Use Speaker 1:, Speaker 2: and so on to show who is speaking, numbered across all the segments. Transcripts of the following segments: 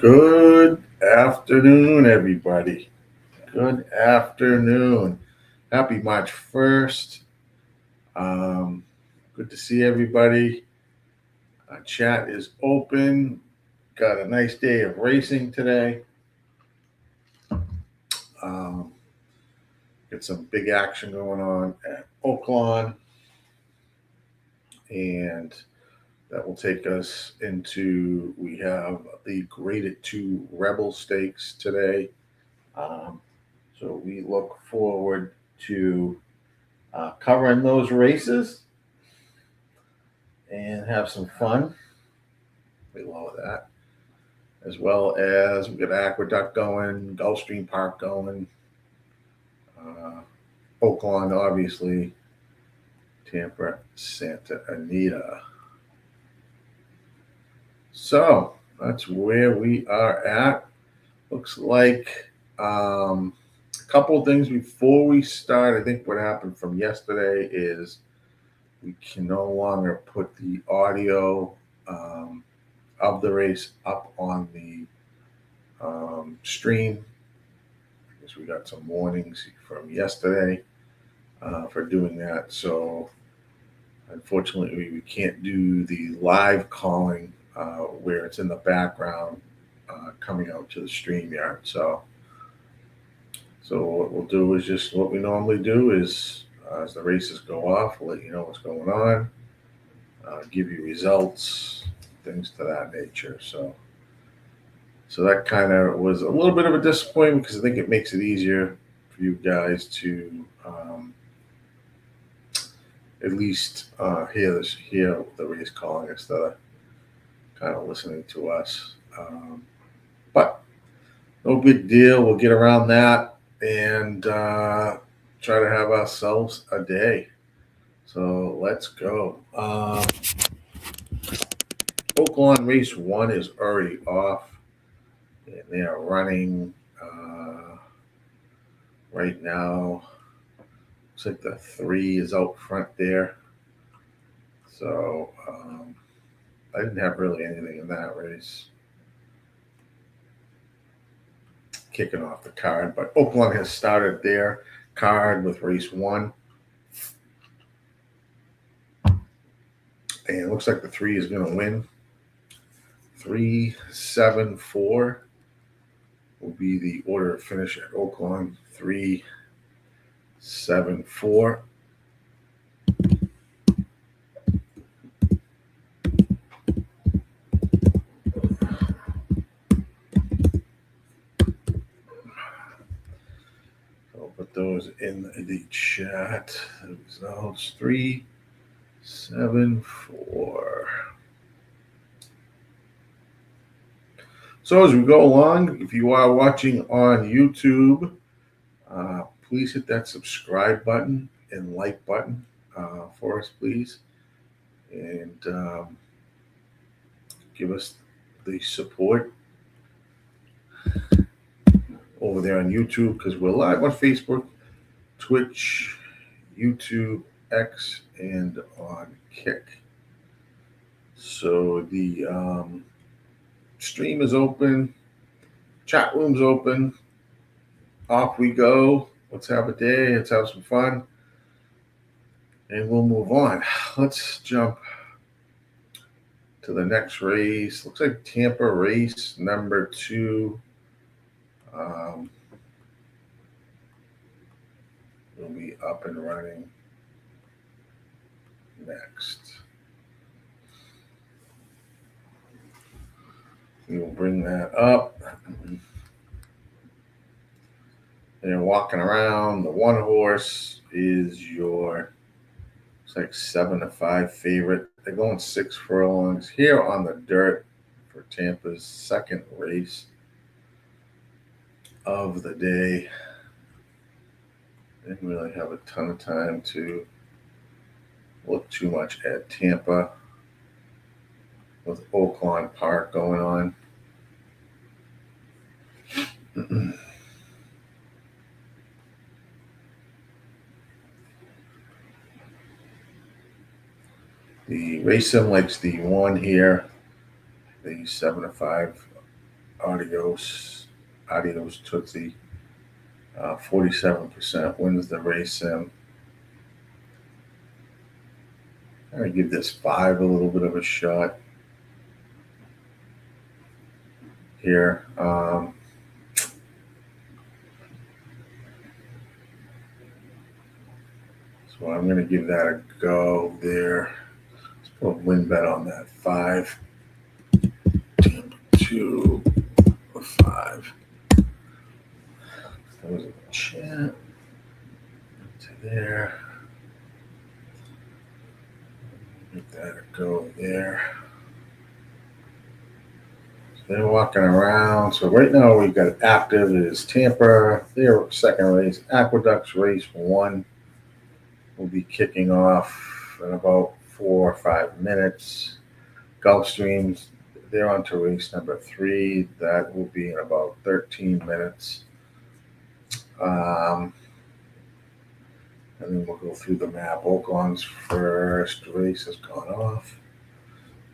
Speaker 1: Good afternoon, everybody. Good afternoon. Happy March 1st. Good to see everybody. Chat is open. Got a nice day of racing today. Get some big action going on at Oaklawn. And that will take us into, we have the graded 2 Rebel Stakes today. So we look forward to covering those races and have some fun. We love that. As well as we got Aqueduct going, Gulfstream Park going, Oaklawn, obviously, Tampa, Santa Anita. So that's where we are at. Looks like a couple of things before we start. I think what happened from yesterday is we can no longer put the audio of the race up on the stream. I guess we got some warnings from yesterday for doing that. So unfortunately, we can't do the live calling where it's in the background coming out to the StreamYard. So what we'll do is just what we normally do is as the races go off, we'll let you know what's going on, give you results, things to that nature. So that kind of was a little bit of a disappointment because I think it makes it easier for you guys to at least hear the race calling instead of kind of listening to us. But no big deal. We'll get around that and try to have ourselves a day. So let's go. Oaklawn Race 1 is already off. And they are running right now. Looks like the 3 is out front there. So I didn't have really anything in that race. Kicking off the card, but Oaklawn has started their card with race 1. And it looks like the 3 is going to win. 3, 7, 4 will be the order of finish at Oaklawn. 3, 7, 4. I'll put those in the chat. The results 3, 7, 4. So as we go along, if you are watching on YouTube, please hit that subscribe button and like button for us, please. And give us the support over there on YouTube because we're live on Facebook, Twitch, YouTube, X, and on Kick. So the stream is open, chat room's open. Off we go. Let's have a day. Let's have some fun. And we'll move on. Let's jump to the next race. Looks like Tampa race number 2. Will be up and running next. We will bring that up. And walking around, the 1 horse is your, looks like 7-5 favorite. They're going 6 furlongs here on the dirt for Tampa's second race of the day. Didn't really have a ton of time to look too much at Tampa with Oaklawn Park going on. The race sim likes the 1 here, the 7-5 Adios Tootsie. 47% wins the race sim. I'm going to give this 5 a little bit of a shot here. So I'm going to give that a go there. Let's put a win bet on that 5. 2, 5. That was a chat to there. Give that a go there. So they're walking around. So right now we've got active is Tampa, their second race. Aqueduct's race 1 will be kicking off in about 4 or 5 minutes. Gulfstream, they're on to race number 3. That will be in about 13 minutes. And then we'll go through the map. Oaklawn's first race has gone off.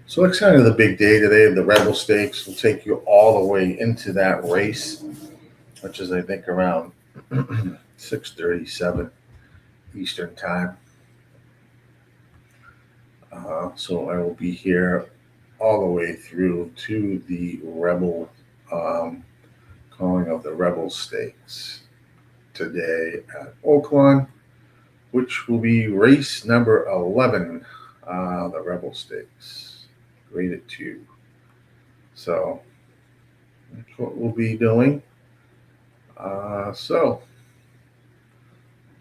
Speaker 1: So it's kind of the big day today. The Rebel Stakes will take you all the way into that race, which is, I think, around 6:37 Eastern time. So I will be here all the way through to the Rebel, calling of the Rebel Stakes today at Oaklawn, which will be race number 11, the Rebel Stakes, graded 2. So that's what we'll be doing. So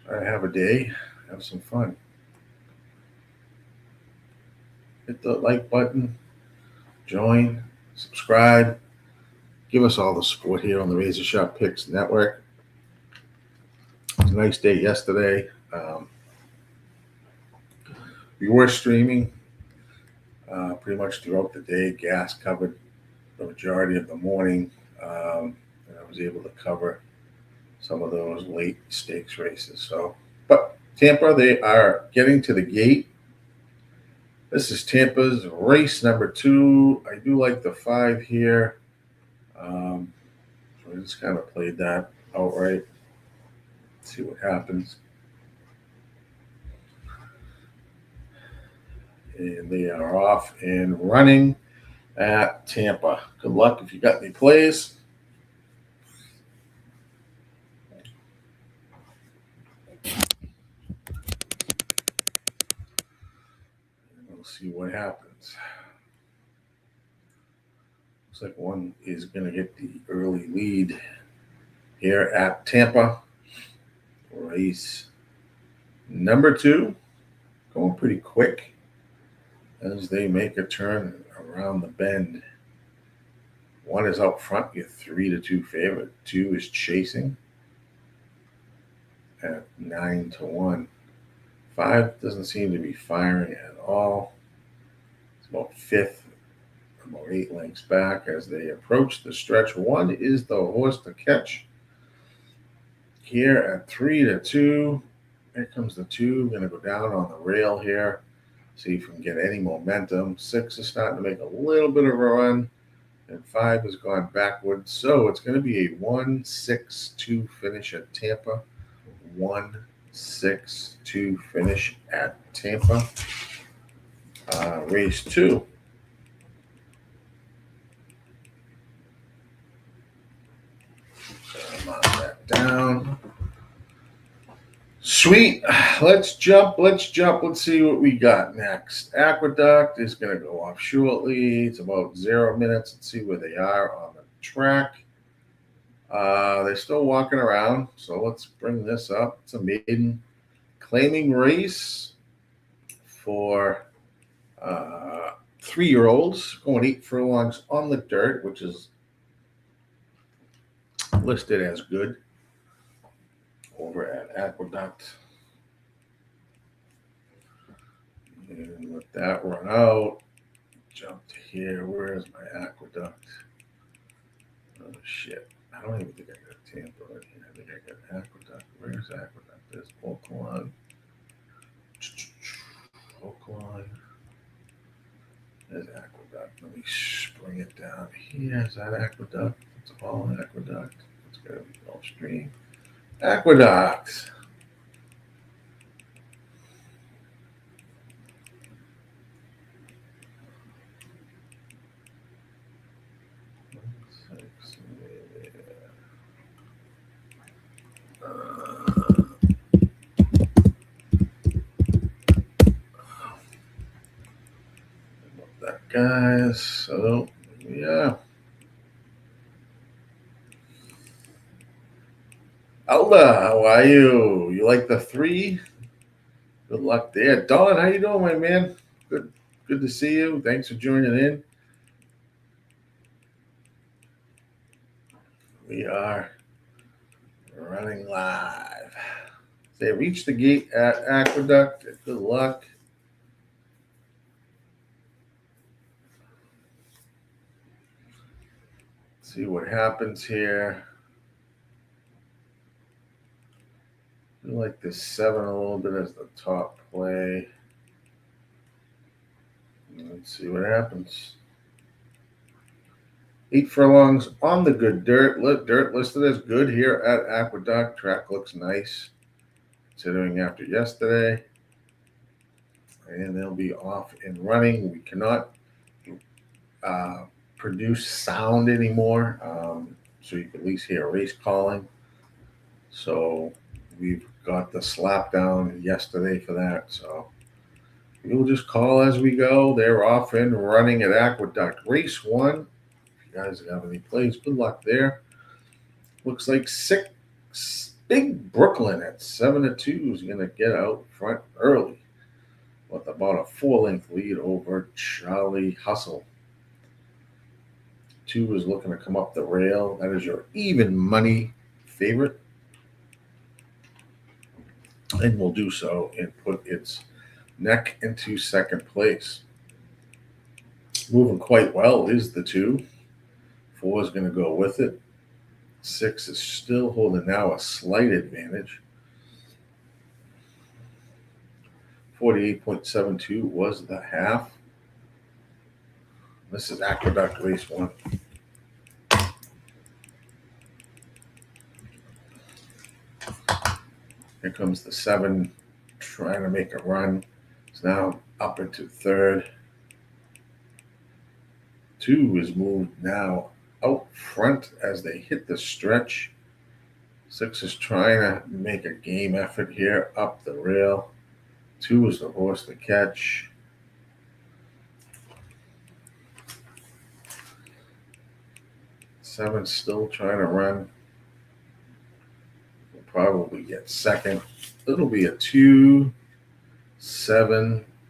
Speaker 1: try to have a day, have some fun. Hit the like button, join, subscribe, give us all the support here on the RazorSharpPicks network. It was a nice day yesterday. We were streaming pretty much throughout the day. Gas covered the majority of the morning. And I was able to cover some of those late stakes races. So, but Tampa, they are getting to the gate. This is Tampa's race number 2. I do like the 5 here. So I just kind of played that outright. See what happens. And they are off and running at Tampa. Good luck if you got any plays. We'll see what happens. Looks like one is going to get the early lead here at Tampa. Race number 2, going pretty quick as they make a turn around the bend. 1 is out front, your 3-2 favorite. 2 is chasing at 9-1. 5 doesn't seem to be firing at all. It's about 5th, about 8 lengths back as they approach the stretch. 1 is the horse to catch here at 3-2. Here comes the 2. Going to go down on the rail here. See if we can get any momentum. 6 is starting to make a little bit of a run. And 5 has gone backwards. So it's going to be a 1-6-2 finish at Tampa. 1-6-2 finish at Tampa. Race 2. Mark that down. Sweet. Let's jump. Let's see what we got next. Aqueduct is going to go off shortly. It's about 0 minutes. Let's see where they are on the track. They're still walking around, so let's bring this up. It's a maiden claiming race for 3-year-olds, going 8 furlongs on the dirt, which is listed as good over at Aqueduct. And let that run out. Jump to here. Where's my Aqueduct? Oh, shit. I don't even think I got Tampa right here. I think I got Aqueduct. Where's Aqueduct? There's Oaklawn. Oaklawn. There's Aqueduct. Let me bring it down here. Is that Aqueduct? It's all Aqueduct. It's going to be Gulfstream. Aqueduct. That guys. So yeah. Alda, how are you? You like the 3? Good luck there. Don, how you doing, my man? Good to see you. Thanks for joining in. We are running live. They reached the gate at Aqueduct. Good luck. See what happens here. I like this 7 a little bit as the top play. Let's see what happens. 8 furlongs on the good dirt. Dirt listed as good here at Aqueduct. Track looks nice, considering after yesterday. And they'll be off and running. We cannot produce sound anymore, so you can at least hear a race calling. So we've got the slap down yesterday for that. So we'll just call as we go. They're off and running at Aqueduct. Race 1. If you guys have any plays, good luck there. Looks like 6 Big Brooklyn at 7-2 is going to get out front early with about a 4-length lead over Charlie Hustle. 2 is looking to come up the rail. That is your even money favorite. And will do so and put its neck into second place. Moving quite well is the 2. 4 is going to go with it. 6 is still holding now a slight advantage. 48.72 was the half. This is Aqueduct race 1. Here comes the 7 trying to make a run. It's now up into third. 2 is moved now out front as they hit the stretch. 6 is trying to make a game effort here up the rail. 2 is the horse to catch. Seven still trying to run. Will probably get second. It'll be a 2-7-6.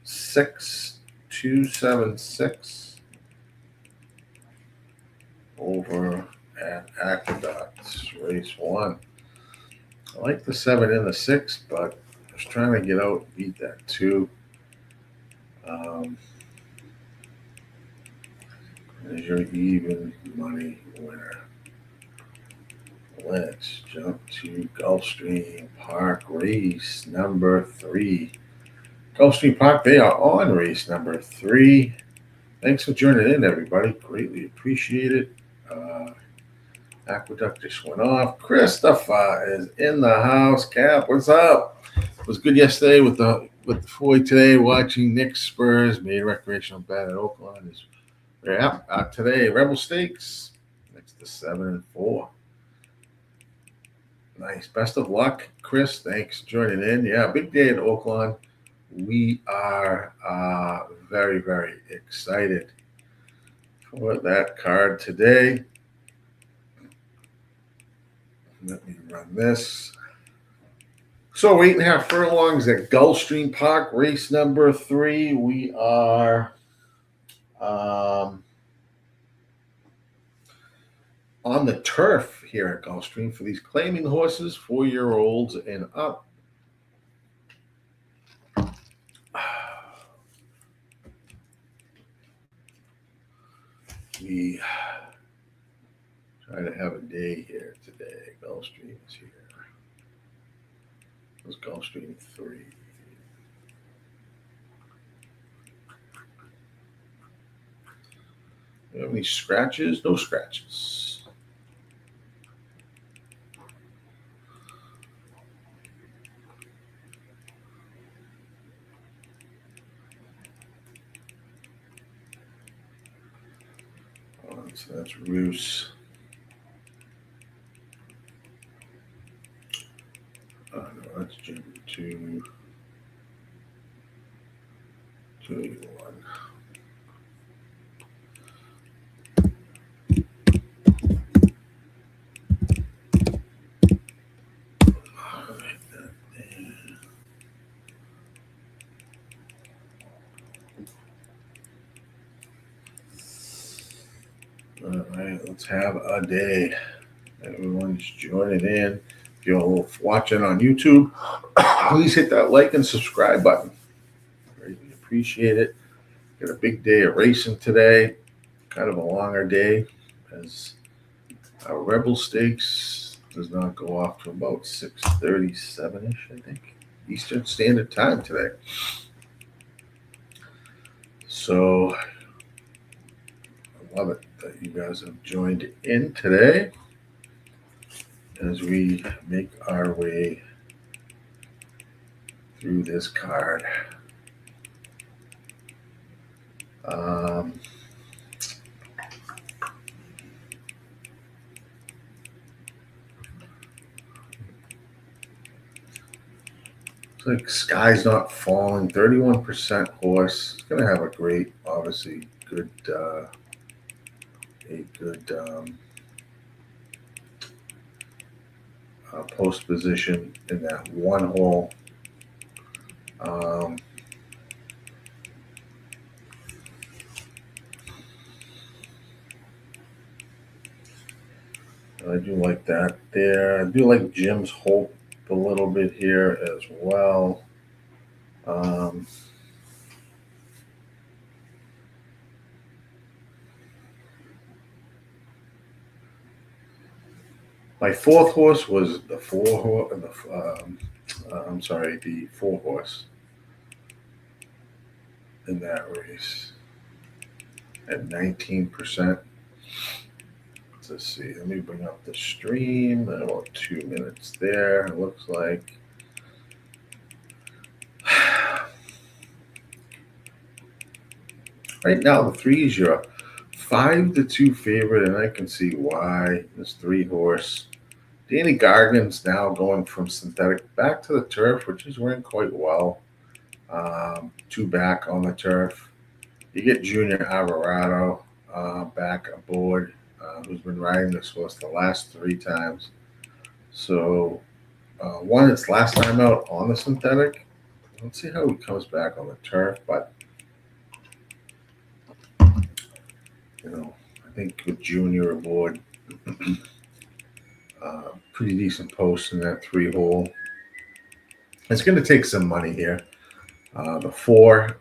Speaker 1: 2-7-6 over at Aqueduct race 1. I like the 7 and the 6, but I was trying to get out and beat that 2. There's your even money winner. Let's jump to Gulfstream Park race number 3. Gulfstream Park, they are on race number 3. Thanks for joining in, everybody. Greatly appreciate it. Aqueduct just went off. Christopher is in the house. Cap, what's up? It was good yesterday with the Floyd today. Watching Nick Spurs made recreational bet at Oaklawn. Today Rebel Stakes next to 7-4. Nice. Best of luck, Chris. Thanks for joining in. Yeah, big day at Oaklawn. We are very, very excited for that card today. Let me run this. So 8.5 furlongs at Gulfstream Park, race number 3. We are on the turf here at Gulfstream for these claiming horses, 4-year-olds and up. We try to have a day here today. Gulfstream is here. It was Gulfstream 3. Do you have any scratches? No scratches. So that's Roos. No, that's Jim 2, 281. All right, let's have a day. Everyone's joining in. If you're watching on YouTube, please hit that like and subscribe button. Greatly appreciate it. Got a big day of racing today. Kind of a longer day as our Rebel Stakes does not go off to about 6:37-ish, I think, Eastern Standard Time today. So I love it that you guys have joined in today as we make our way through this card. It's like Sky's Not Falling, 31% horse. It's going to have a great, obviously, good, post position in that one hole. I do like that there. I do like Jim's Hope a little bit here as well. My fourth horse was the four horse in that race at 19%. Let's see. Let me bring up the stream. About 2 minutes there. It looks like. Right now, the threes, you're 5-2 favorite, and I can see why. This 3-horse. Danny Gargan's now going from synthetic back to the turf, which is running quite well. 2 back on the turf. You get Junior Alvarado back aboard, who's been riding this horse the last 3 times. So, one, it's last time out on the synthetic. Let's see how he comes back on the turf, but I think with Junior aboard, pretty decent post in that 3-hole. It's going to take some money here. The 4,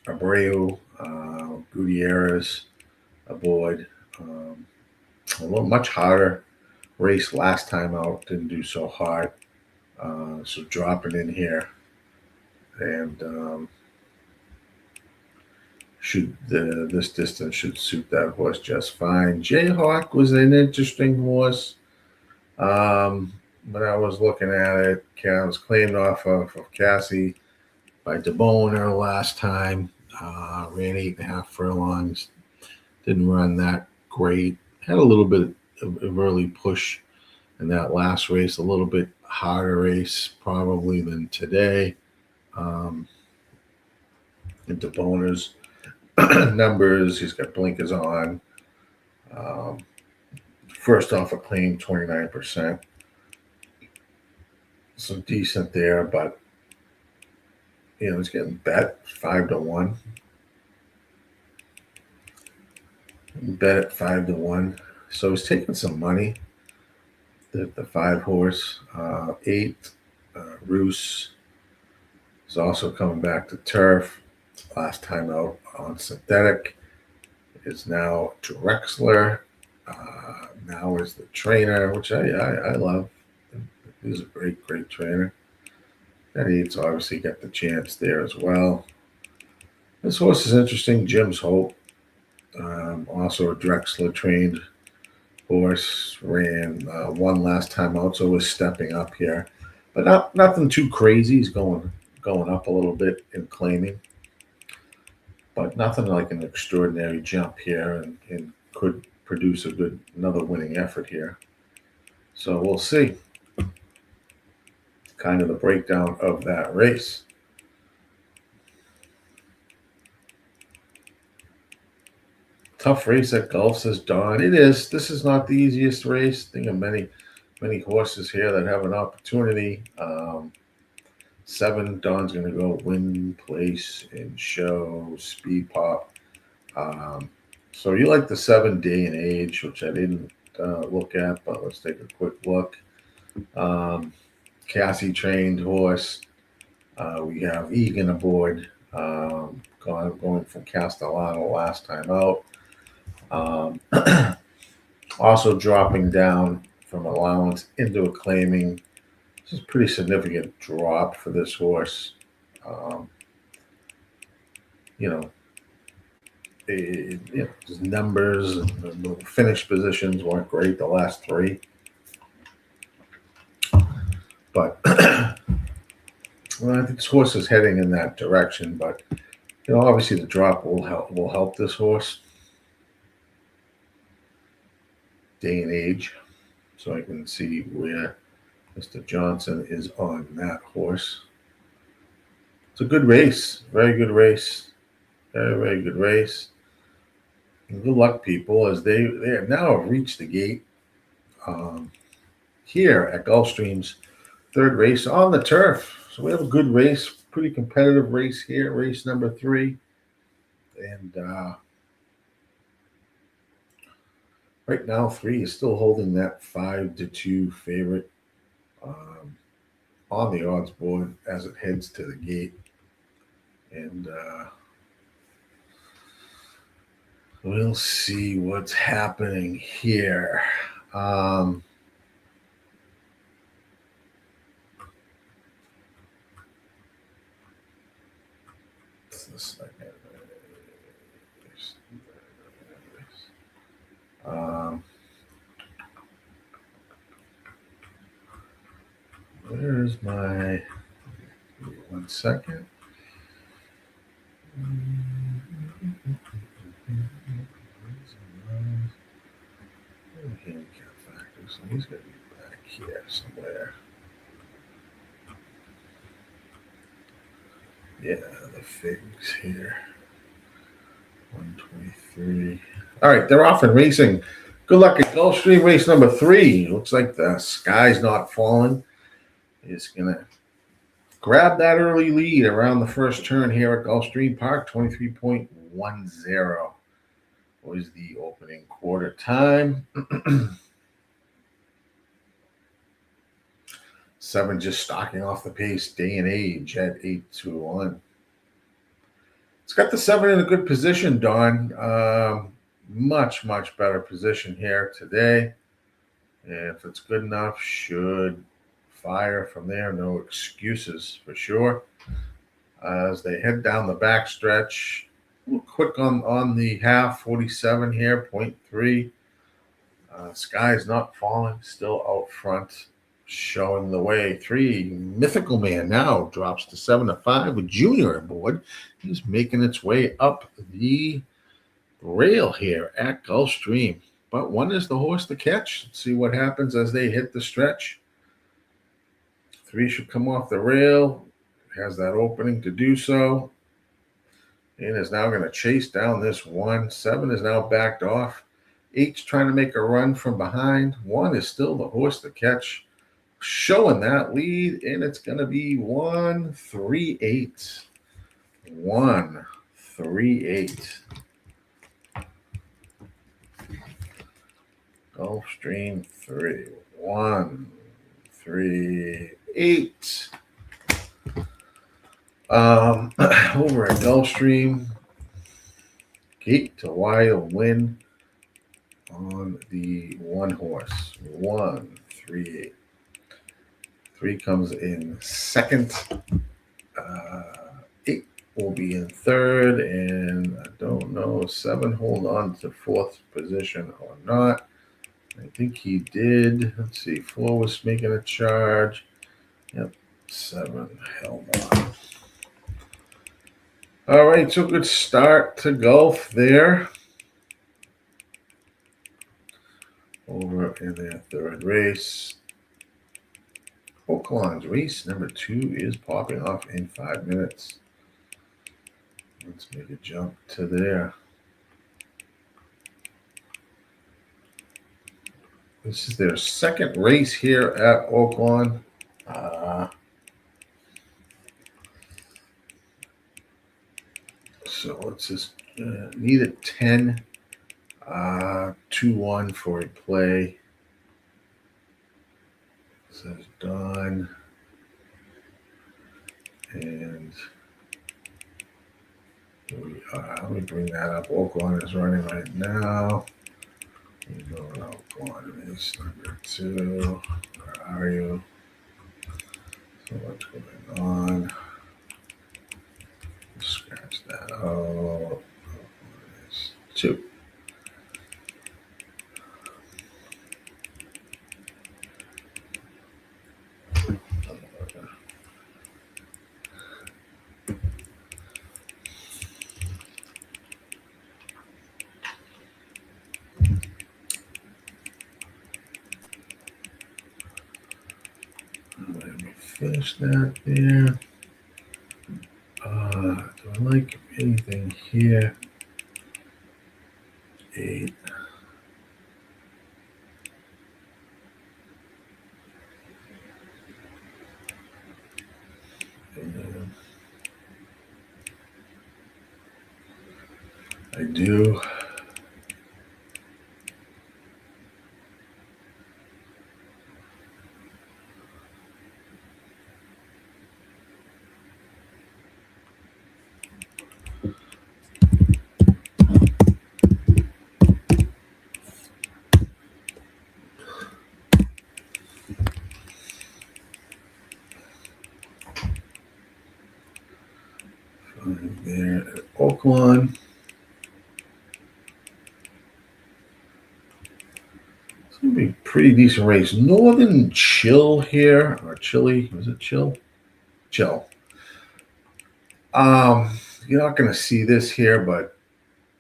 Speaker 1: Abreu, Gutierrez aboard. A little much harder race last time out. Didn't do so hard. So dropping in here. And this distance should suit that horse just fine. Jayhawk was an interesting horse. When I was looking at it, I was claimed off of Cassie by DeBoner last time. Ran 8.5 furlongs. Didn't run that great. Had a little bit of early push in that last race. A little bit harder race probably than today. And DeBoner's numbers, he's got blinkers on. First off a claim, 29%. So decent there, but he's getting bet 5-1. Bet at 5-1. So he's taking some money. The 5-horse, 8, Roos is also coming back to turf. Last time out on synthetic is now Drexler. Now is the trainer, which I love. He's a great trainer. That 8's obviously got the chance there as well. This horse is interesting. Jim's Hope. Also a Drexler trained horse. Ran 1 last time out, so was stepping up here. But nothing too crazy. He's going up a little bit in claiming. But nothing like an extraordinary jump here in could produce another winning effort here. So we'll see. Kind of the breakdown of that race. Tough race at Gulf, says Don. It is. This is not the easiest race. Think of many horses here that have an opportunity. 7, Don's going to go win, place, and show, speed pop. So you like the 7 day and age, which I didn't look at, but let's take a quick look. Cassie trained horse. We have Egan aboard, going from Castellano last time out. Also dropping down from allowance into a claiming. This is a pretty significant drop for this horse. His numbers and the finish positions weren't great the last 3. But I think this horse is heading in that direction. But obviously the drop will help this horse. Day and age, so I can see where Mr. Johnson is on that horse. It's a good race, very good race, very good race. And good luck, people, as they now have reached the gate here at Gulfstream's 3rd race on the turf. So we have a good race, pretty competitive race here, race number 3, and right now, 3 is still holding that 5-2 favorite on the odds board as it heads to the gate. And we'll see what's happening here. Where's my 1 second? Handicap factor, so he's going to be back here somewhere. Yeah, the figs here. 123. All right, they're off and racing. Good luck at Gulfstream race number 3. Looks like the sky's not falling. He's going to grab that early lead around the first turn here at Gulfstream Park. 23.10 was the opening quarter time. 7 just stocking off the pace, day and age at 8-1. It's got the 7 in a good position, Don. Much better position here today. And if it's good enough, should fire from there. No excuses for sure. As they head down the back stretch, a little quick on the half, 47 here, 0.3. Sky's not falling, still out front, showing the way. 3, Mythical Man now drops to 7-5 with Junior aboard. He's making its way up the rail here at Gulfstream. But 1 is the horse to catch. Let's see what happens as they hit the stretch. 3 should come off the rail. Has that opening to do so. And is now going to chase down this 1. 7 is now backed off. 8's trying to make a run from behind. 1 is still the horse to catch, showing that lead, and it's going to be 1-3-8. 1-3-8. Gulfstream 3. 1-3-8. Over at Gulfstream, gate to wild win on the 1 horse. 1-3-8. 3 comes in second. 8 will be in third, and I don't know 7 hold on to 4th position or not. I think he did. Let's see. 4 was making a charge. Yep. 7 held on. All right, so good start to Gulf there. over in their third race. Oaklawn's race number 2 is popping off in 5 minutes. Let's make a jump to there. This is their second race here at Oaklawn. So let's just need a 10, 2-1 for a play. Says done. And here we are. Let me bring that up. Oaklawn is running right now. We go to Oaklawn race number 2. Where are you? So what's going on? Scratch that out. 2. Let me finish that there. Do I like anything here? 8. And I do. There at Oaklawn. It's going to be a pretty decent race. Northern Chill here, or Chili, was it Chill? Chill. You're not going to see this here, but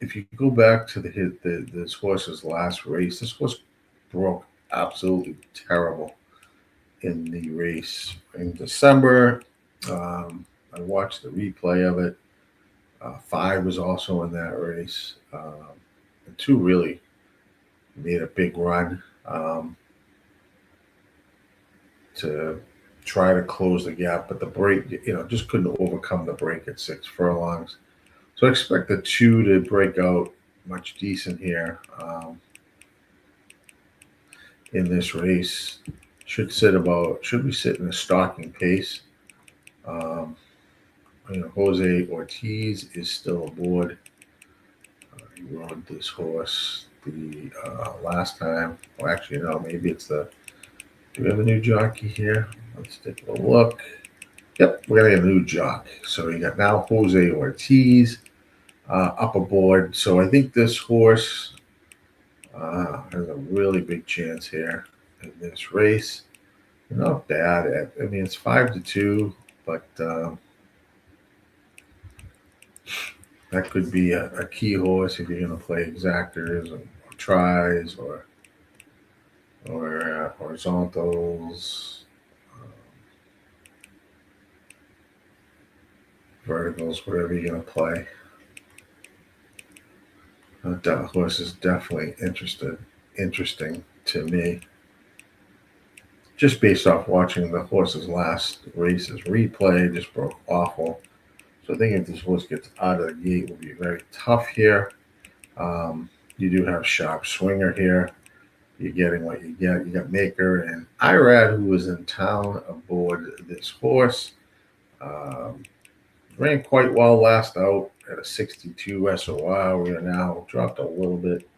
Speaker 1: if you go back to this horse's last race, this horse broke absolutely terrible in the race in December. I watched the replay of it. 5 was also in that race. And 2 really made a big run to try to close the gap, but the break, just couldn't overcome the break at 6 furlongs. So I expect the 2 to break out much decent here in this race. Should be sitting a stalking pace. Jose Ortiz is still aboard. He rode this horse the last time. Well, actually, no, maybe it's do we have a new jockey here? Let's take a look. Yep, we're going to get a new jock. So you got now Jose Ortiz up aboard. So I think this horse has a really big chance here in this race. Not bad. It's 5-2, but that could be a key horse if you're going to play exactors or tries or horizontals, verticals, whatever you're going to play. That horse is definitely interesting to me. Just based off watching the horse's last race's replay, just broke awful. So I think if this horse gets out of the gate, it will be very tough here. You do have Sharp Swinger here. You're getting what you get. You got Maker and Irad, who was in town aboard this horse. Ran quite well last out at a 62 SOR. We are now dropped a little bit.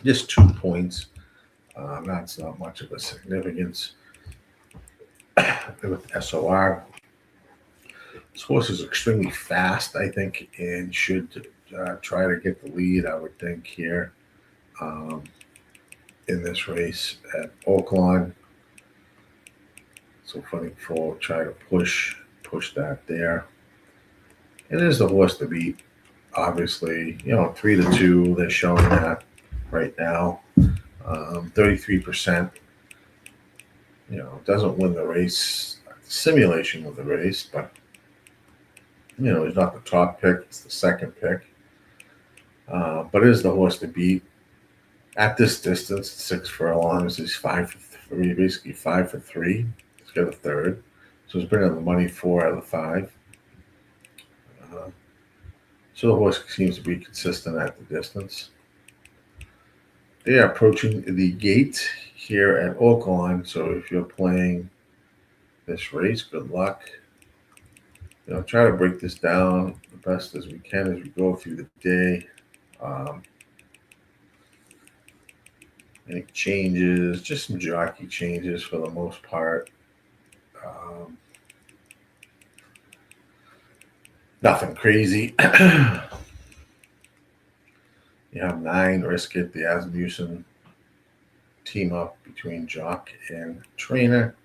Speaker 1: Just 2 points. That's not much of a significance with SOR. This horse is extremely fast, I think, and should try to get the lead, I would think, here in this race at Oaklawn. So Funny Four try to push that there. It is the horse to beat, obviously. 3-2, they're showing that. right now. 33%. Doesn't win the race. Simulation with the race, but he's not the top pick. It's the second pick. But it is the horse to beat at this distance. 6 furlongs. He's 5 for 3, basically 5 for 3. He's got a third, so he's bringing the money 4 out of the 5. So the horse seems to be consistent at the distance. They are approaching the gate here at Oaklawn. So if you're playing this race, good luck. Try to break this down the best as we can as we go through the day. Any changes, just some jockey changes for the most part. Nothing crazy. You have 9, Risk It, the Asmussen team up between jock and trainer.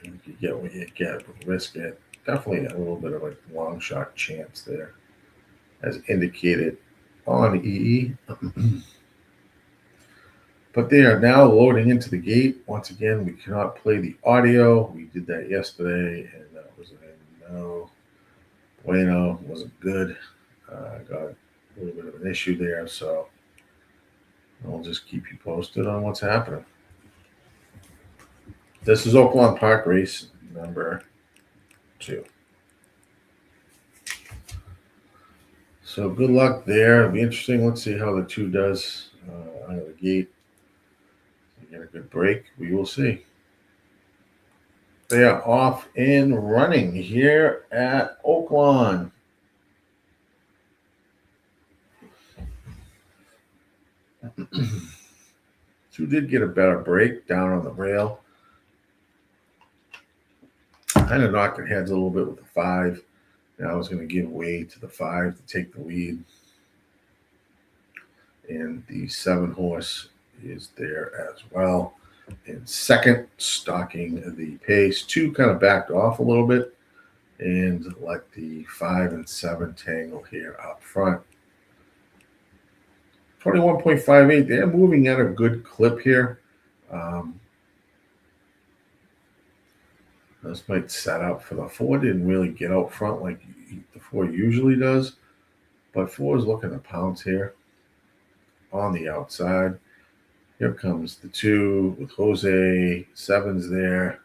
Speaker 1: You get what you get with Risk It. Definitely a little bit of a long shot chance there, as indicated on EE. But they are now loading into the gate. Once again, we cannot play the audio. We did that yesterday, and that was a no bueno. Wasn't good. Got a little bit of an issue there, so I'll just keep you posted on what's happening. This is Oaklawn Park race number 2. So good luck there. It'll be interesting. Let's see how the 2 does out of the gate. Get a good break. We will see. They are off and running here at Oaklawn. 2 did get a better break down on the rail. Kind of knocked their heads a little bit with the 5. Now I was going to give way to the 5 to take the lead. And the 7 horse is there as well. In second, stalking the pace. 2 kind of backed off a little bit and let the 5 and 7 tangle here up front. 21.58. They're moving at a good clip here. This might set up for the 4. Didn't really get out front like the 4 usually does, but 4 is looking to pounce here on the outside. Here comes the 2 with Jose. 7's there.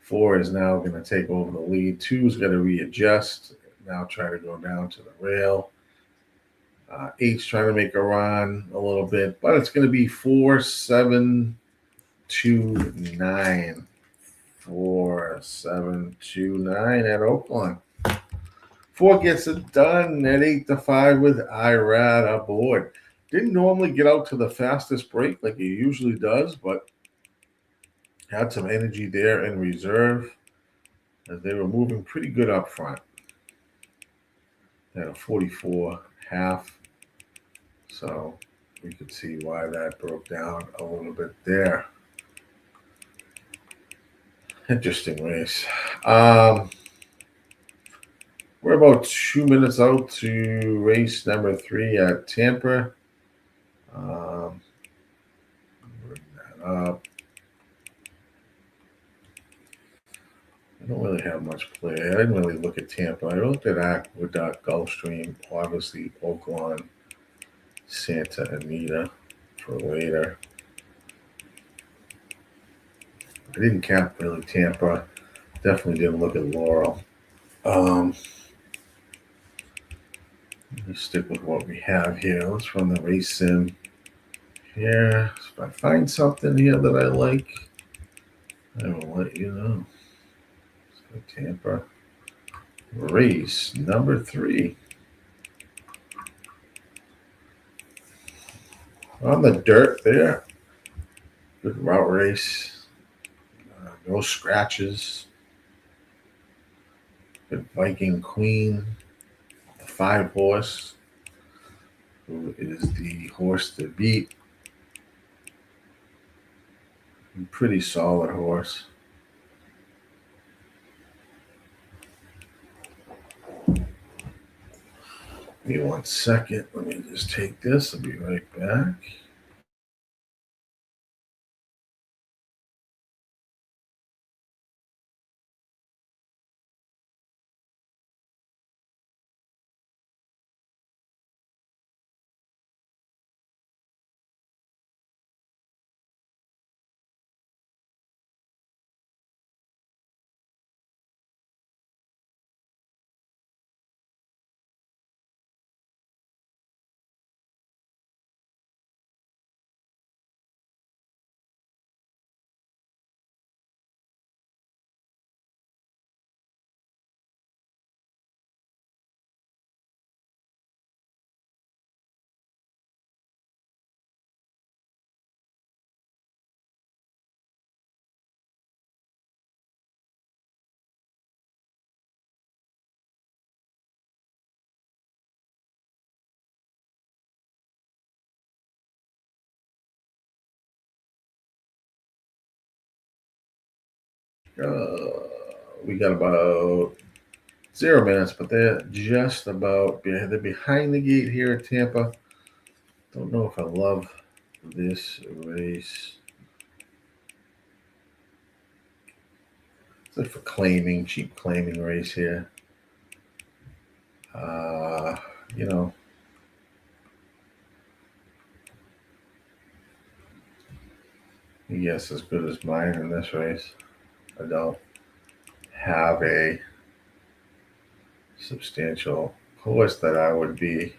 Speaker 1: 4 is now going to take over the lead. 2's got to readjust. Now try to go down to the rail. 8's trying to make a run a little bit, but it's going to be 4, 7, 2, 9. 4, 7, 2, 9 at Oaklawn. 4 gets it done at 8-5 with Irad aboard. Didn't normally get out to the fastest break like he usually does, but had some energy there in reserve as they were moving pretty good up front. They had a 44.5, so we could see why that broke down a little bit there. Interesting race. We're about 2 minutes out to race number 3 at Tampa. Bring that up. I don't really have much play. I didn't really look at Tampa. I looked at Aqueduct, Gulfstream, obviously Oaklawn, Santa Anita for later. I didn't count really Tampa. Definitely didn't look at Laurel. Let me stick with what we have here. Let's run the race sim here. If I find something here that I like, I will let you know. Let's go Tampa. Race number 3. On the dirt there. Good route race. No scratches. Good Viking Queen. The 5 horse, who is the horse to beat. Pretty solid horse. Give me 1 second. Let me just take this. I'll be right back. We got about 0 minutes, but they're just about, they're behind the gate here at Tampa. Don't know if I love this race. It's like for claiming, cheap claiming race here. You know, yes, as good as mine in this race. I don't have a substantial horse that I would be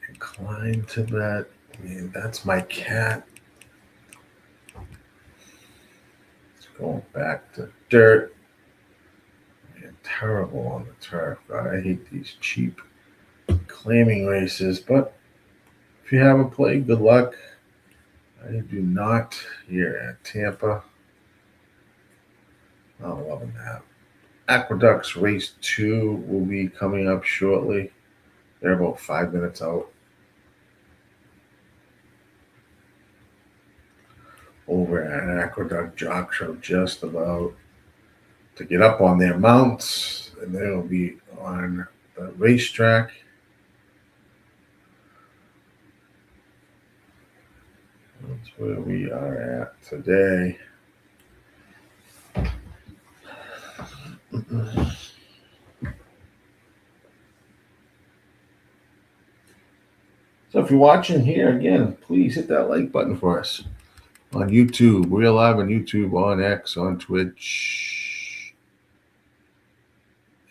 Speaker 1: inclined to bet. I mean, that's my cat. It's going back to dirt. Man, terrible on the turf. God, I hate these cheap claiming races, but if you haven't played, good luck. I do not here at Tampa. I'm loving that. Aqueduct's race 2 will be coming up shortly. They're about 5 minutes out. Over at Aqueduct, jocks are just about to get up on their mounts, and they'll be on the racetrack. That's where we are at today. So if you're watching here, again, please hit that like button for us on YouTube. We're live on YouTube, on X, on Twitch,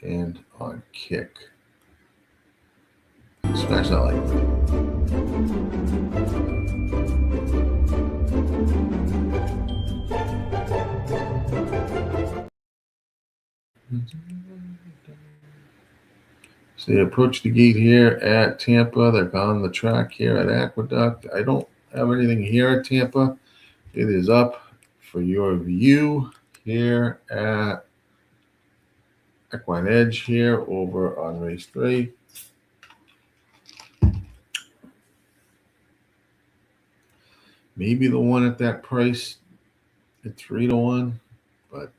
Speaker 1: and on Kick. Smash that like button. So they approach the gate here at Tampa. They're on the track here at Aqueduct. I don't have anything here at Tampa. It is up for your view here at Equine Edge here over on race 3. Maybe the one at that price at 3-1, but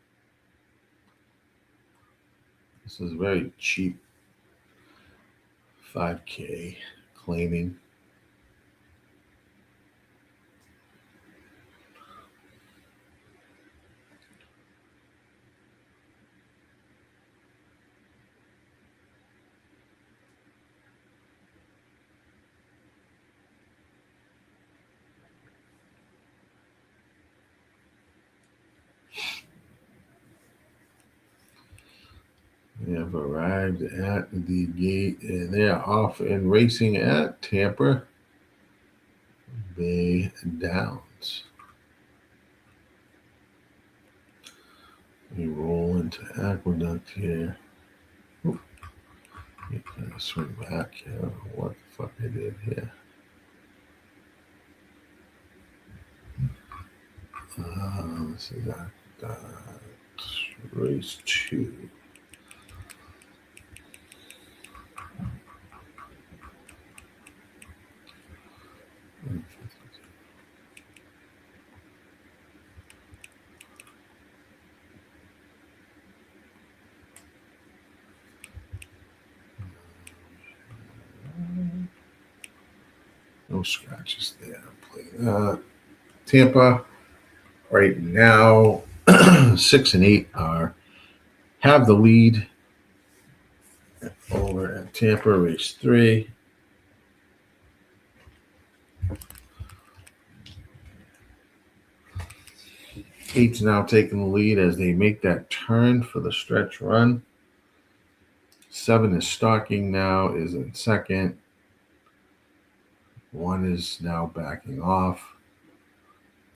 Speaker 1: this is very cheap. 5K claiming. We have arrived at the gate, and they are off and racing at Tampa Bay Downs. We roll into Aqueduct here. Ooh. You kind of swing back here. I don't know what the fuck I did here. This is race 2. no scratches there. Play that. Tampa right now 6 and 8 have the lead over at Tampa, race 3. Eight's now taking the lead as they make that turn for the stretch run. 7 is stalking now, is in second. 1 is now backing off.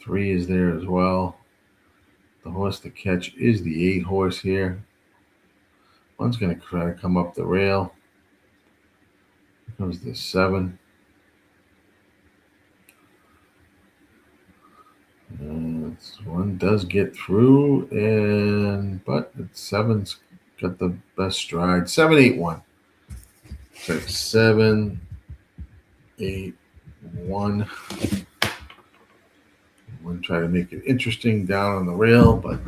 Speaker 1: 3 is there as well. The horse to catch is the 8 horse here. 1's going to try to come up the rail. Here comes the 7. And 1 does get through, but 7's got the best stride. 7-8-1. So 7, 8, 1. 1 try to make it interesting down on the rail, but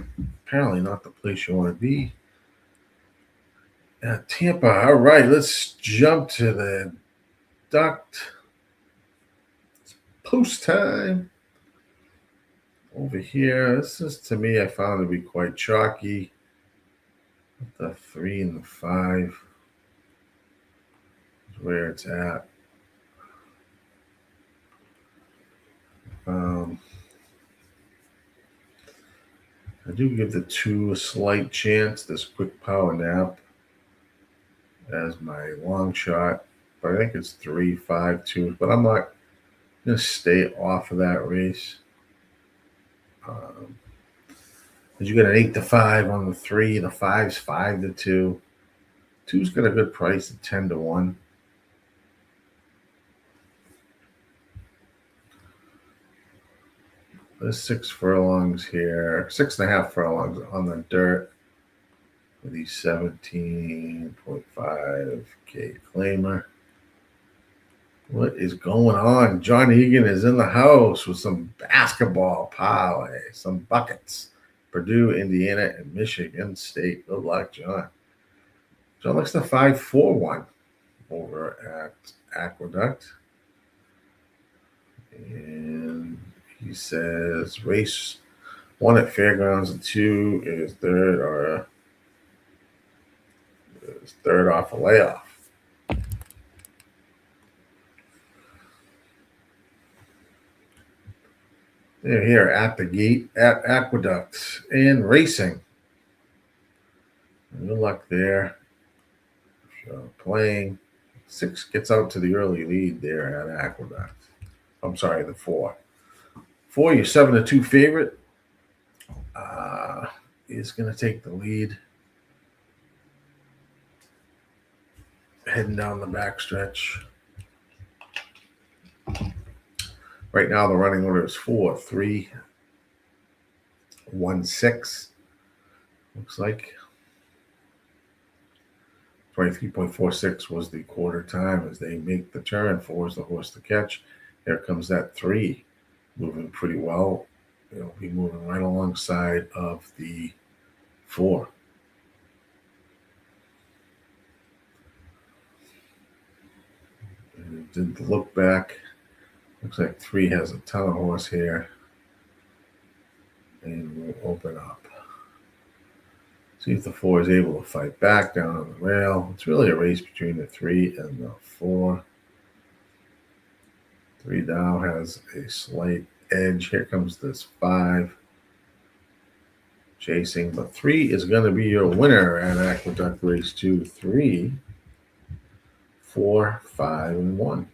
Speaker 1: apparently not the place you want to be. At Tampa. All right, let's jump to the duct. It's post time. Over here, this is, to me, I found to be quite chalky. The 3 and the 5 is where it's at. I do give the 2 a slight chance, this quick power nap, as my long shot. But I think it's 3, 5, 2. But I'm not going to stay off of that race. You get an 8-5 on the 3. The 5's 5-2. 2's got a good price at 10-1. There's 6 furlongs here. 6.5 furlongs on the dirt with the 17.5K claimer. What is going on? John Egan is in the house with some basketball parlay, some buckets. Purdue, Indiana, and Michigan State. Good luck, John. John likes the 5-4-1 over at Aqueduct. And he says race 1 at Fairgrounds and 2 is third off a layoff. They're here at the gate at Aqueduct and racing. Good luck there. So playing 6 gets out to the early lead there at Aqueduct. I'm sorry, the 4. 4, your 7-2 favorite, is going to take the lead. Heading down the backstretch. Right now, the running order is 4, 3, 1, 6. Looks like 23.46 was the quarter time as they make the turn. 4 is the horse to catch. There comes that 3, moving pretty well. It'll be moving right alongside of the 4. And did the look back. Looks like 3 has a ton of horse here. And we'll open up. See if the 4 is able to fight back down on the rail. It's really a race between the 3 and the 4. 3 now has a slight edge. Here comes this 5. Chasing, but 3 is going to be your winner at Aqueduct Race 2. 3, 4, 5, and 1.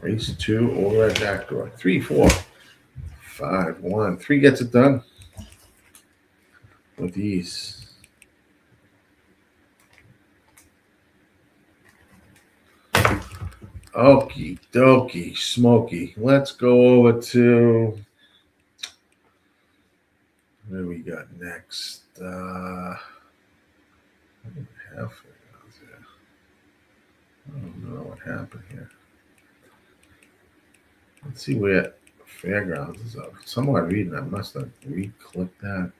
Speaker 1: Race 2 over at Aqueduct. 3, 4, 5, 1. 3 gets it done with ease. Okie dokie, smoky. Let's go over to what do we got next? I don't have Fairgrounds here. I don't know what happened here. Let's see where Fairgrounds is up. Someone reading, I must have re-clicked that.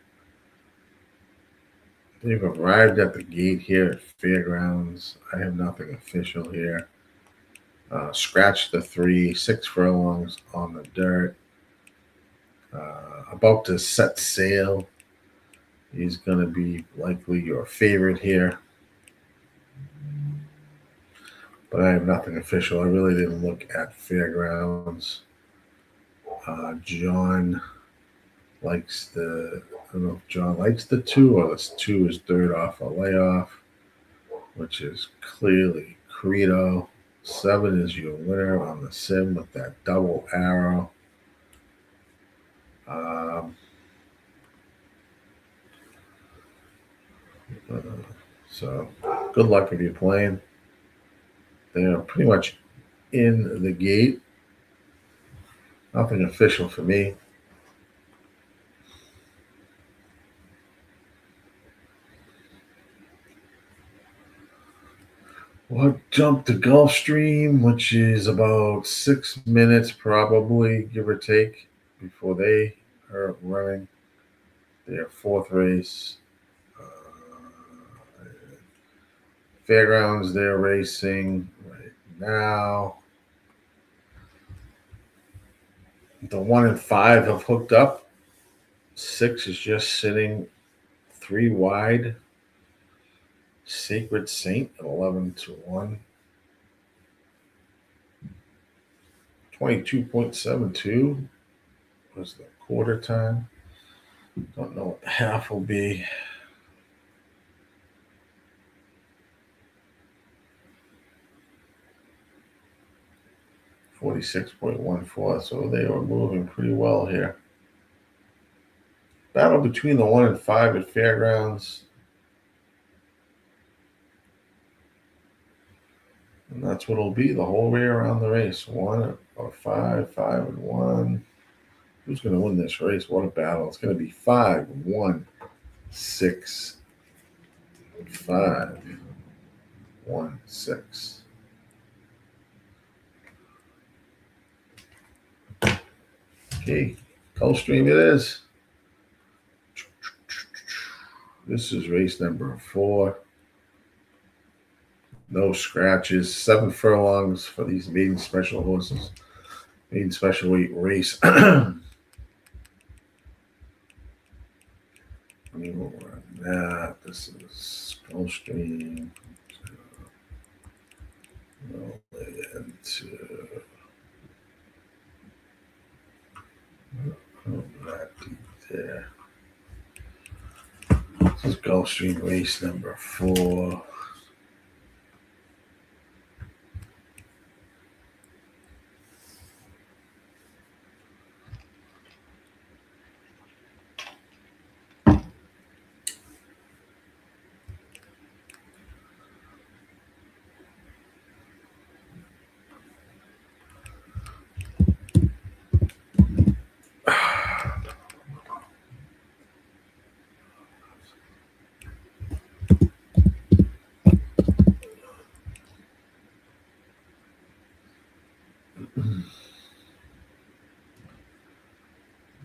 Speaker 1: They've arrived at the gate here at Fairgrounds. I have nothing official here. Scratch the 3, 6 furlongs on the dirt. About to set sail. He's going to be likely your favorite here. But I have nothing official. I really didn't look at Fairgrounds. John likes the, I don't know if John likes the 2 or this 2 is third off a layoff, which is clearly Credo. 7 is your winner on the sim with that double arrow. So good luck if you're playing. They're pretty much in the gate. Nothing official for me. We'll jump to Gulfstream, which is about 6 minutes probably, give or take, before they are running their 4th race. Fairgrounds, they're racing right now. The 1 and 5 have hooked up. 6 is just sitting 3 wide. Sacred Saint at 11-1. 22.72 was the quarter time. Don't know what the half will be. $46.14. So they are moving pretty well here. Battle between the 1 and 5 at Fairgrounds. And that's what it'll be the whole way around the race. 1 or 5, 5 and 1. Who's going to win this race? What a battle. It's going to be 5, 1, 6, 5, 1, 6. Okay, Gulfstream it is. This is race number 4. No scratches. 7 furlongs for these maiden special horses. Maiden special weight race. This is Gulfstream. Roll it into that there. This is Gulfstream race number 4.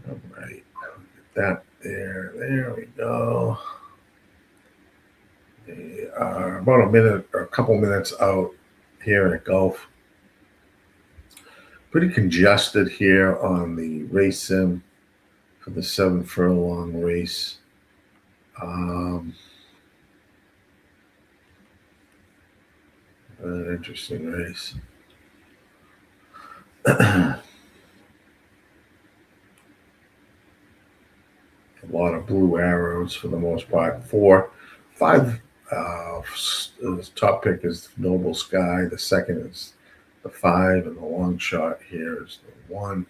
Speaker 1: All right, get that there. There we go. They are about a minute or a couple minutes out here at Gulf. Pretty congested here on the race sim for the 7 furlong race. An interesting race. A lot of blue arrows for the most part. 4, 5. The top pick is Noble Sky. The second is the 5, and the long shot here is the 1.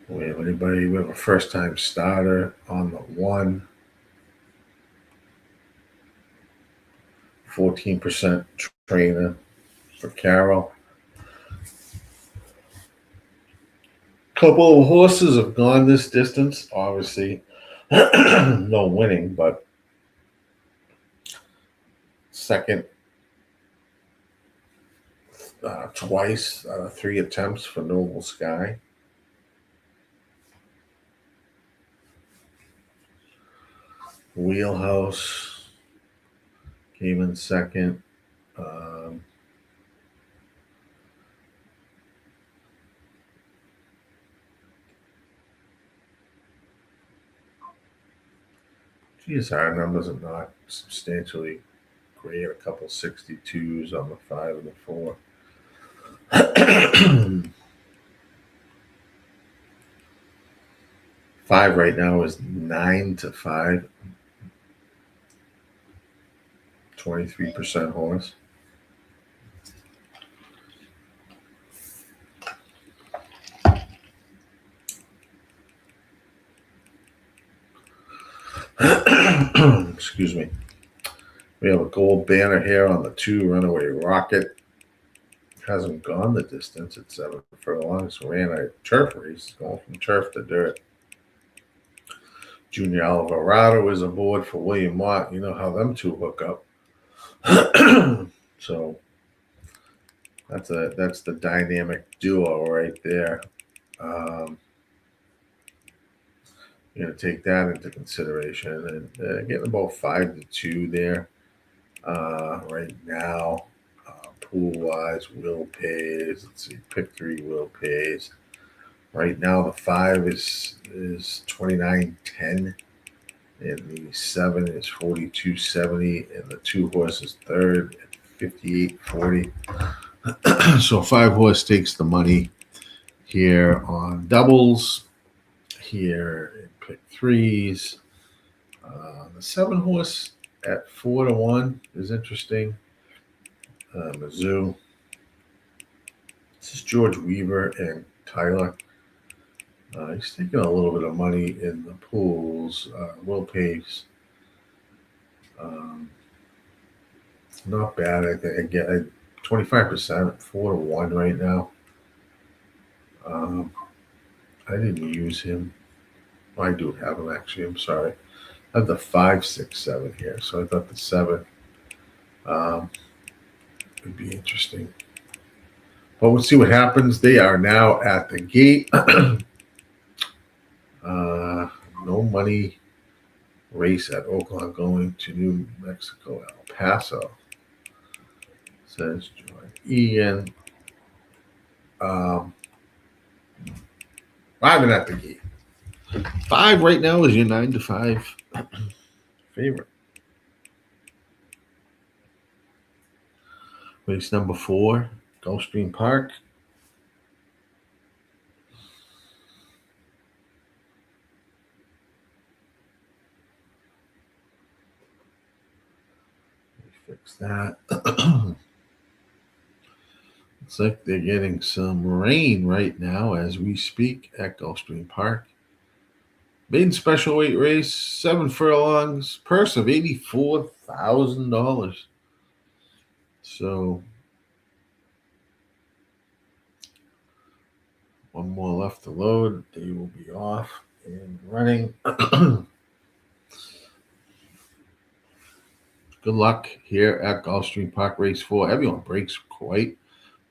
Speaker 1: We have anybody? We have a first-time starter on the 1. 14% trainer for Carol. Couple of horses have gone this distance. Obviously, no winning, but second twice, 3 attempts for Noble Sky. Wheelhouse came in second. GSR numbers are not substantially great. A couple 62s on the 5 and the 4. 5 right now is 9-5. 23% horse. Excuse me. We have a gold banner here on the 2 Runaway Rocket. Hasn't gone the distance at 7 furlongs. Ran a turf race, going from turf to dirt. Junior Alvarado is aboard for William Mott. You know how them two hook up. So that's the dynamic duo right there. You're going to take that into consideration. And getting about 5-2 there right now. Pool-wise, Will pays. Let's see, pick 3 Will pays. Right now, the 5 is 29.10, and the 7 is 42.70, and the 2 horse is third at 58.40. So 5 horse takes the money here on doubles. Here in pick 3s. The 7 horse at 4-1 is interesting. Mizzou. This is George Weaver and Tyler. He's taking a little bit of money in the pools. Will pays. Not bad. I think I get 25%, 4-1 right now. I didn't use him. I do have him actually. I'm sorry. I have the 5, 6, 7 here, so I thought the 7 would be interesting. But we'll see what happens. They are now at the gate. No money race at Oaklawn going to New Mexico, El Paso. Says John Ian. 5 and at the gate. 5 right now is your 9-5 favorite. Race number 4, Gulfstream Park. Fix that. Looks like they're getting some rain right now as we speak at Gulfstream Park. Maiden special weight race, 7 furlongs, purse of $84,000. So 1 more left to load. They will be off and running. Good luck here at Gulfstream Park Race 4. Everyone breaks quite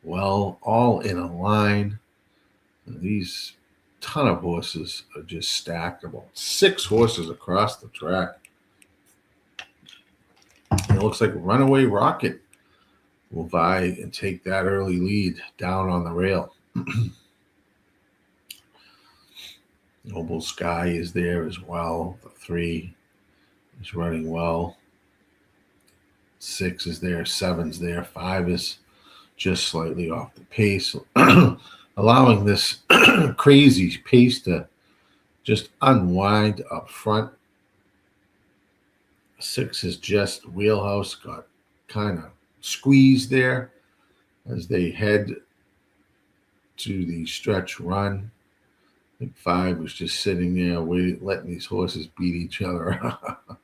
Speaker 1: well, all in a line. These ton of horses are just stacked. About 6 horses across the track. And it looks like Runaway Rocket will vie and take that early lead down on the rail. Noble Sky is there as well. The 3 is running well. 6 is there. 7's there. 5 is just slightly off the pace, allowing this crazy pace to just unwind up front. 6 is just Wheelhouse, got kind of squeezed there as they head to the stretch run. I think 5 was just sitting there waiting, letting these horses beat each other up.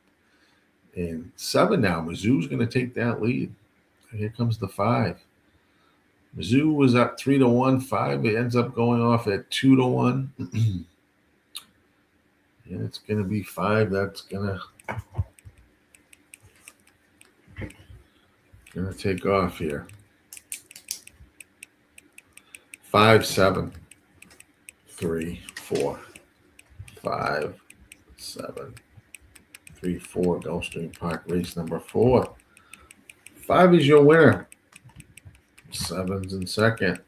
Speaker 1: And 7 now, Mizzou's going to take that lead. Here comes the 5. Mizzou was up 3-1. 5, it ends up going off at 2-1. And it's going to be 5 that's going to take off here. 5, 7, 3, 4. 5, 7, 3-4, Gulfstream Park, race number 4. 5 is your winner. 7's in second.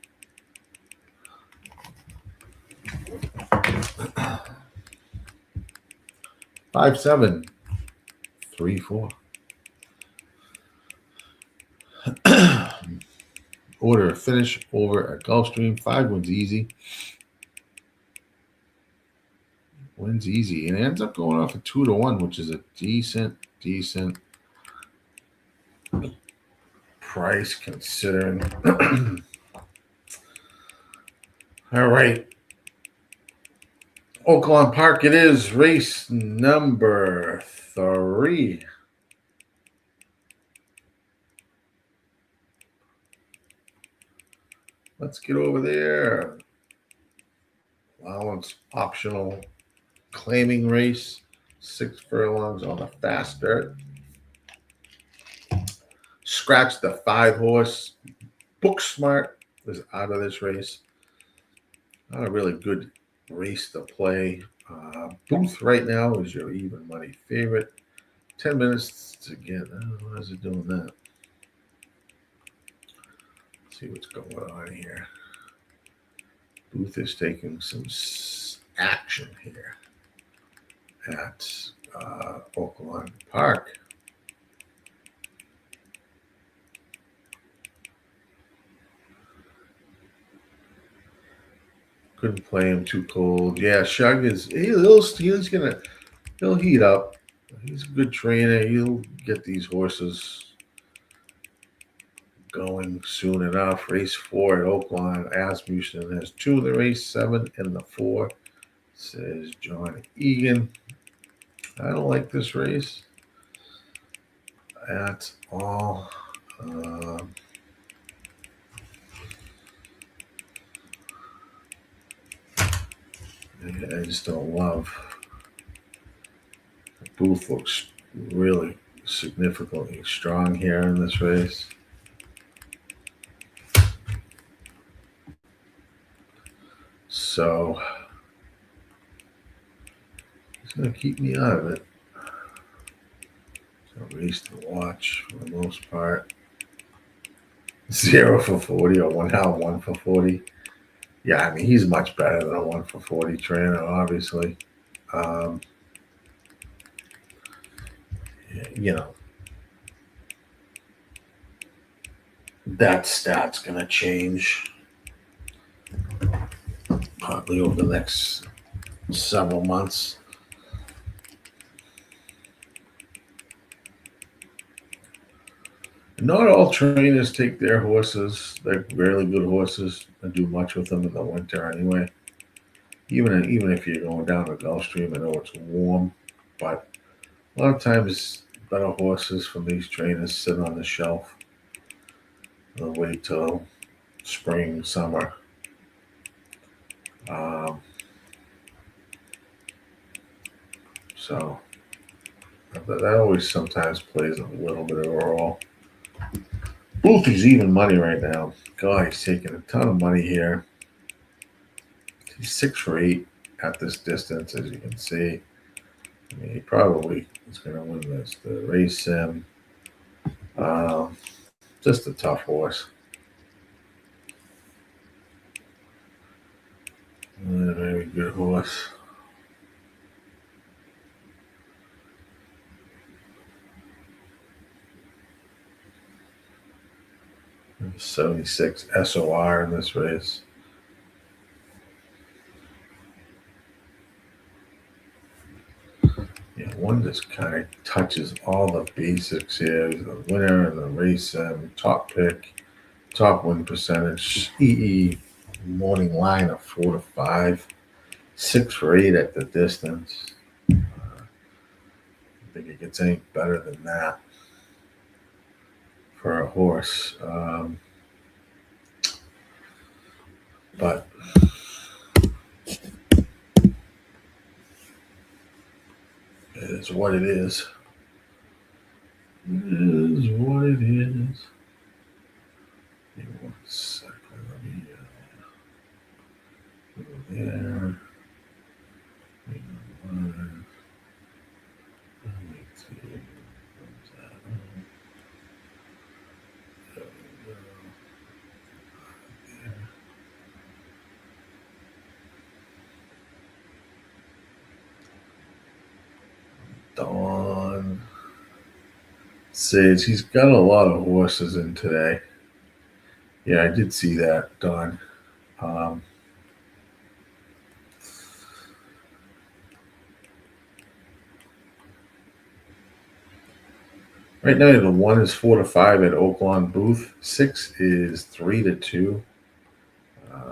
Speaker 1: 5-7, 3-4. Order a finish over at Gulfstream. 5 wins easy. Wins easy. And it ends up going off a 2-1, which is a decent price considering. All right. Oaklawn Park it is. Race number 3. Let's get over there. Allowance optional claiming race. 6 furlongs on the fast dirt. Scratch the 5-horse. Book Smart is out of this race. Not a really good race to play. Booth right now is your even money favorite. 10 minutes to get. Why is it doing that? Let's see what's going on here. Booth is taking some action here at Oaklawn Park. Couldn't play him too cold. Yeah, Shug is he'll heat up. He's a good trainer. He'll get these horses going soon enough. Race 4 at Oaklawn. Asmussen has 2 in the race, 7 in the 4. Says John Egan. I don't like this race at all. I just don't love. Booth looks really significantly strong here in this race. So he's going to keep me out of it. It's a race to watch for the most part. 0 for 40 or 1 for 40. Yeah, I mean, he's much better than a 1 for 40 trainer, obviously. You know, that stat's going to change probably over the next several months. Not all trainers take their horses, they're really good horses, and do much with them in the winter anyway. Even if you're going down to Gulfstream, I know it's warm, but a lot of times better horses from these trainers sit on the shelf. They'll wait till spring, summer. So that always sometimes plays a little bit of a role. Booth is even money right now. God, he's taking a ton of money here. He's 6 for 8 at this distance, as you can see. I mean, he probably is going to win this. The race sim. Just a tough horse. A very good horse. There's 76 SOR in this race. Yeah, one just kind of touches all the basics here. The winner and the race top pick, top win percentage, EE morning line of 4 to 5, 6 for 8 at the distance. I don't think it gets any better than that for a horse. But it is what it is. It is what it is. Give me 1 second. Let me go there. Let me Dawn says he's got a lot of horses in today. Yeah, I did see that, Dawn. Right now, the 1 is 4-5 at Oaklawn Booth. 6 is 3-2.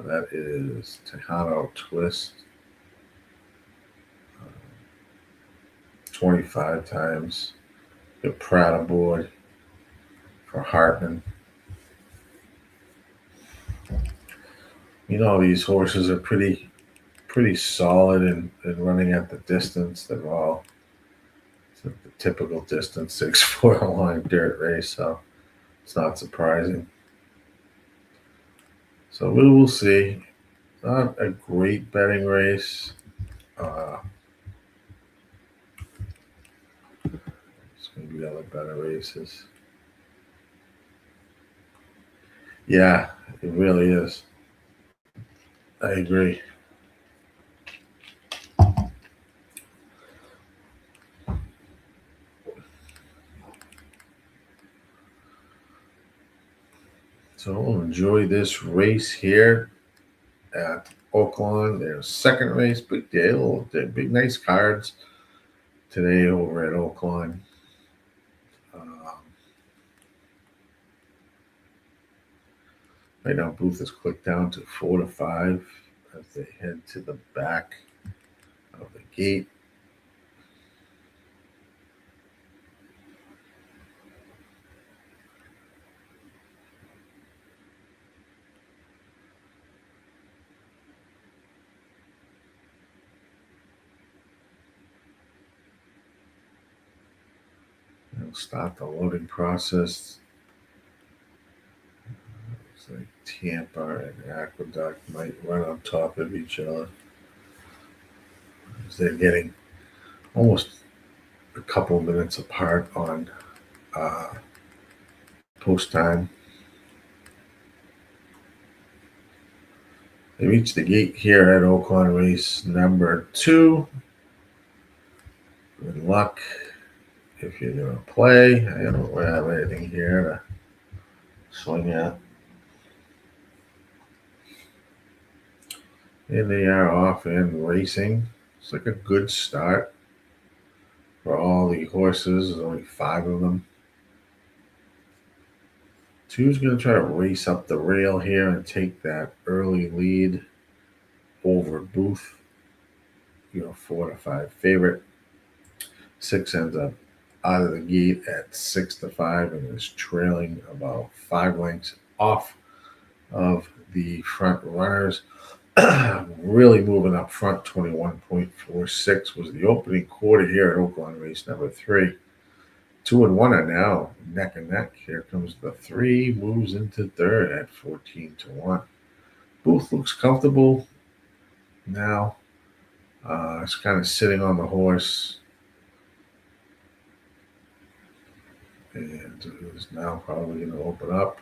Speaker 1: That is Tejano Twist. 25 times. The Prada board for Hartman. You know, these horses are pretty solid and running at the distance. They're all the typical distance, 6 line dirt race, so it's not surprising. So we will see. Not a great betting race. There's going to be other better races. Yeah, it really is. I agree. So we'll enjoy this race here at Oaklawn. Their second race, big deal. Big, nice cards today over at Oaklawn. Right now, Booth is clicked down to 4-5 as they head to the back of the gate. They'll start the loading process. Looks like Tampa and Aqueduct might run on top of each other as they're getting almost a couple minutes apart on post time. They reach the gate here at Oaklawn race number 2. Good luck if you're going to play. I don't have anything here to swing at. And they are off and racing. It's like a good start for all the horses. There's only 5 of them. 2's going to try to race up the rail here and take that early lead over Booth. 4-5 favorite. 6 ends up out of the gate at 6-5 and is trailing about 5 lengths off of the front runners. Really moving up front. 21.46 was the opening quarter here at Oaklawn race number 3. 2 and 1 are now neck and neck. Here comes the 3, moves into third at 14-1. Booth looks comfortable now. It's kind of sitting on the horse. And is now probably going to open up.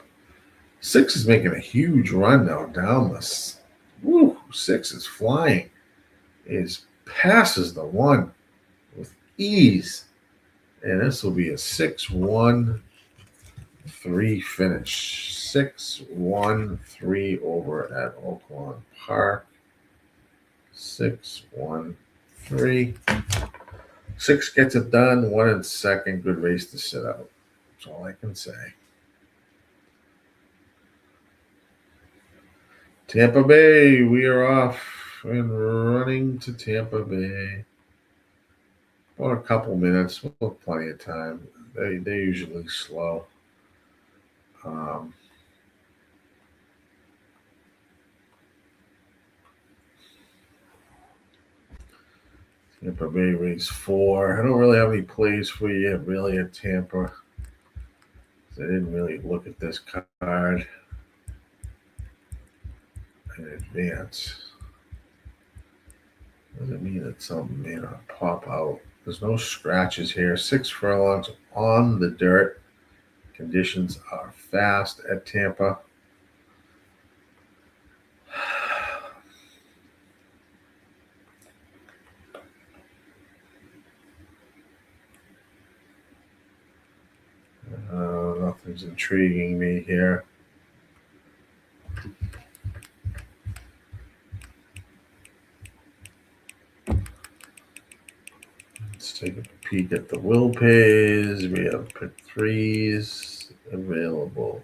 Speaker 1: 6 is making a huge run now down this. Woo! 6 is flying. It passes the 1 with ease. And this will be a 6-1-3 finish. 6-1-3 over at Oaklawn Park. 6-1-3. 6 gets it done. 1 in second. Good race to sit out. That's all I can say. Tampa Bay, we are off and running to Tampa Bay. About a couple minutes. We'll have plenty of time. They're usually slow. Tampa Bay race 4. I don't really have any plays for you yet, really, at Tampa. I didn't really look at this card in advance. Doesn't mean that something may not pop out. There's no scratches here. 6 furlongs on the dirt. Conditions are fast at Tampa. is intriguing me here. Let's take a peek at the will pays. We have pick 3s available.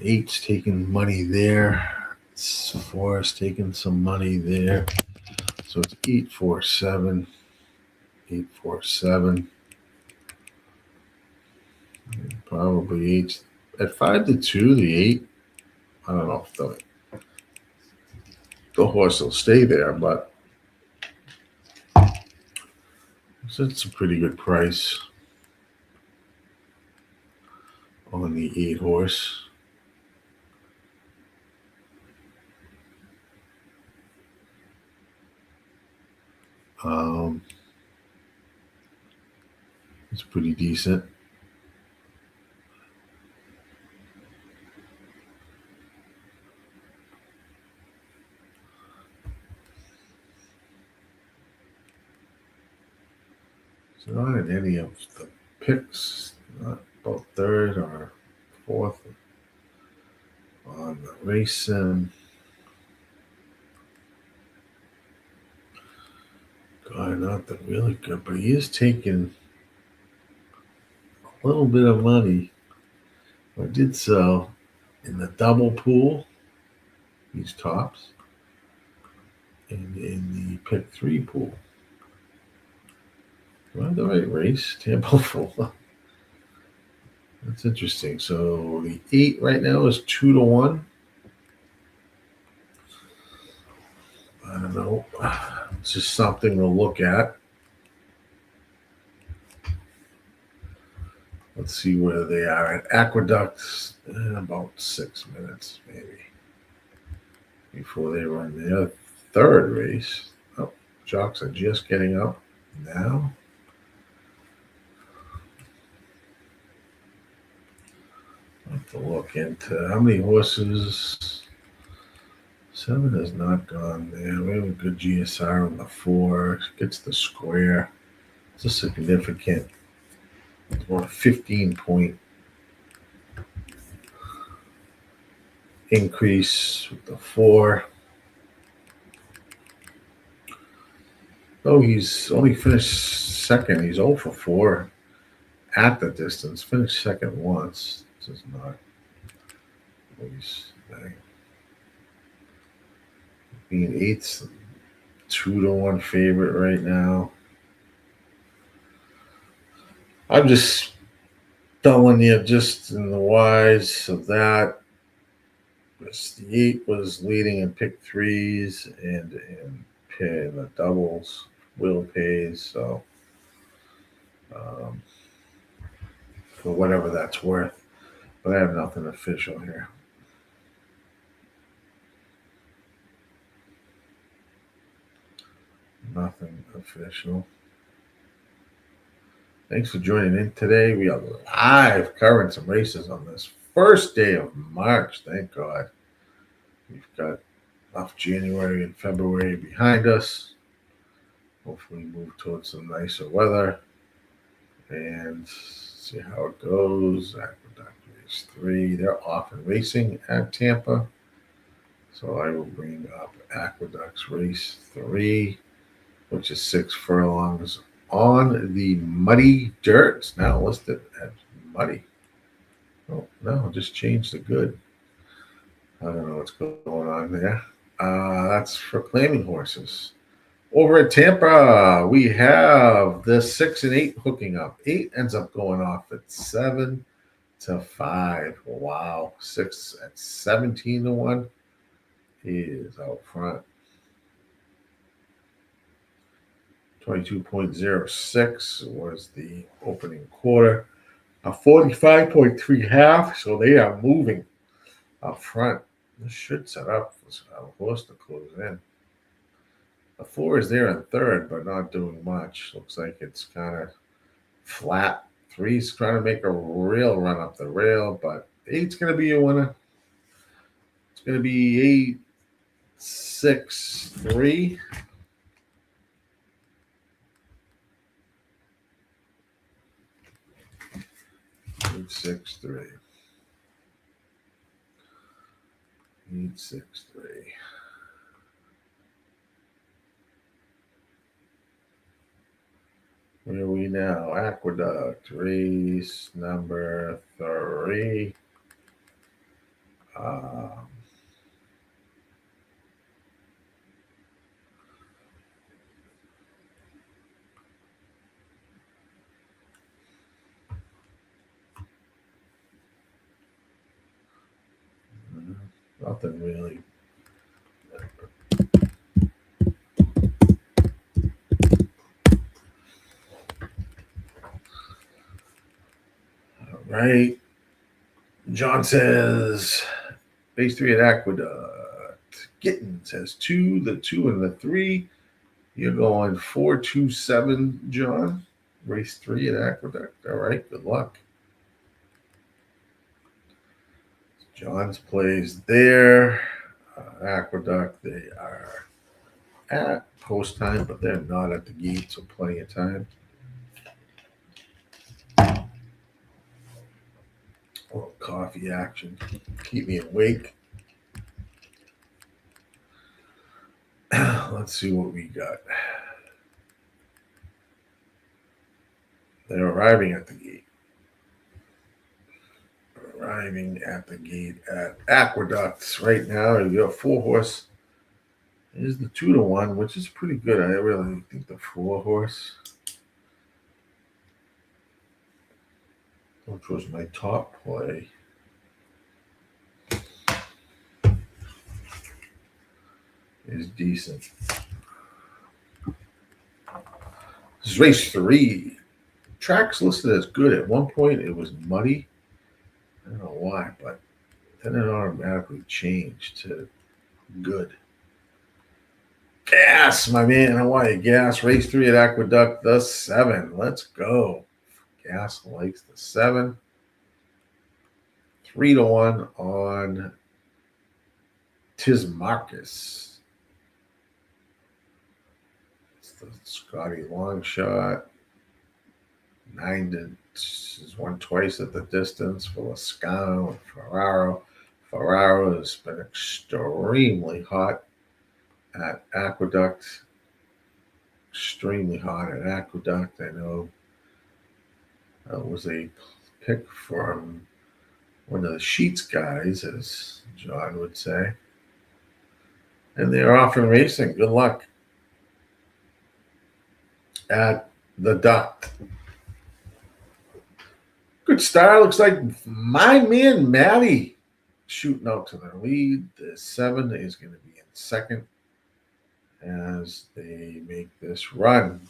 Speaker 1: 8's taking money there. 4's taking some money there. So it's 8, 4, 7. 8, 4, 7. Probably 8. At 5 to 2, the 8. I don't know if the horse will stay there, but it's a pretty good price on the 8 horse. It's pretty decent. So not in any of the picks, not about 3rd or 4th on the race sim. God, not the really good, but he is taking a little bit of money. I did sell in the double pool, these tops, and in the pick 3 pool. Do I have the right race? Tampa full. That's interesting. So the 8 right now is 2 to 1. I don't know. It's just something to look at. Let's see where they are at Aqueduct in about 6 minutes, maybe, before they run their 3rd race. Oh, jocks are just getting up now. I have to look into how many horses. 7 has not gone there. We have a good GSR on the 4. Gets the square. It's a significant, about a 15-point increase with the 4. Oh, he's only finished second. He's 0 for 4 at the distance. Finished second once. This is not always being 8th, 2 to 1 favorite right now. I'm just telling you, just in the wise of that. The 8 was leading in pick 3s and in the doubles will pays. So for whatever that's worth, but I have nothing official here. Nothing official. Thanks for joining in today. We are live covering some races on this first day of March. Thank God. We've got enough January and February behind us. Hopefully move towards some nicer weather and see how it goes. Aqueduct race 3. They're off and racing at Tampa. So I will bring up Aqueduct's race 3, which is 6 furlongs on the muddy dirt. It's now listed as muddy. Oh, no, just changed the good. I don't know what's going on there. That's for claiming horses. Over at Tampa, we have the 6 and 8 hooking up. 8 ends up going off at 7 to 5. Wow. 6 at 17 to 1. He is out front. 22.06 was the opening quarter. A 45.3 half, so they are moving up front. This should set up for a horse to close in. The 4 is there in 3rd, but not doing much. Looks like it's kind of flat. 3's trying to make a real run up the rail, but 8's going to be a winner. It's going to be 8, 6, 3. 863. 863. Where are we now? Aqueduct, race number 3. Nothing really. All right. John says, base 3 at Aqueduct. Gittins has 2, the 2 and the 3. You're going 427, John. Race 3 at Aqueduct. All right, good luck. John's plays there. Aqueduct, they are at post time, but they're not at the gate, so plenty of time. A little coffee action. Keep me awake. Let's see what we got. They're arriving at the gate. Arriving at the gate at Aqueducts right now. You got 4-horse. Here's the 2-1, which is pretty good. I really think the 4-horse, which was my top play, is decent. This is race 3. Track's listed as good. At one point, it was muddy. I don't know why, but then it automatically changed to good. Gas, my man. I want you gas. Race 3 at Aqueduct, the 7. Let's go. Gas likes the 7. 3-1 on Tismarcus. It's the Scotty long shot. 9 is won twice at the distance for Lascano and Ferraro. Ferraro has been extremely hot at Aqueduct. Extremely hot at Aqueduct. I know that was a pick from one of the Sheets guys, as John would say. And they're off and racing. Good luck at the Duct. Good start. Looks like my man Matty shooting out to the lead. The 7 is going to be in second as they make this run.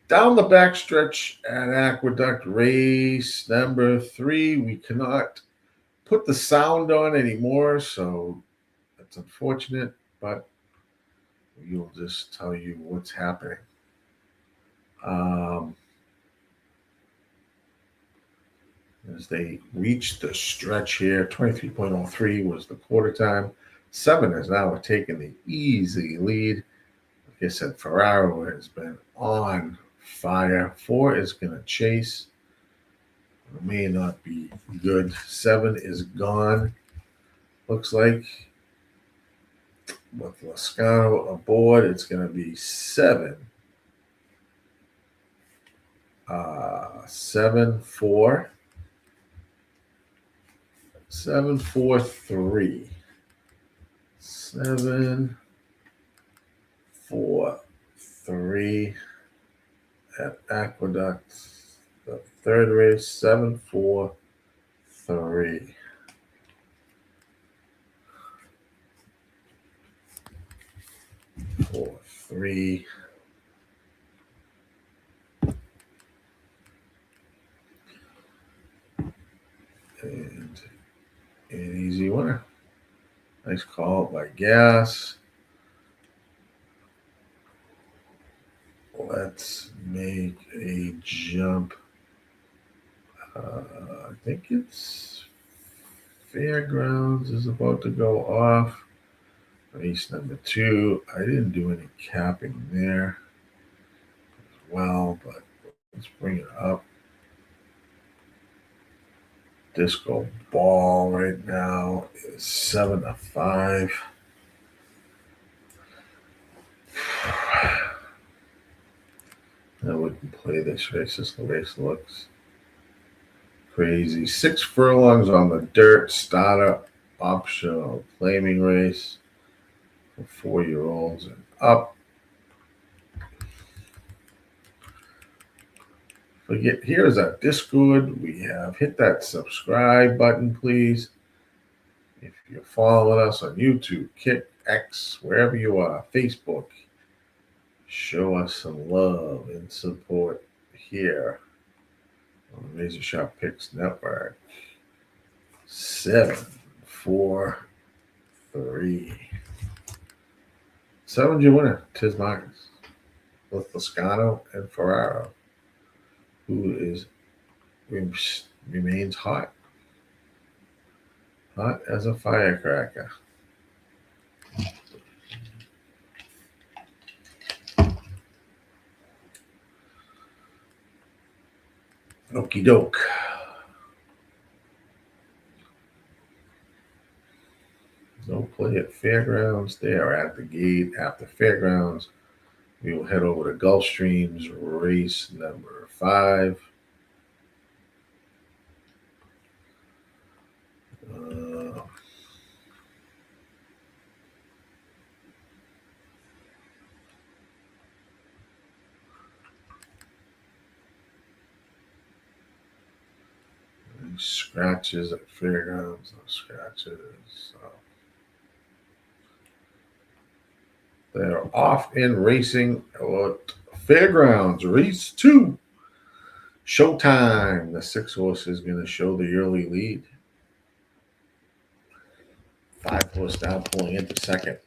Speaker 1: Down the backstretch at Aqueduct, race number 3. We cannot put the sound on anymore, so that's unfortunate, but we'll just tell you what's happening. As they reach the stretch here, 23.03 was the quarter time. 7 is now taking the easy lead. Like I said, Ferraro has been on fire. 4 is going to chase. It may not be good. 7 is gone. Looks like with Lascano aboard, it's going to be 7. 7-4. 7-4-3. 7-4-3 at Aqueduct. The third race, 7-4-3. And an easy winner. Nice call by Gas. Let's make a jump. I think it's Fairgrounds is about to go off. Race number 2. I didn't do any capping there as well, but let's bring it up. disco ball right now is 7-5. Now we can play this race. This race looks crazy. 6 furlongs on the dirt, starter optional claiming race for 4-year-olds and up. Here's our Discord. We have hit that subscribe button, please. If you're following us on YouTube, Kick, X, wherever you are, Facebook, show us some love and support here on the RazorSharpPicks Network. 7, 4, 3. 7's your winner, Tiz Marcus, with Lascano and Ferraro, who remains hot as a firecracker. Okie doke. No play at Fairgrounds. They are at the gate. After Fairgrounds, we will head over to Gulfstream's race number 5. Scratches at Fairgrounds. No scratches. They're off and racing at Fairgrounds. Race 2. Showtime. The 6 horse is going to show the early lead. 5 horse down, pulling into second.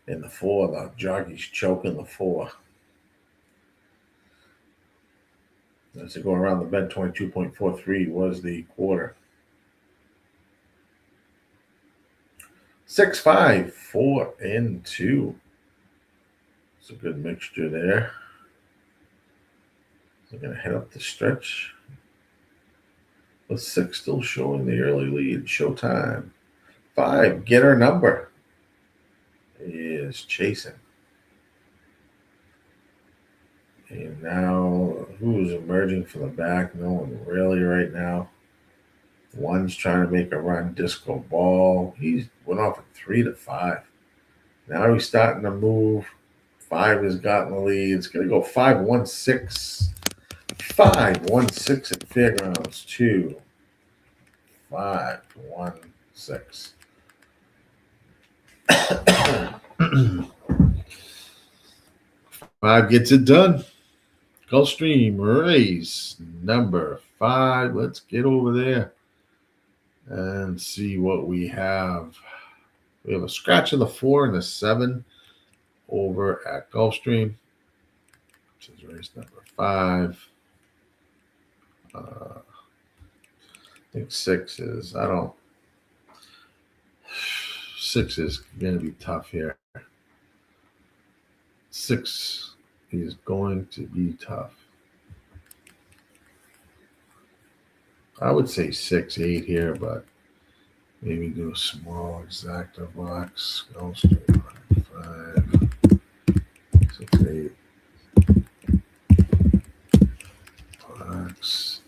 Speaker 1: In the 4, the jockey's choking the 4. As they go around the bend, 22.43 was the quarter. 6, 5, 4, and 2. It's a good mixture there. They're going to head up the stretch. With 6 still showing the early lead. Showtime. 5, get her number, is chasing. And now, who's emerging from the back? No one really right now. 1's trying to make a run. Disco Ball. He went off at 3-5. Now he's starting to move. 5 has gotten the lead. It's going to go 5-1-6. 5-1-6 at Fairgrounds 2. 5-1-6. 5 gets it done. Gulfstream race number 5. Let's get over there and see what we have. We have a scratch of the 4 and a 7 over at Gulfstream. This is race number 5. I think 6 is, 6 is going to be tough here. 6 is going to be tough. I would say 6, 8 here, but maybe do a small exacta box. Gulfstream 5, 6, 8 box.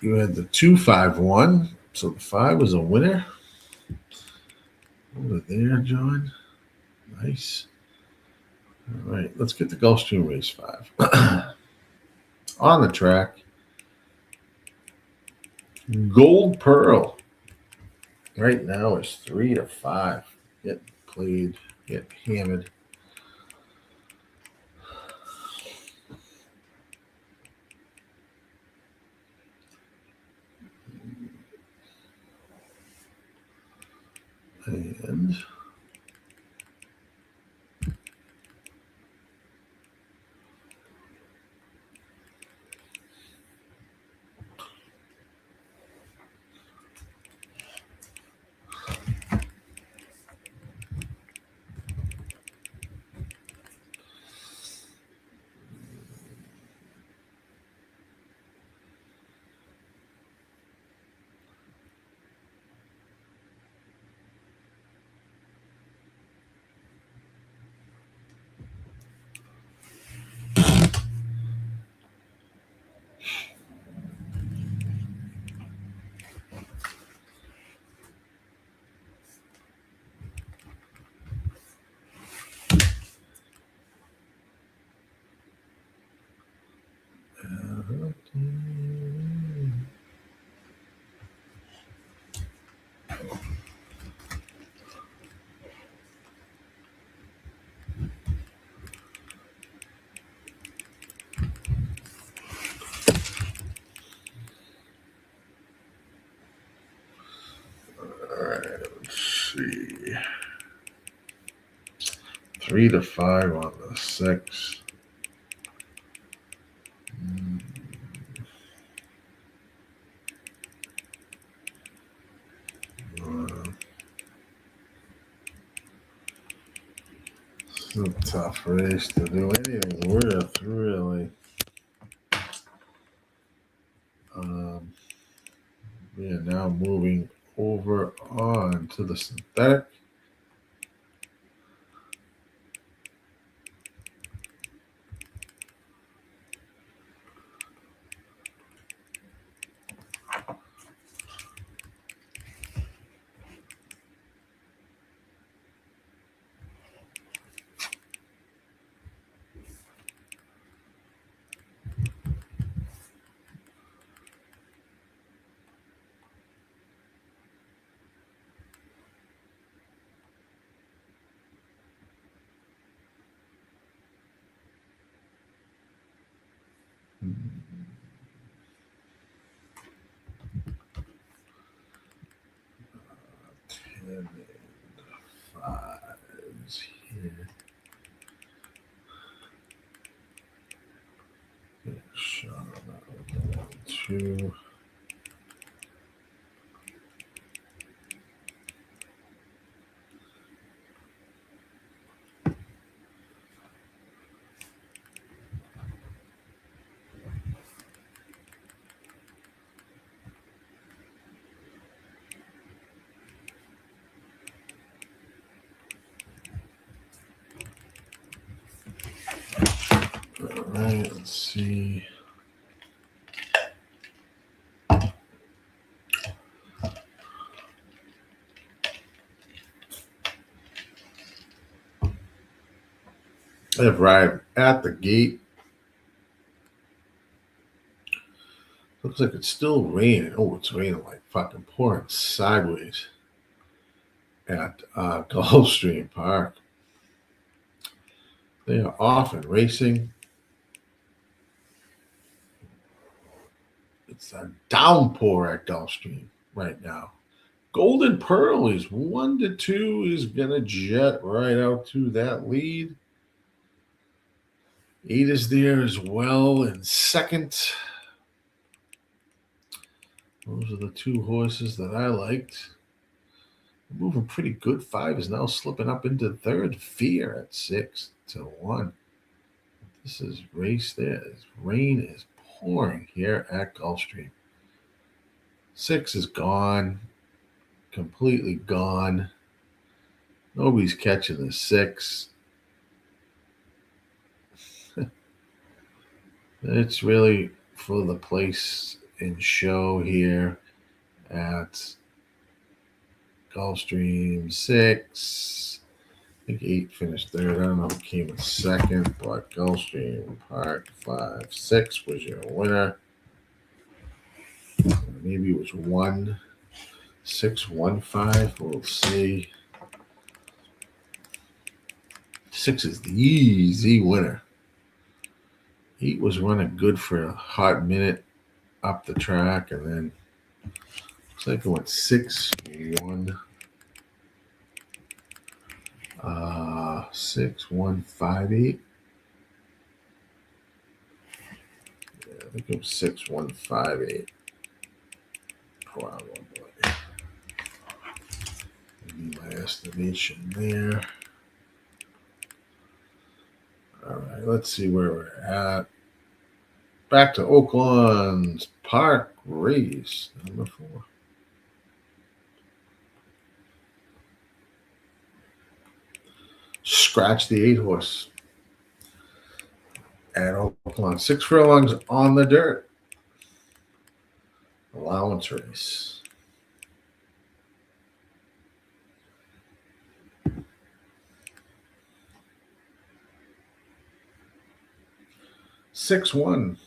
Speaker 1: You had the 2-5-1, so the 5 was a winner. Over there, John. Nice. All right, let's get the Gulfstream race 5. On the track, Gold Pearl right now is 3-5. Get played, get hammered. And see. 3 to 5 on the 6. It's a tough race to do anything with, really. We are now moving over on to the synthetic. And 5s here. Shot about 2. All right, let's see. I've arrived at the gate. Looks like it's still raining. Oh, it's raining like fucking pouring sideways at Gulfstream Park. They are off and racing. It's a downpour at Gulfstream right now. Golden Pearl is 1 to 2, is going to jet right out to that lead. 8 is there as well in second. Those are the 2 horses that I liked. Moving pretty good. 5 is now slipping up into third. Fear at 6 to 1. This is race there. Rain is pouring here at Gulfstream. 6 is gone. Completely gone. Nobody's catching the 6. It's really for the place and show here at Gulfstream. 6. I think 8 finished third. I don't know who came in second, but Gulfstream Park 5. 6 was your winner. Maybe it was 1. 6, 1, 5. We'll see. 6 is the easy winner. 8 was running good for a hot minute up the track, and then looks like it went 6, 1. 6, 1, 5, 8. Yeah, I think it was 6, 1, 5, 8. Probably. Maybe my estimation there. All right, let's see where we're at. Back to Oaklawn Park race number 4. Scratch the 8 horse at Oaklawn. 6 furlongs on the dirt. Allowance race. Six one,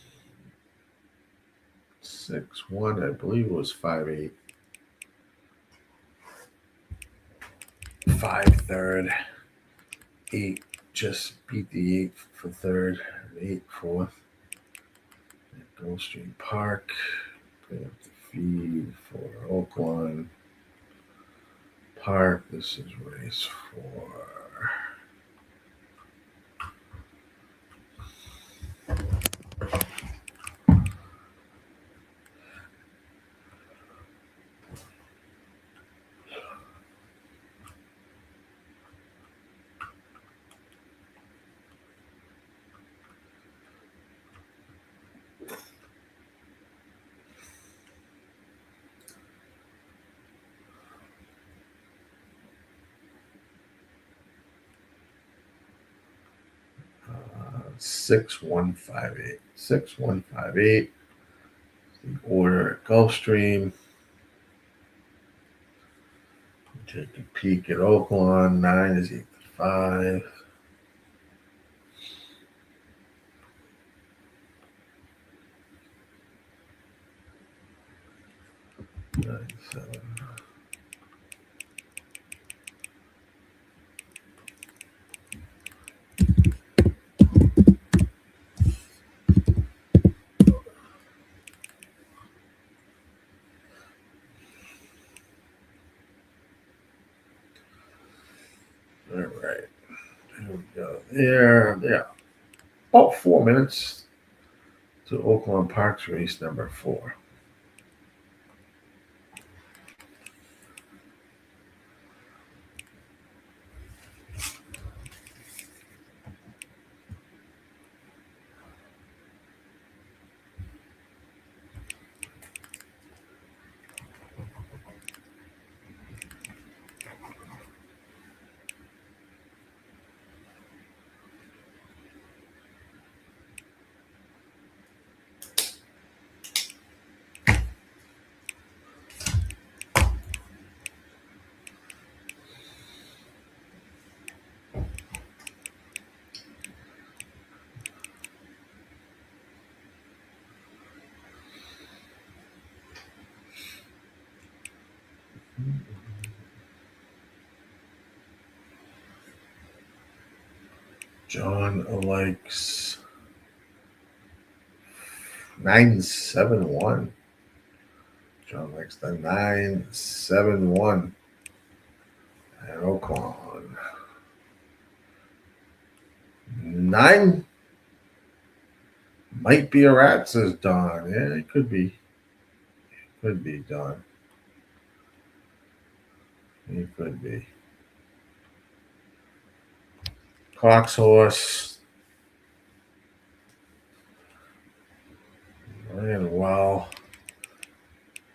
Speaker 1: I believe it was 5-8. 5 third. 8 just beat the 8 for third. 8 fourth. At Gulfstream Park. Put up the feed for Oaklawn Park. This is race 4. Uh, 6158. 6158. The order at Gulfstream. Take a peek at Oaklawn. 9 is equal to 5. Nine, 7. All right. Here we go. There. Yeah. About 4 minutes to Oaklawn Park's race number 4. John likes 971. John likes the 971 at Oaklawn. 9 might be a rat, says Don. Yeah, it could be. Could be, Don. It could be. Cox horse. Ran well.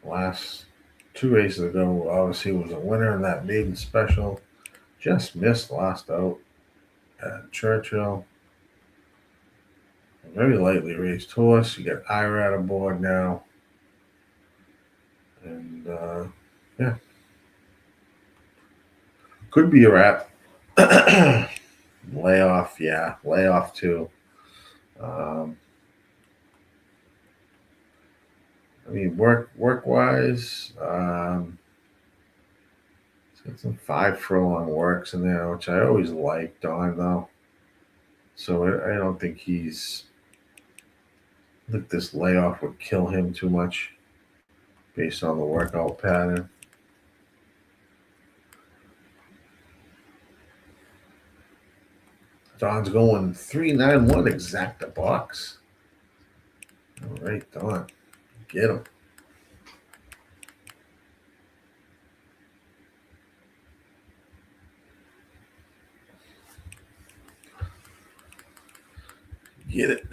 Speaker 1: Last 2 races ago, obviously was a winner in that maiden special. Just missed last out at Churchill. A very lightly raced horse. You got Ira aboard now. And yeah. Could be a rat. Layoff, yeah. Layoff too. I mean, work wise, it's got some 5 furlong works in there, which I always liked on though. So I don't think I think this layoff would kill him too much based on the workout pattern. Don's going 391 exacta box. All right, Don, get him. Get it.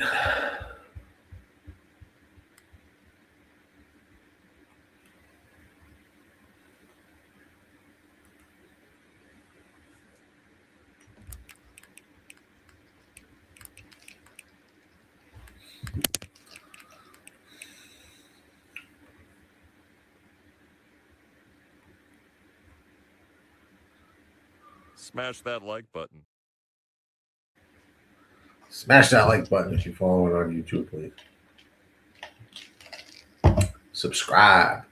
Speaker 2: Smash that like button.
Speaker 1: Smash that like button if you follow it on YouTube, please. Subscribe.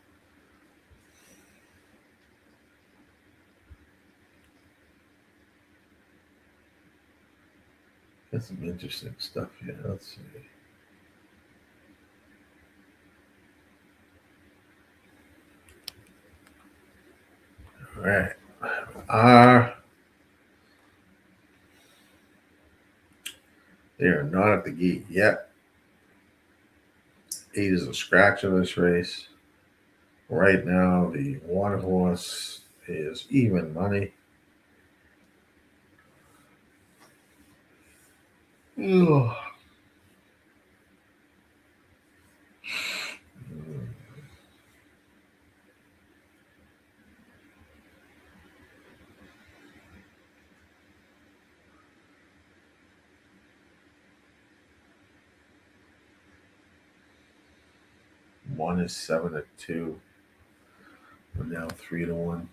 Speaker 1: Got some interesting stuff here. Let's see. All right. are. They are not at the gate yet. 8 is a scratch in this race. Right now, the one horse is even money. Ugh. One is 7-2. We're now 3-1.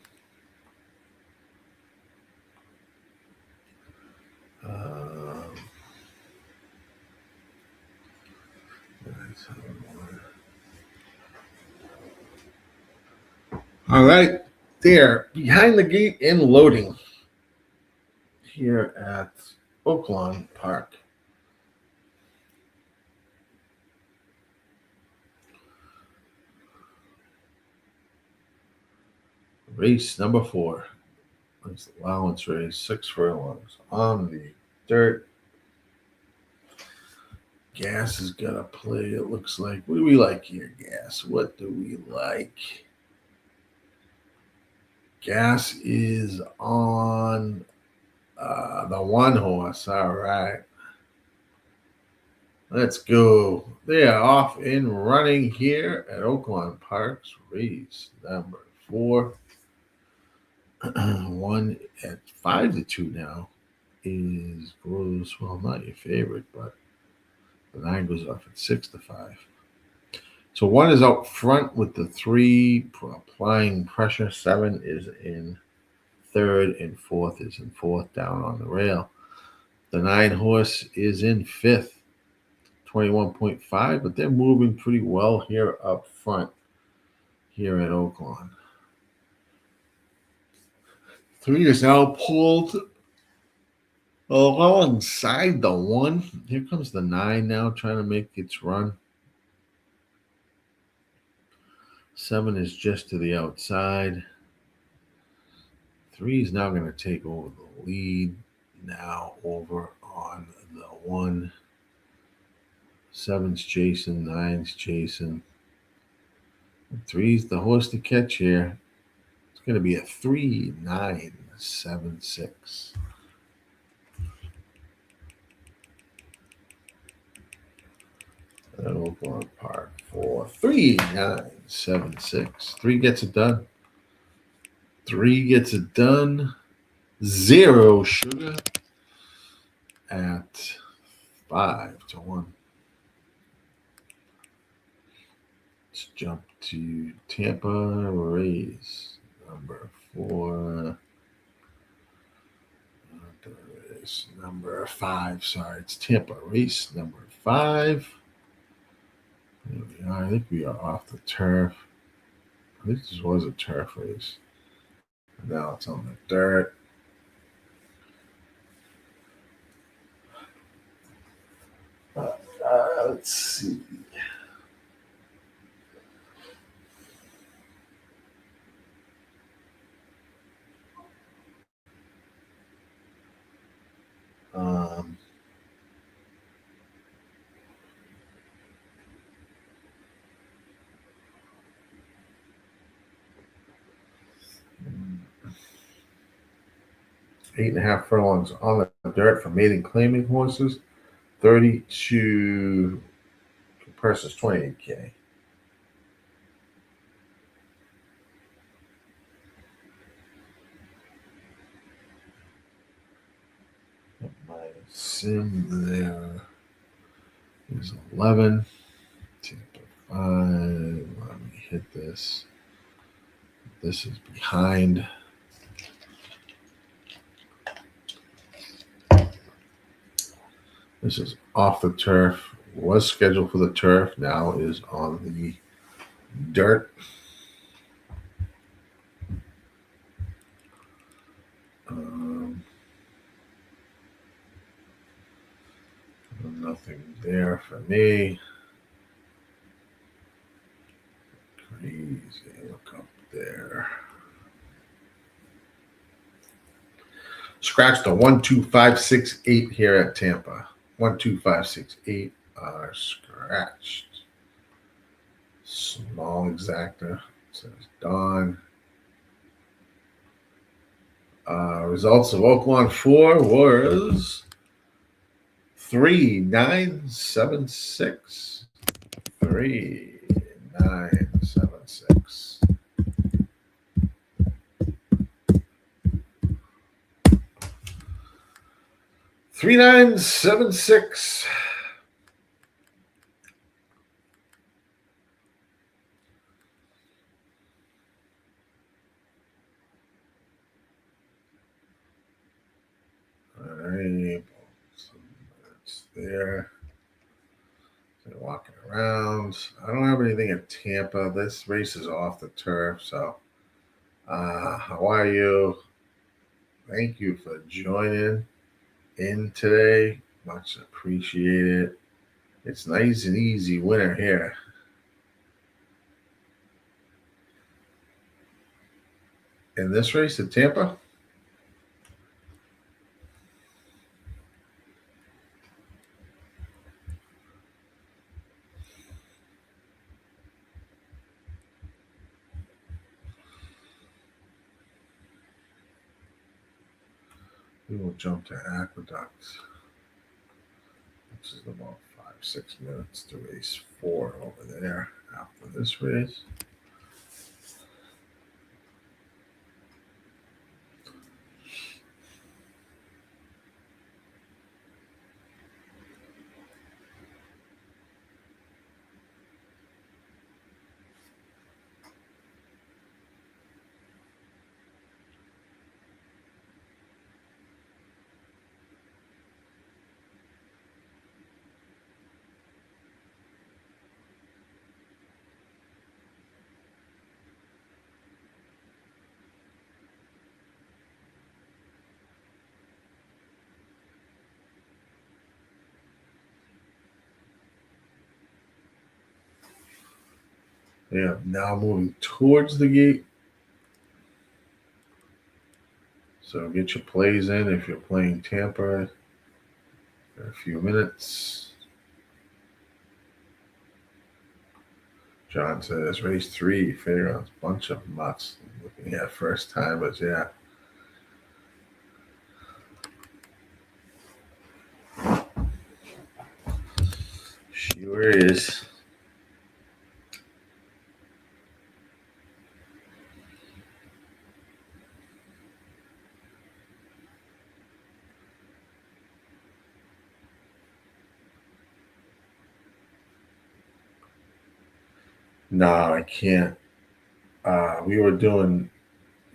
Speaker 1: All right, there behind the gate and loading here at Oaklawn Park. Race number 4. It's the allowance race, 6 furlongs on the dirt. Gas has got to play, it looks like. What do we like here, Gas? What do we like? Gas is on the one horse. All right. Let's go. They are off and running here at Oaklawn Park's race number 4. One at 5-2 now goes, well, not your favorite, but the 9 goes off at 6-5. So 1 is out front with the 3 applying pressure. 7 is in third, and 4th is in 4th down on the rail. The 9 horse is in 5th, 21.5, but they're moving pretty well here up front here at Oaklawn. 3 is now pulled alongside the 1. Here comes the 9 now trying to make its run. 7 is just to the outside. 3 is now going to take over the lead now over on the 1. 7's chasing, 9's chasing. 3's the horse to catch here. It's going to be a 3-9-7-6. At Oaklawn Park for 3-9-7-6. 3 gets it done. 3 gets it done. 0 sugar at 5-1. Let's jump to Tampa race number 4. Race number 5. Sorry, it's Tampa race number 5. There we are. I think we are off the turf. I think this was a turf race. Now it's on the dirt. Let's see. Um, 8.5 furlongs on the dirt for maiden claiming horses. 32 versus 28K. My sim there is 11. Tampa 5. Let me hit this. This is behind. This is off the turf. Was scheduled for the turf. Now is on the dirt. Nothing there for me. Crazy. Look up there. Scratch the 12568 here at Tampa. 12568 are scratched. Small exacta says Don. Results of Oaklawn 4 was 3976. 3976. Three 976. All right, it's there. They're walking around. I don't have anything at Tampa. This race is off the turf. So, how are you? Thank you for joining in today. Much appreciated. It's nice and easy winner here. In this race at Tampa. We will jump to Aqueduct, which is about 5-6 minutes to race 4 over there after this race. Yeah, now moving towards the gate. So get your plays in if you're playing Tampa for a few minutes. John says race 3, fairgrounds, bunch of mutts. Looking at first timers, yeah. Sure is. No, I can't. We were doing,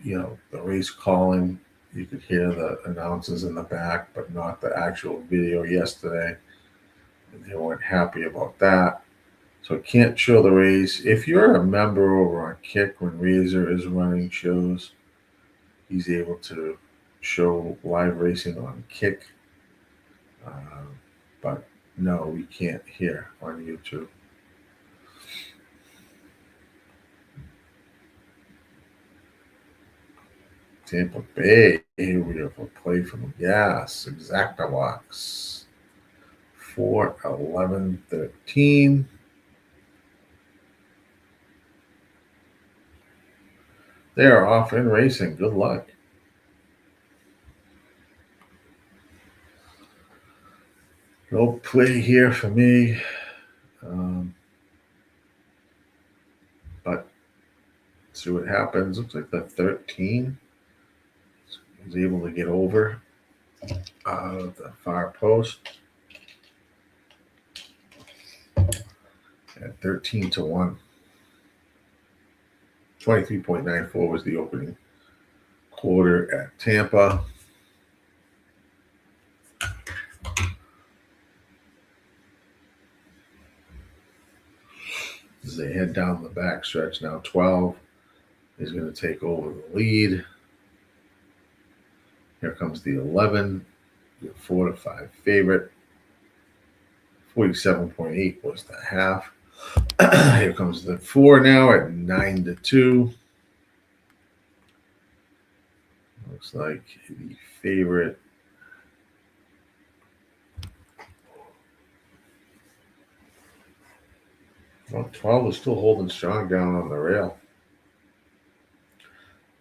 Speaker 1: the race calling. You could hear the announcers in the back, but not the actual video yesterday. And they weren't happy about that. So I can't show the race. If you're a member over on Kick, when Razor is running shows, he's able to show live racing on Kick. But no, we can't here on YouTube. Tampa Bay, here we have a play from the gas. Exacta walks. 4-11-13. They are off and racing. Good luck. No play here for me. But see what happens. Looks like the 13 is able to get over the far post at 13-1. 23.94 was the opening quarter at Tampa. As they head down the back stretch, now 12 is going to take over the lead. Here comes the 11, your 4-5 favorite. 47.8 was the half. Here comes the 4 now at 9-2. Looks like the favorite. Well, 12 is still holding strong down on the rail.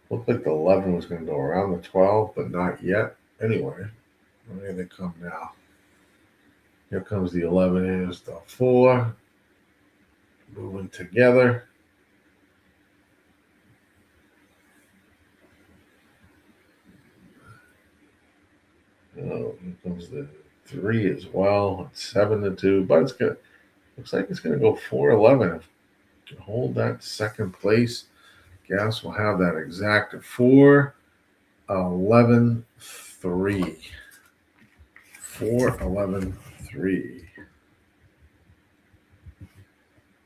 Speaker 1: Looked like the 11 was going to go around the 12, but not yet. Anyway, where they come now? Here comes the 11. Here's the 4. Moving together. Oh, here comes the 3 as well. It's 7-2, but it's good. Looks like it's going to go 4-11. If you hold that second place, Gas will have that exact 4-11-3. 4-11-3.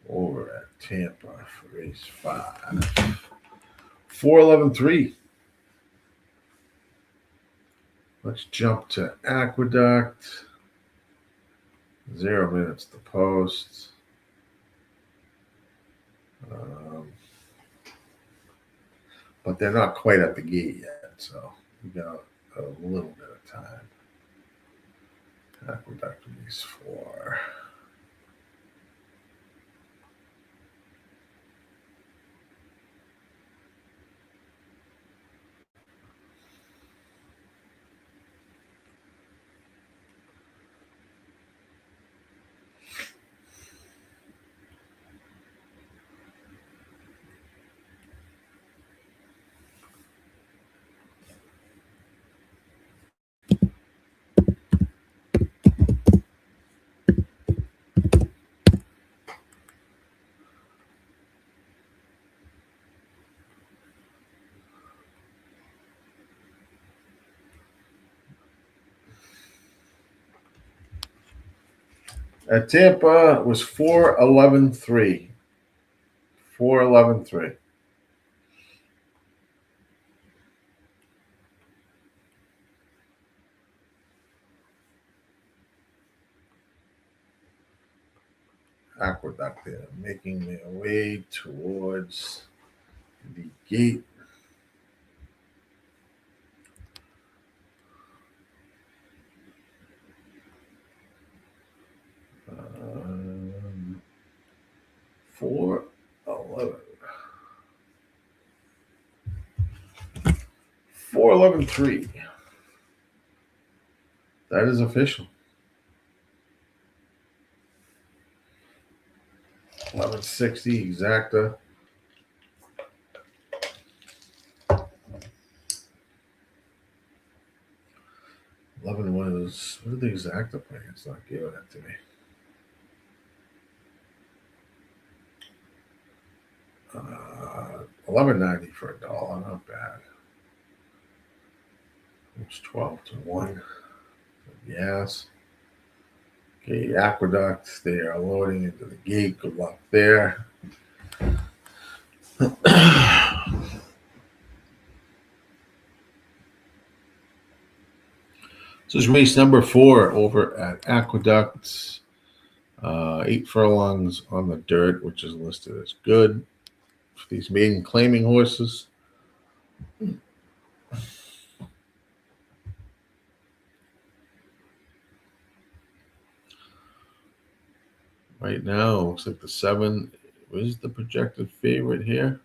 Speaker 1: Over at Tampa for race 5. 4-11-3. Let's jump to Aqueduct. 0 minutes to post. But they're not quite at the gate yet, so we got a little bit of time. Aqueduct race 4. At Tampa, it was 4-11-3. 4-11-3. Aqueduct there, making their way towards the gate. Um, 4-11. 4-11-3. That is official. 1160 exacta. 11 was, what did the exacta play? It's not giving it to me. 11.90 for $1, not bad. It's 12-1. Yes. Okay, Aqueduct, they are loading into the gate. Good luck there. This is race number 4 over at Aqueduct. 8 furlongs on the dirt, which is listed as good for these maiden claiming horses. Right now, looks like the 7 is the projected favorite here.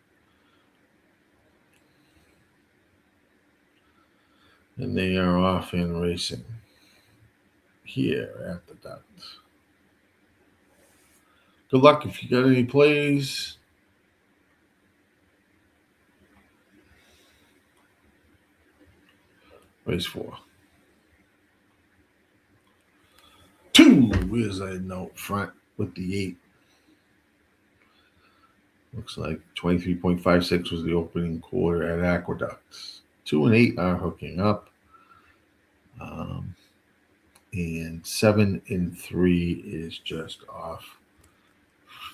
Speaker 1: And they are off and racing here at the Duct. Good luck if you got any plays. Race 4. 2 is a note front with the 8. Looks like 23.56 was the opening quarter at Aqueduct. 2 and 8 are hooking up. And 7 and 3 is just off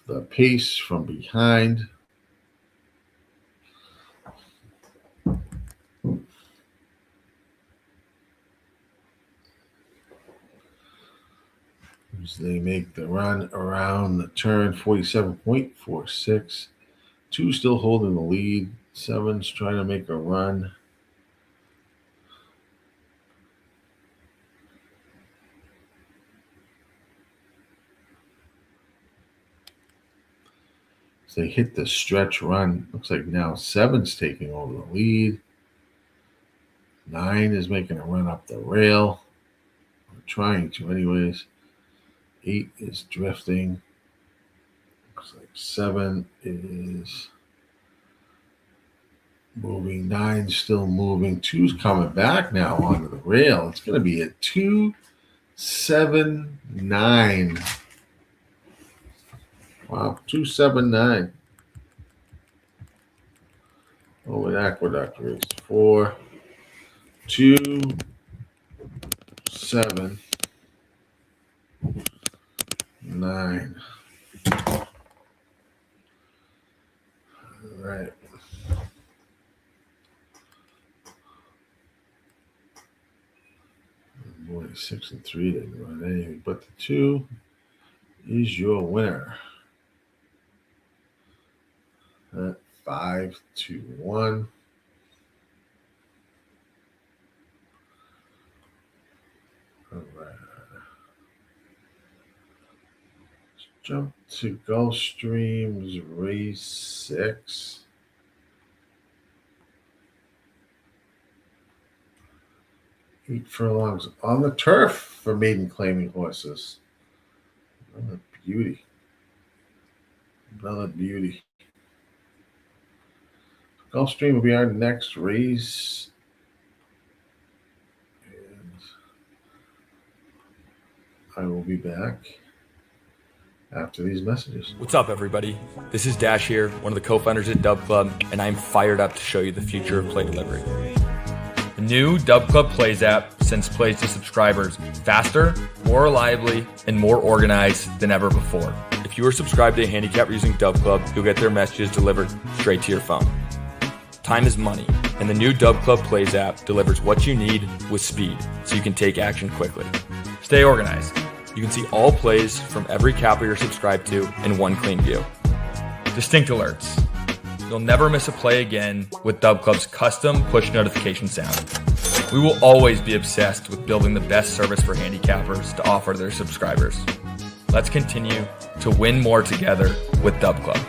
Speaker 1: the pace from behind. As they make the run around the turn, 47.46. 2 still holding the lead. 7's trying to make a run. They hit the stretch run. Looks like now 7's taking over the lead. 9 is making a run up the rail. Or trying to anyways. 8 is drifting. Looks like 7 is moving. 9's still moving. 2's coming back now onto the rail. It's going to be a 2-7-9. Wow, 2-7-9. Oh, with Aqueduct race 4, 2, 7, 9. All right. Boy, 6 and 3 didn't run anything, but the 2 is your winner. 5-1. All right. Let's jump to Gulfstream's race 6. Eight furlongs on the turf for maiden claiming horses. Another beauty. Another beauty. Gulfstream will be our next race. And I will be back after these messages.
Speaker 3: What's up, everybody? This is Dash here, one of the co-founders at Dub Club, and I'm fired up to show you the future of play delivery. The new Dub Club Plays app sends plays to subscribers faster, more reliably, and more organized than ever before. If you are subscribed to a handicapper using Dub Club, you'll get their messages delivered straight to your phone. Time is money, and the new Dub Club Plays app delivers what you need with speed, so you can take action quickly. Stay organized. You can see all plays from every capper you're subscribed to in one clean view. Distinct alerts. You'll never miss a play again with Dub Club's custom push notification sound. We will always be obsessed with building the best service for handicappers to offer their subscribers. Let's continue to win more together with Dub Club.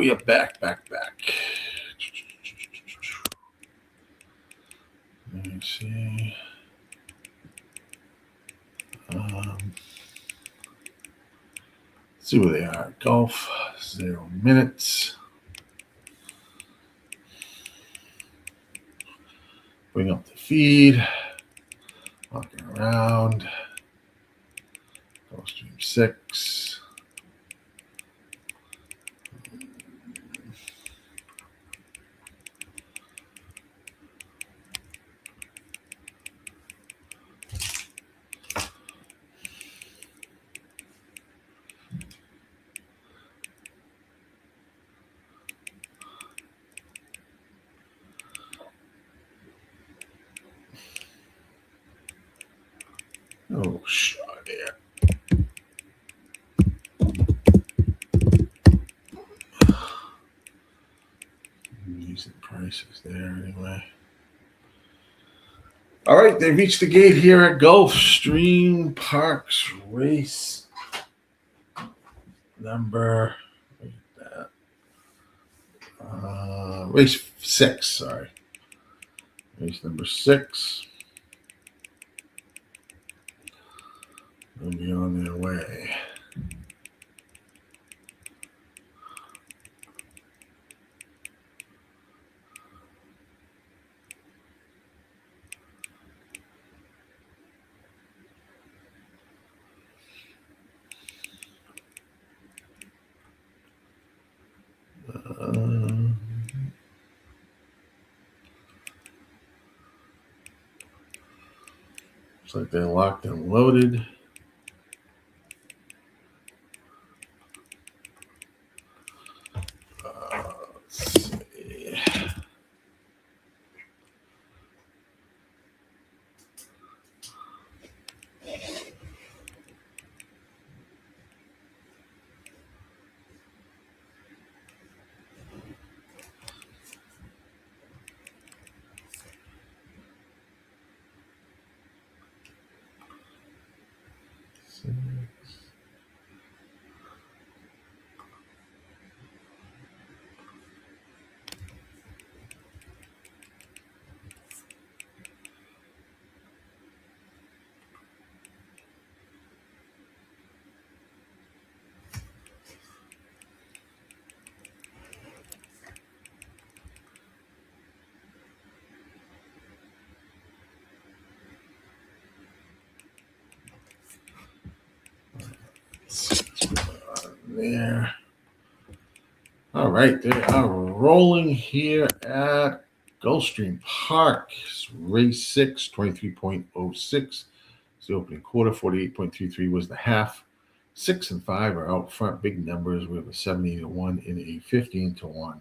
Speaker 1: we are back. Let me see. Let's see where they are. Golf, 0 minutes. Bring up the feed. Walking around. Gulfstream 6. Oh, shot there. Decent prices there anyway. All right, they reached the gate here at Gulfstream Park's race number. Race 6. Sorry, race number 6. They'll be on their way. Looks like they're locked and loaded. Let's see. There. All right, they are rolling here at Gulfstream Park. Race 6, 23.06. It's the opening quarter. 48.33 was the half. 6 and 5 are out front. Big numbers. We have a 70-1 and a 15-1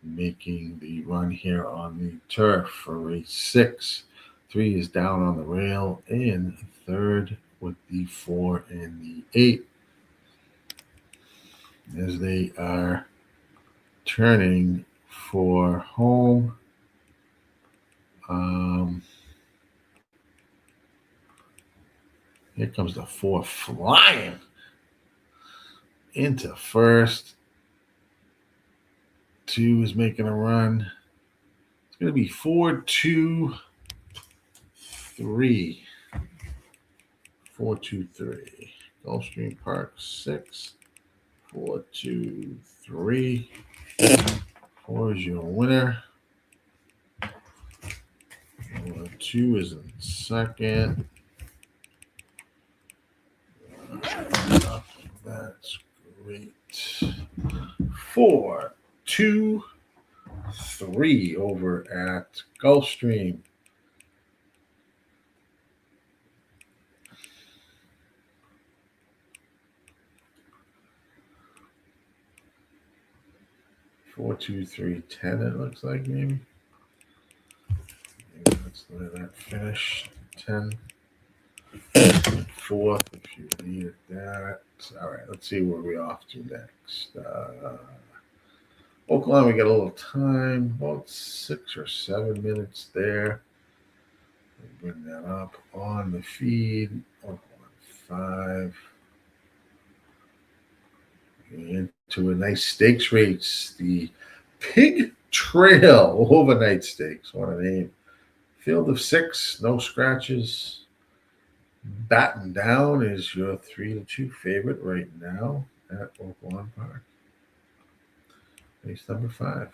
Speaker 1: making the run here on the turf for race 6. 3 is down on the rail, and third with the 4 and the 8. As they are turning for home. Here comes the 4 flying into first. 2 is making a run. It's going to be 4, 2, 3. 4, 2, 3. Gulfstream Park 6. 4, 2, 3. 4 is your winner. 2 is in second. That's great. 4, 2, 3 over at Gulfstream. Four, 2, 3, 10. It looks like maybe. Let's let that finish. 10. 4th if you needed that. All right, let's see where we're off to next. Oaklawn, we got a little time, about 6 or 7 minutes there. Bring that up on the feed. Oaklawn 5. And to a nice stakes race, the Pig Trail Overnight Stakes. What a name. Field of 6, no scratches. Batten Down is your 3-2 favorite right now at Oaklawn Park. Race number 5.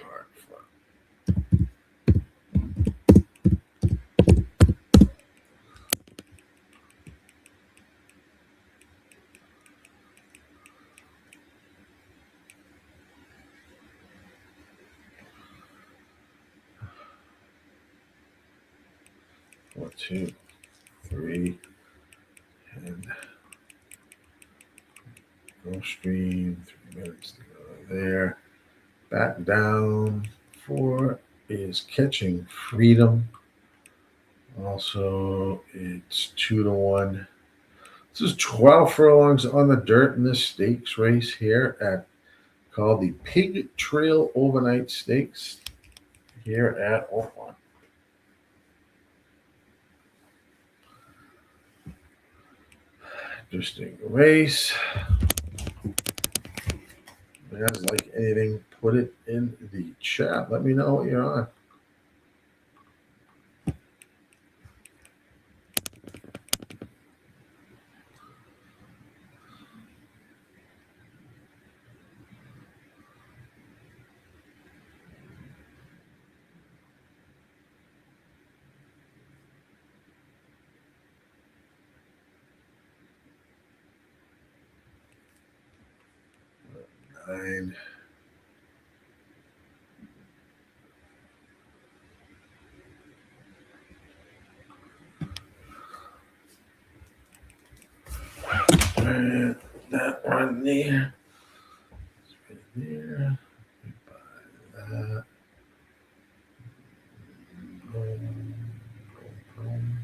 Speaker 1: Park Front. One, 2, 3, and Gulfstream, 3 minutes to go there. Batten Down, 4 is Catching Freedom. Also, it's 2-1. This is 12 furlongs on the dirt in this stakes race here at called the Pig Trail Overnight Stakes here at Oaklawn. Interesting race. If you guys like anything, put it in the chat. Let me know what you're on. Nine. And that one there. Right there. Buy that. Boom. Boom.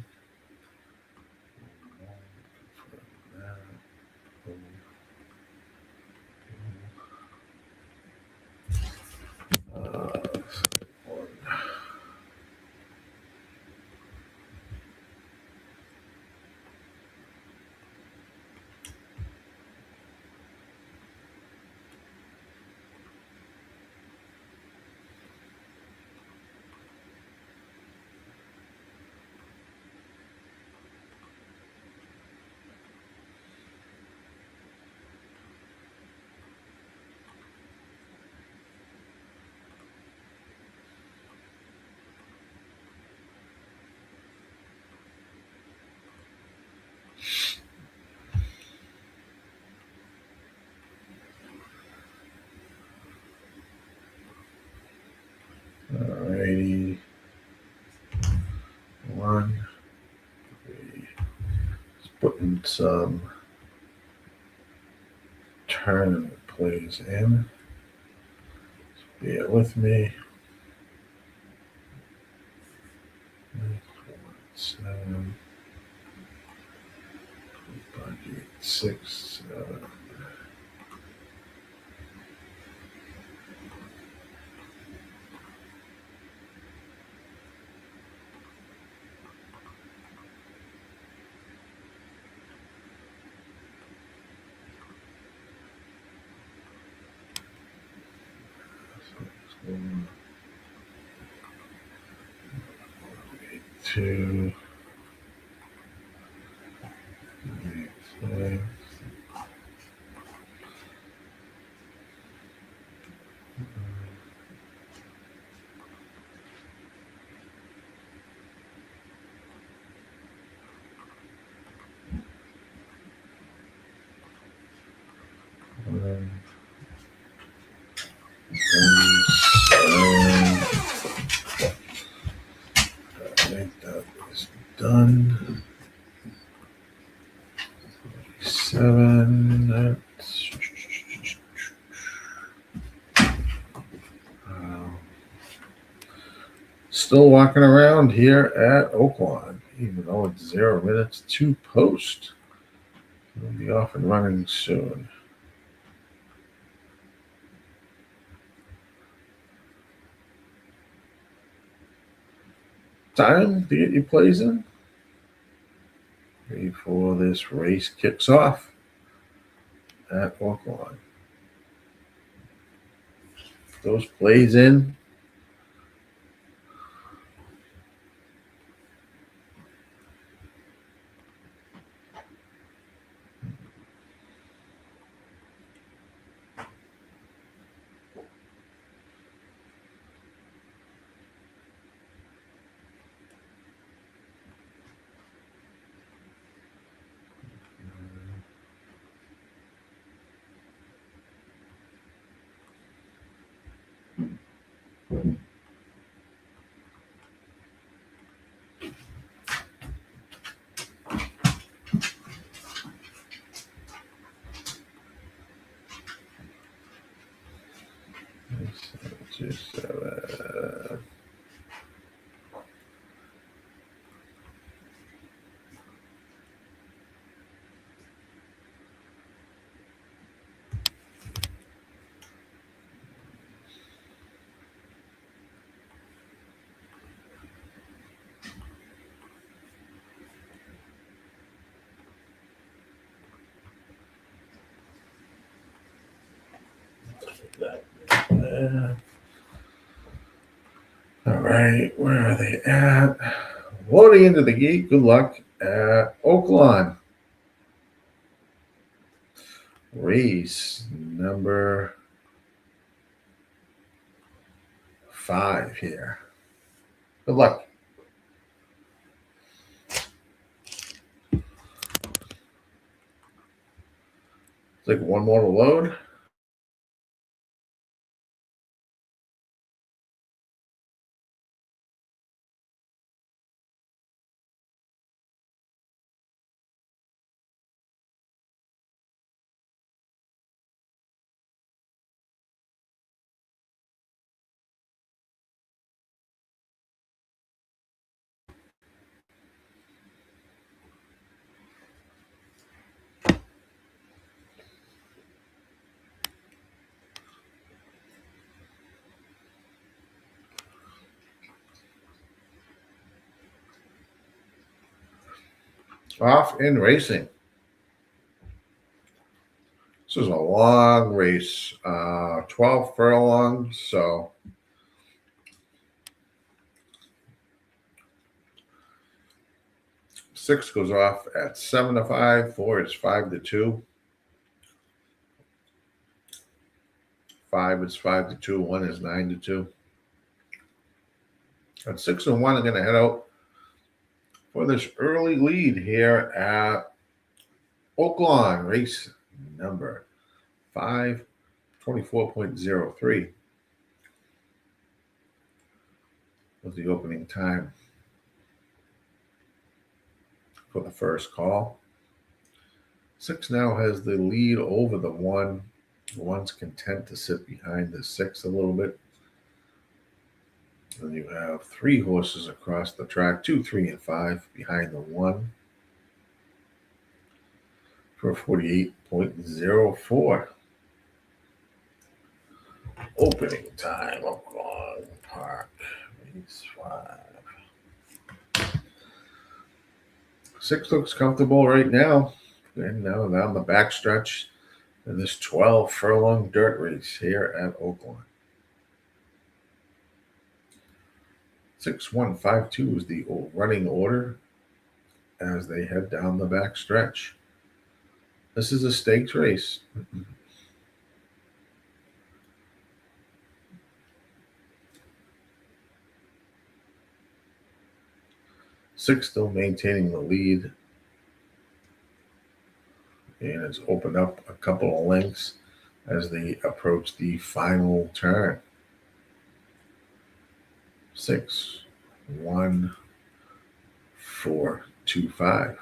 Speaker 1: Alrighty. 1, 3. Just putting some tournament plays in. Just bear with me. 7, 6, 7. Two, 6. I think that is done. 7. That's still walking around here at Oaklawn even though it's 0 minutes to post. We'll be off and running soon. Time to get your plays in before this race kicks off at Oaklawn. Those plays in. All right, where are they at? Loading into the gate. Good luck at Oaklawn. Race number 5 here. Good luck. It's like one more to load. Off and racing. This is a long race, 12 furlongs, so six goes off at 7 to 5, 4 is 5 to 2. 5 is 5 to 2, 1 is 9 to 2. And 6 and 1 are going to head out for this early lead here at Oaklawn, race number 5, 24.03 was the opening time for the first call. 6 now has the lead over the 1. The 1's content to sit behind the 6 a little bit. Then you have 3 horses across the track, 2, 3, and 5 behind the 1 for 48.04. Opening time, Oaklawn Park, race 5. 6 looks comfortable right now. And now down the backstretch in this 12 furlong dirt race here at Oaklawn. 6, 1, 5, 2 is the running order as they head down the back stretch. This is a stakes race. Six still maintaining the lead. And it's opened up a couple of lengths as they approach the final turn. 6, 1, 4, 2, 5.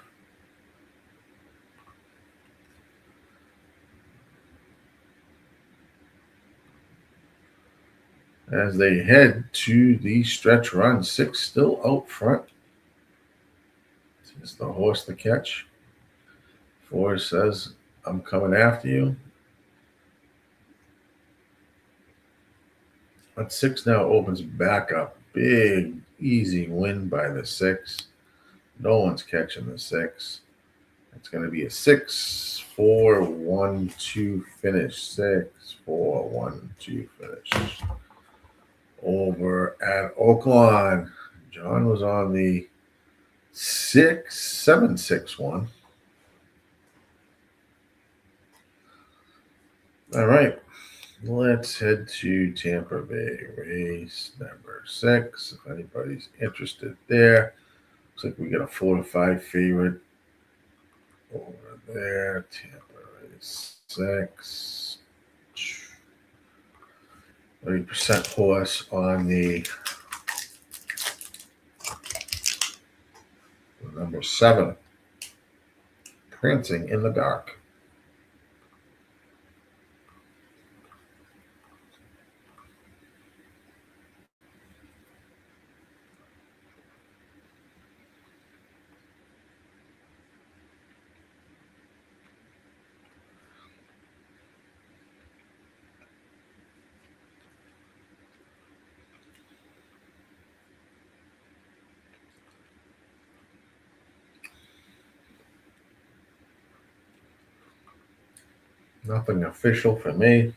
Speaker 1: As they head to the stretch run, 6 still out front. Is the horse to catch? 4 says, I'm coming after you. That 6 now opens back up. Big, easy win by the 6. No one's catching the 6. It's going to be a 6-4-1-2 finish. 6-4-1-2 finish. Over at Oaklawn. John was on the 7-6-1. All right. Let's head to Tampa Bay, race number 6. If anybody's interested there, looks like we got a 4-5 favorite over there. Tampa race 6. 30% horse on the number 7, prancing in the dark. Nothing official for me.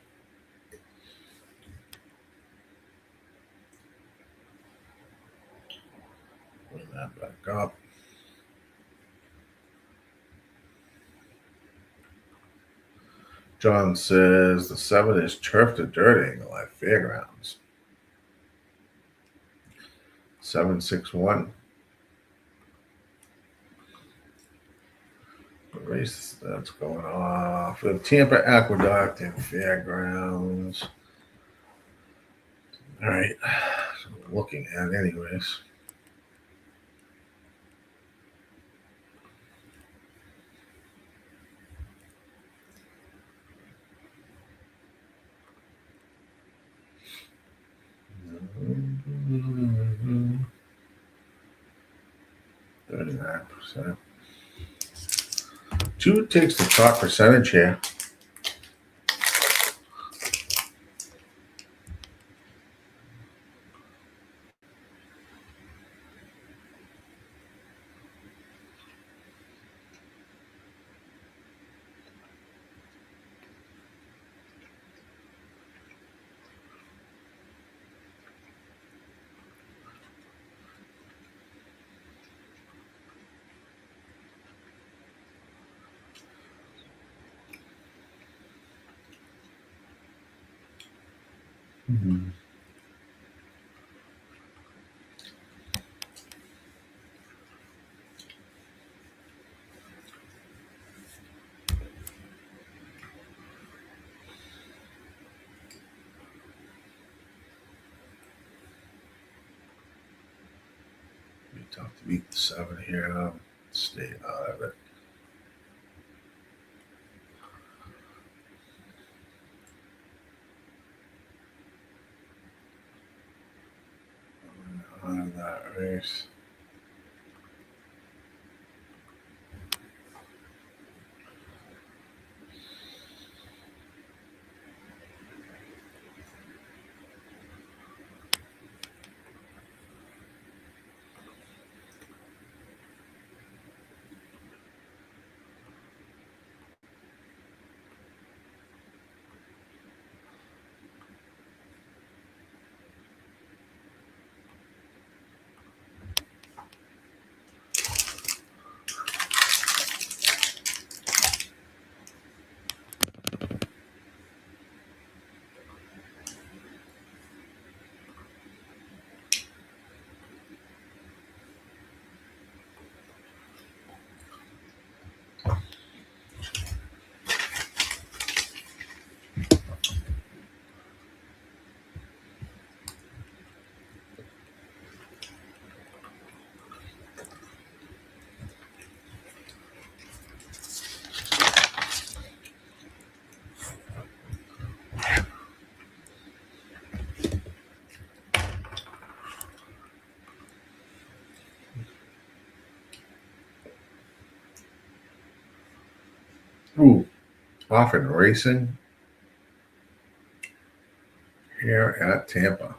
Speaker 1: Bring that back up. John says the 7 is turf to dirt angle at Fairgrounds. 7-6-1. The race that's going off with Tampa Aqueduct and Fairgrounds. All right. So looking at anyways. Mm-hmm. 39%. 2 takes the top percentage here. Mm-hmm. Tough to beat the 7 here. Stay out of it. On that race. Ooh, off and racing here at Tampa.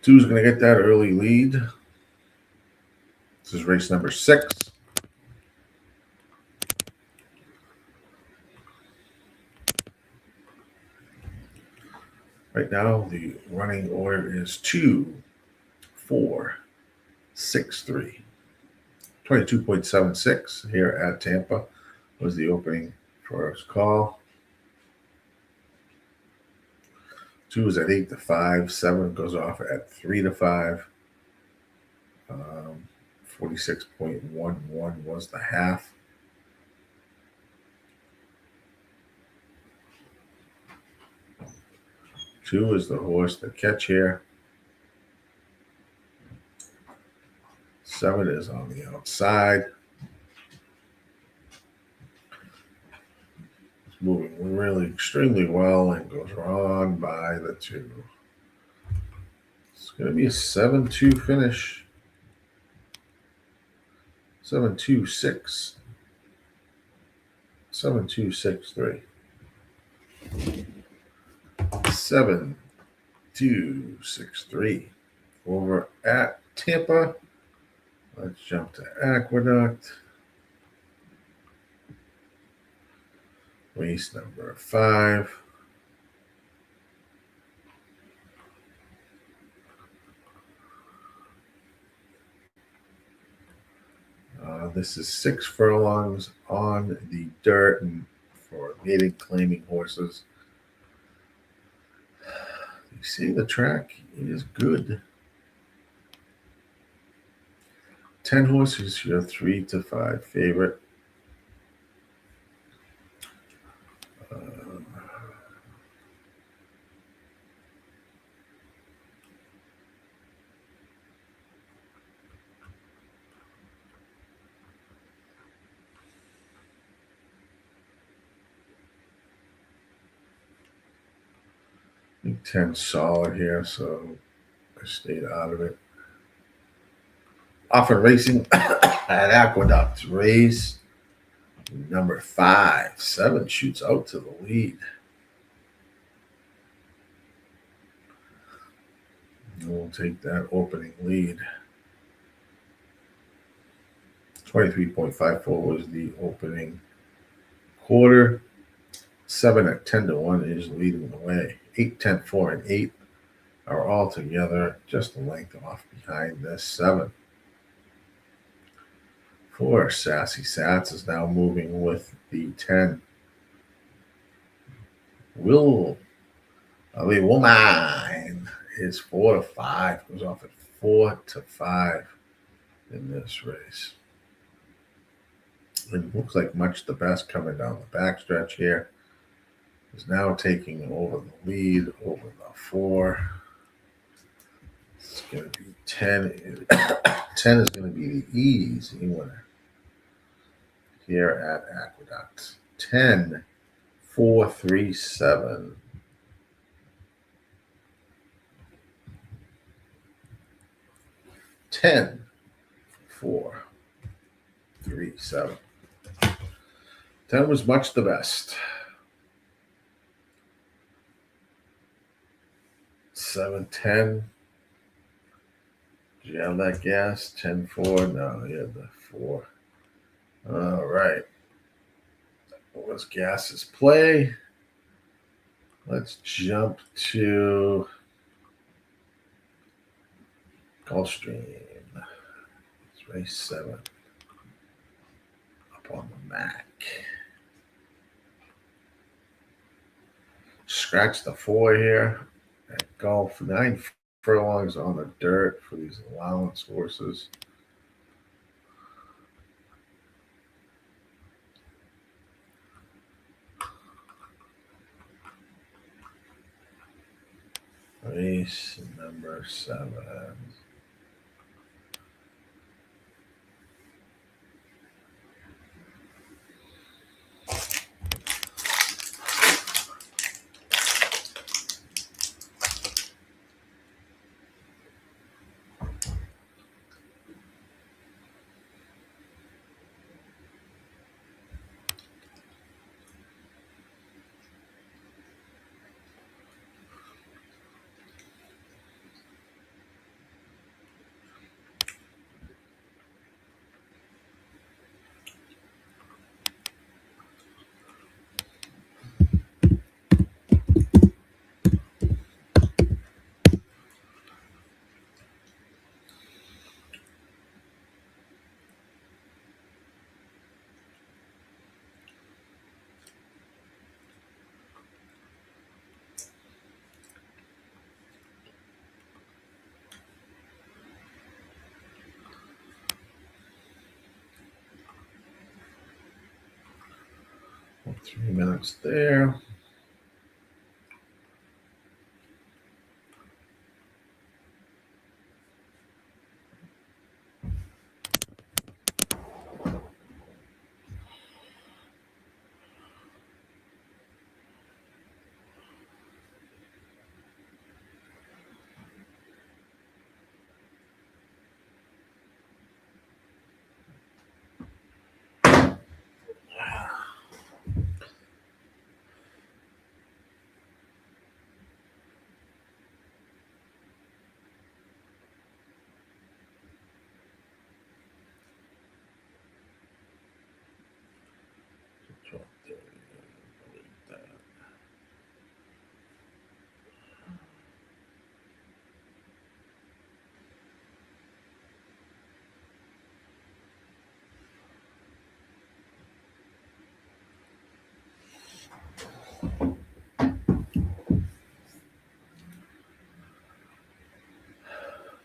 Speaker 1: Two's going to get that early lead. This is race number 6. Right now, the running order is 2, 4, 6, 3. 22.76 here at Tampa was the opening first call. 2 is at 8 to 5. 7 goes off at 3 to 5. 46.11 was the half. Two is the horse to catch here. 7 is on the outside. It's moving really extremely well and goes on by the 2. It's going to be a 7-2 finish. 7-2-6. 7-2-6-3. 7-2-6-3. Over at Tampa. Let's jump to Aqueduct. Race number 5. This is 6 furlongs on the dirt and for maiden claiming horses. You see the track is good. 10 horses, your 3 to 5 favorite. I think 10 solid here, so I stayed out of it. Off and racing at Aqueduct. Race number 5. 7 shoots out to the lead. We'll take that opening lead. 23.54 was the opening quarter. 7 at 10 to 1 is leading the way. 8, 10, 4, and 8 are all together just a length off behind this 7. 4, Sassy Sats is now moving with the 10. Woman is 4 to 5. Goes off at 4 to 5 in this race. It looks like Much the Best coming down the backstretch here. Is now taking over the lead over the 4. It's going to be 10. 10 is going to be the easy winner here at Aqueduct. 10, 4, 3, 7. 10, 4, 3, 7. 10 was Much the Best. 7, 10. Did you have that gas? 10, 4? No, you had the 4. All right. What was Gas's play? Let's jump to Gulfstream. It's race 7 up on the Mac. Scratch the 4 here at Gulf. 9 furlongs on the dirt for these allowance horses. Race number 7. 3 minutes there.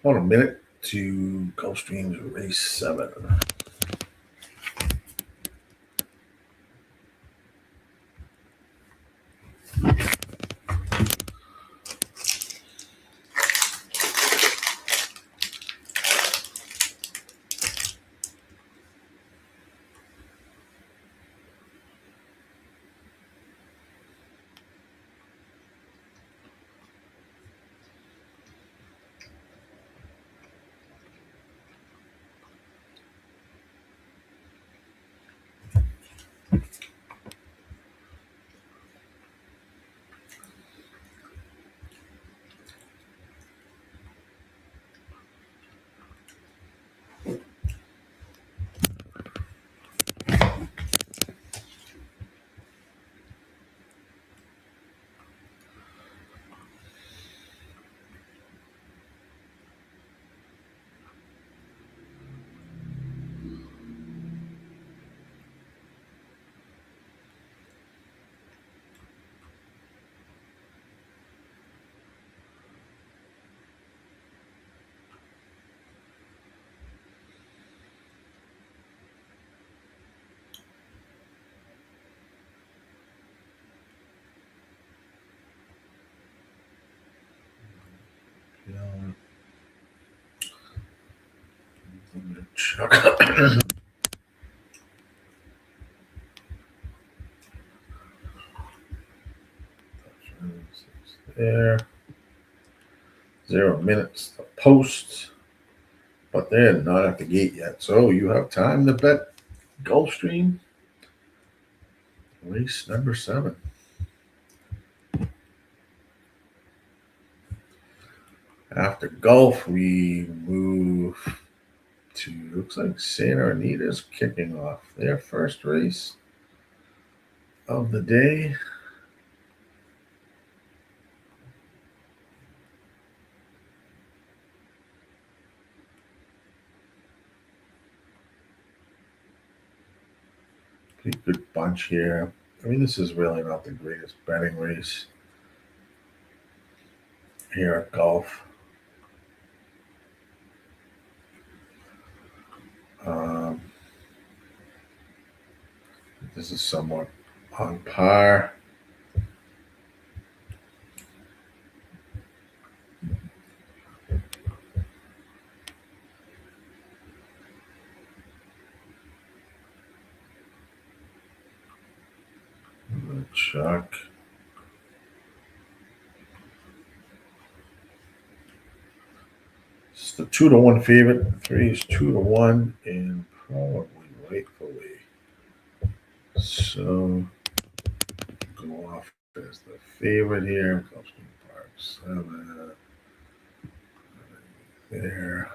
Speaker 1: About a minute to Gulfstream's race 7. There. 0 minutes to post, but they're not at the gate yet. So you have time to bet Gulfstream race number 7. After Gulf, we move to, looks like Santa Anita's kicking off their first race of the day. Pretty good bunch here. I mean, this is really not the greatest betting race here at Gulf. This is somewhat on par. Chuck. It's the 2-1 favorite. 3 is 2-1, and probably rightfully so. Go off as the favorite here. Gulfstream Park 7. There.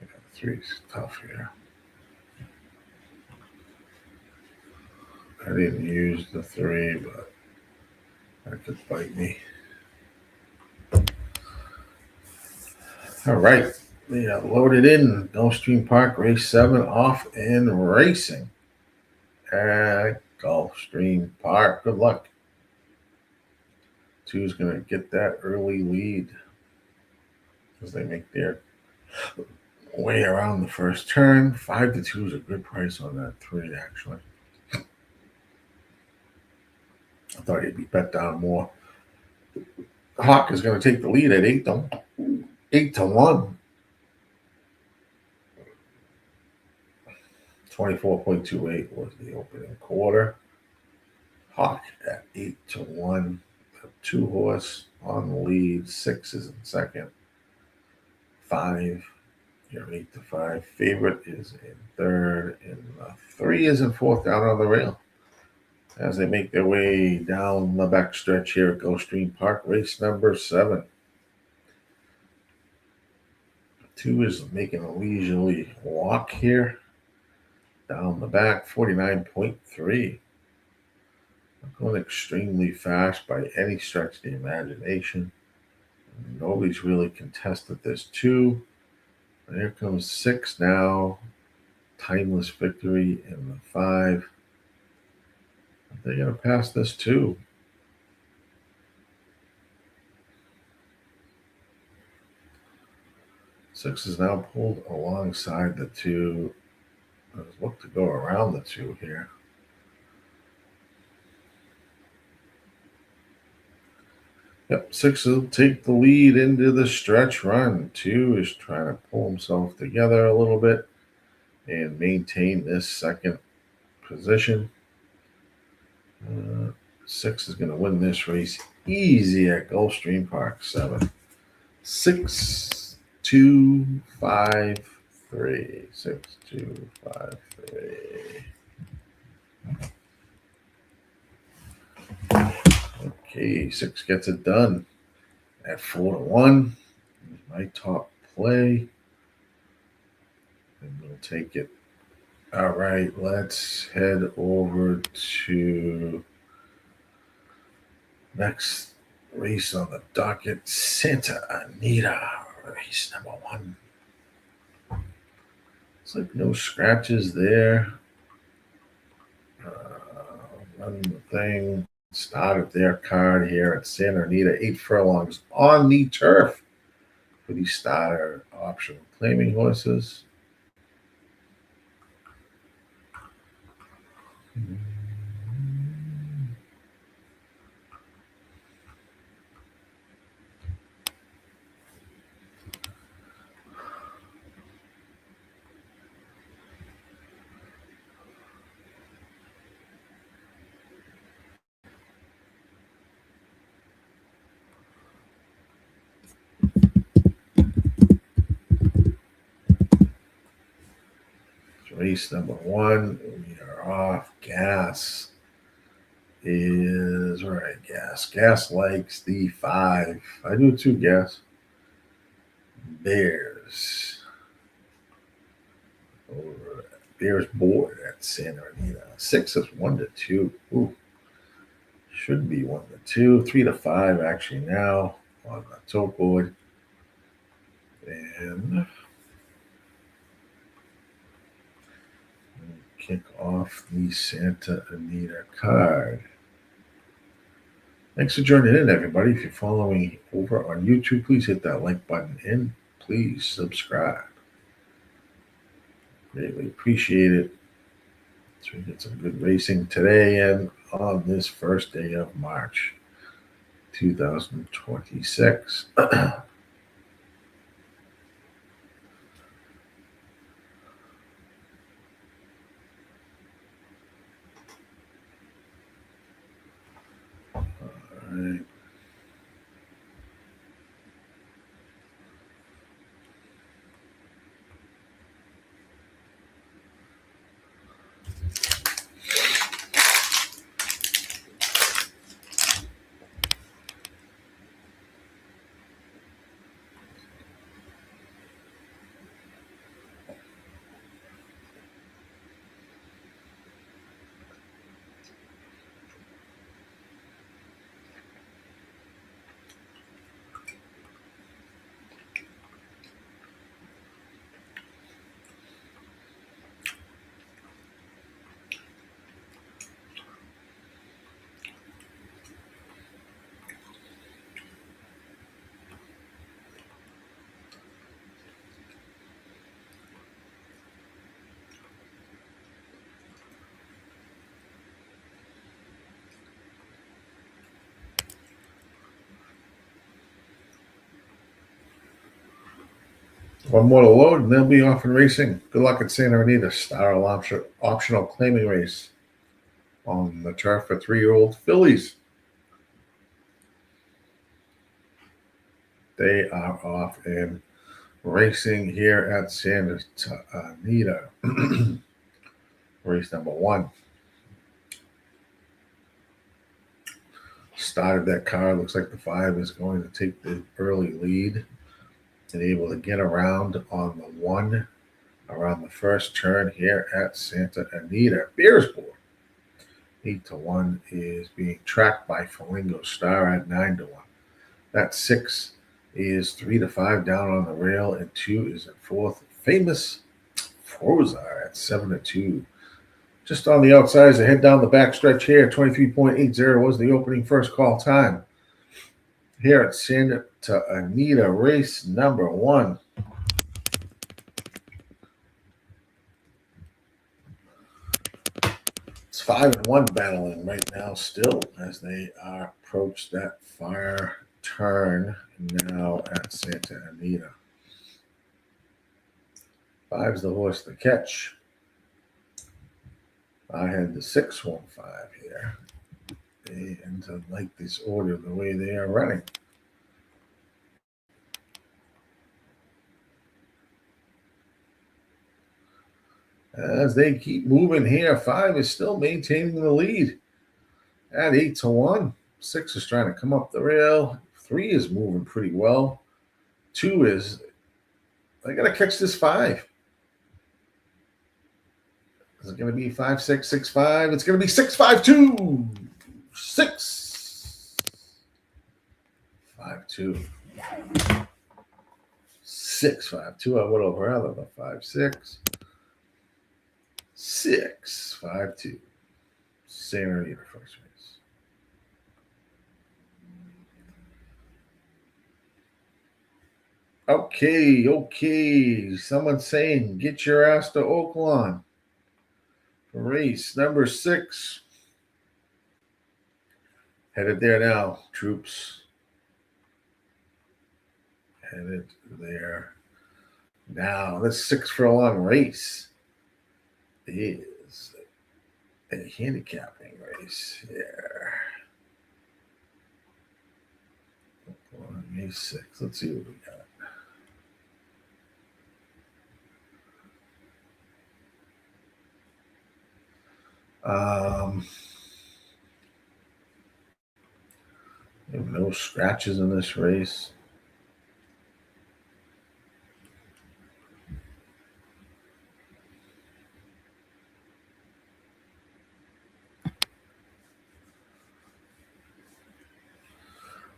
Speaker 1: Yeah, 3's tough here. I didn't use the 3, but that could bite me. All right. We are loaded in. Gulfstream Park, race 7 off and racing at Gulfstream Park. Good luck. 2's going to get that early lead as they make their way around the first turn. 5-2 is a good price on that 3, actually. I thought he'd be bet down more. Hawk is going to take the lead at 8-1. 24.28 was the opening quarter. Hawk at 8-1. 2 horse on the lead. 6 is in second. 5, your 8-5 favorite is in third, and 3 is in fourth down on the rail as they make their way down the back stretch here at Gulfstream Park, race number 7. 2 is making a leisurely walk here down the back, 49.3. Not going extremely fast by any stretch of the imagination. Nobody's really contested this 2. And here comes 6 now. Timeless victory in the 5. They're going to pass this 2. Six is now pulled alongside the 2. Let's look to go around the 2 here. Yep, 6 will take the lead into the stretch run. 2 is trying to pull himself together a little bit and maintain this second position. 6 is going to win this race easy at Gulfstream Park 7. 6, 2, 5, 3. 6, 2, 5, 3. Okay, 6 gets it done at 4-1. My top play. And we'll take it. All right, let's head over to next race on the docket, Santa Anita, race number 1. It's like no scratches there. Run the thing. Started their card here at Santa Anita, 8 furlongs on the turf for the starter option claiming horses. Race number 1, we are off. Gas is right. Gas likes the 5. I do too, Gas. Bears board at Santa Anita. 6 is 1-2. Ooh, should be 1-2. 3-5 actually now on the tote board. And kick off the Santa Anita card. Thanks for joining in, everybody. If you're following over on YouTube, please hit that like button and please subscribe. Greatly appreciate it. So we get some good racing today and on this first day of March 2026. Right. One more to load, and they'll be off and racing. Good luck at Santa Anita. Style optional claiming race on the turf for 3-year-old fillies. They are off and racing here at Santa Anita. Race number 1. Started that car. Looks like the 5 is going to take the early lead and able to get around on the 1 around the first turn here at Santa Anita. Beersborg 8-1 is being tracked by Flamingo Star at 9-1. That 6 is 3-5 down on the rail, and 2 is at 4th. Famous Frozar at 7-2. Just on the outside as I head down the backstretch here, 23.80 was the opening first call time. Here at Santa Anita, race number 1. It's 5-1 battling right now still as they approach that far turn now at Santa Anita. 5's the horse to catch. I had the 6-1-5 here. And I like this order the way they are running. As they keep moving here, 5 is still maintaining the lead at 8-1. 6 is trying to come up the rail. 3 is moving pretty well. 2 is, I got to catch this 5. Is it going to be 5-6, 6-5? It's going to be 6-5-2. 6. 5-2. 6-5-2. I would have rather the 5-6. 6-5-2. Santa Anita first race. Okay. Someone's saying, get your ass to Oaklawn. Race number 6. Headed there now, troops. Headed there now. This 6 furlong race is a handicapping race here. May 6. Let's see what we got. No scratches in this race.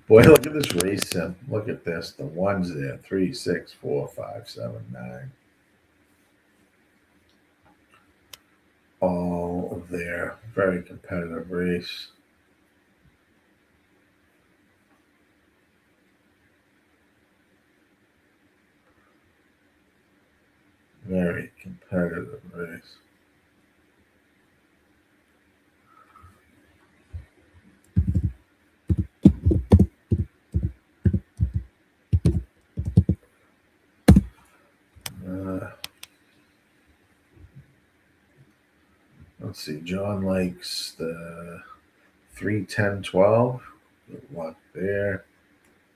Speaker 1: Boy, look at this race sim. Look at this. The 1's there. 3, 6, 4, 5, 7, 9. All there. Very competitive race. Very competitive race. Let's see. John likes the 3, 10, 12. Good luck there.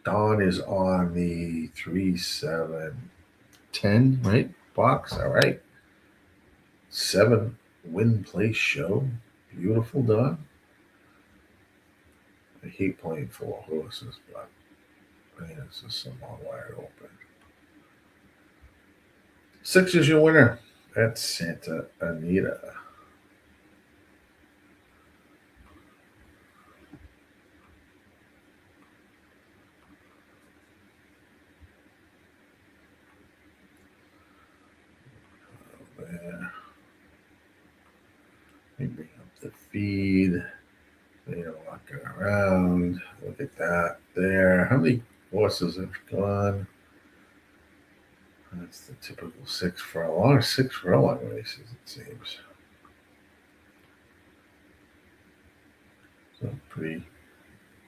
Speaker 1: Don is on the 3, 7, 10, right? Box. All right. 7 win place show. Beautiful, Don. I hate playing 4 horses, but man, it's just somehow wide open. 6 is your winner. That's Santa Anita. Let me bring up the feed. They're walking around. Look at that there. How many horses have gone? That's the typical 6 furlong races, it seems. So pretty.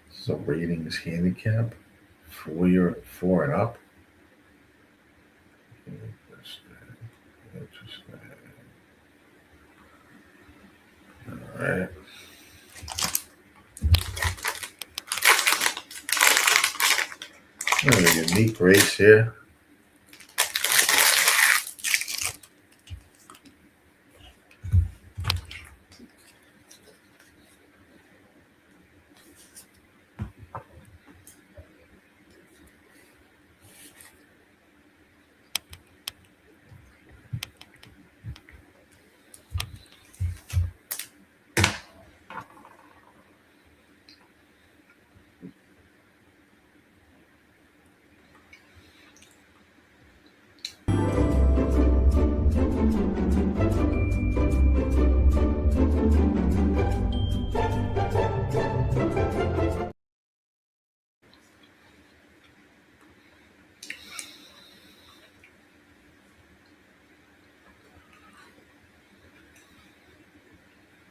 Speaker 1: So ratings handicap 4 and up. Interesting. All right. A unique race here.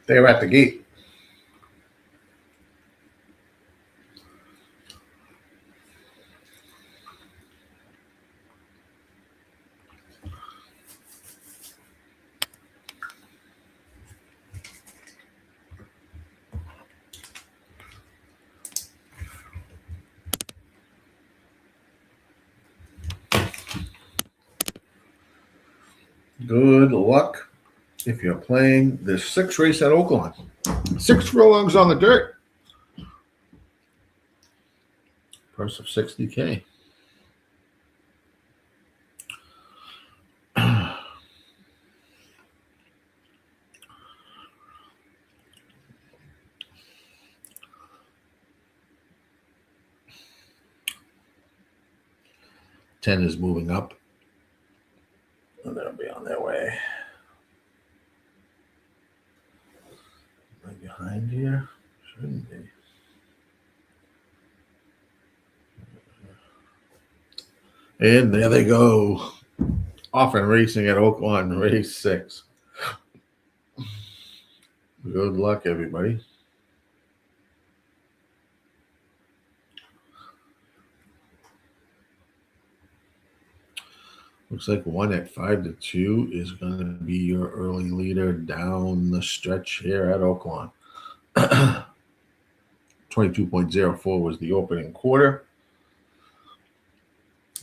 Speaker 1: They're at the gate. Good luck if you're playing the 6th race at Oaklawn. 6 furlongs on the dirt. Purse of $60K. Ten is moving up. And they'll be on their way. Right behind here? Shouldn't be. And there they go. Off and racing at Oaklawn, race 6. Good luck, everybody. Looks like 1 at 5-2 is going to be your early leader down the stretch here at Oaklawn. 22.04 was the opening quarter.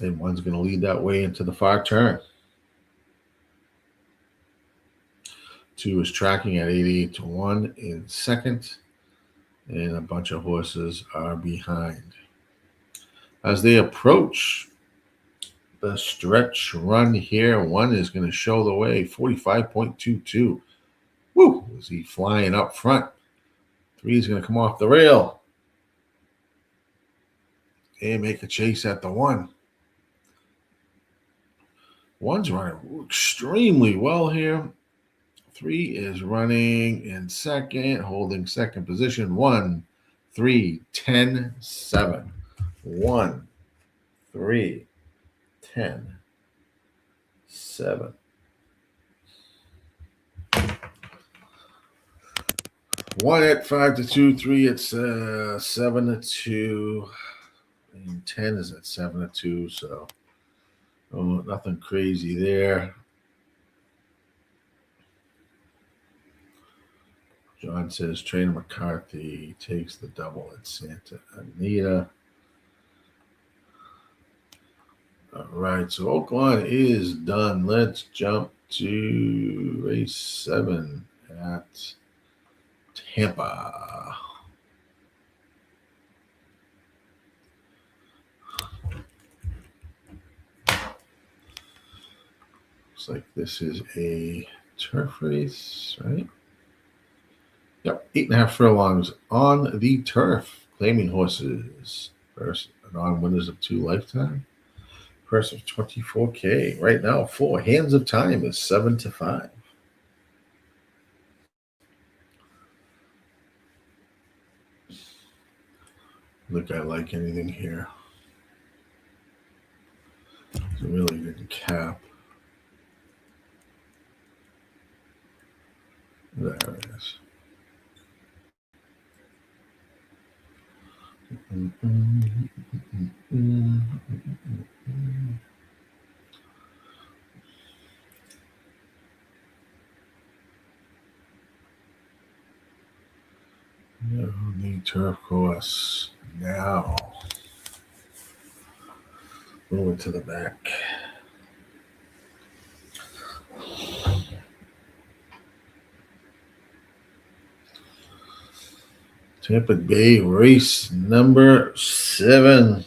Speaker 1: And 1's going to lead that way into the far turn. 2 is tracking at 88-1 in second. And a bunch of horses are behind. As they approach the stretch run here, 1 is going to show the way, 45.22. Woo! Is he flying up front? 3 is going to come off the rail. And make a chase at the 1. 1's running extremely well here. 3 is running in second, holding second position. 1, 3, 10, 7. 1, 3, 10, 7. 1 at 5-2, 3 at 7-2, and 10 is at 7-2. So, nothing crazy there. John says Trainer McCarthy takes the double at Santa Anita. All right, so Oaklawn is done. Let's jump to race 7 at Tampa. Looks like this is a turf race, right? Yep, 8.5 furlongs on the turf. Claiming horses. First non-winners of 2 lifetime. Purse of $24K. Right now, 4 Hands of Time is 7-5. Look, I like anything here. It's a really good cap. There it is. On the turf course now. Moving to the back. Tampa Bay race number 7.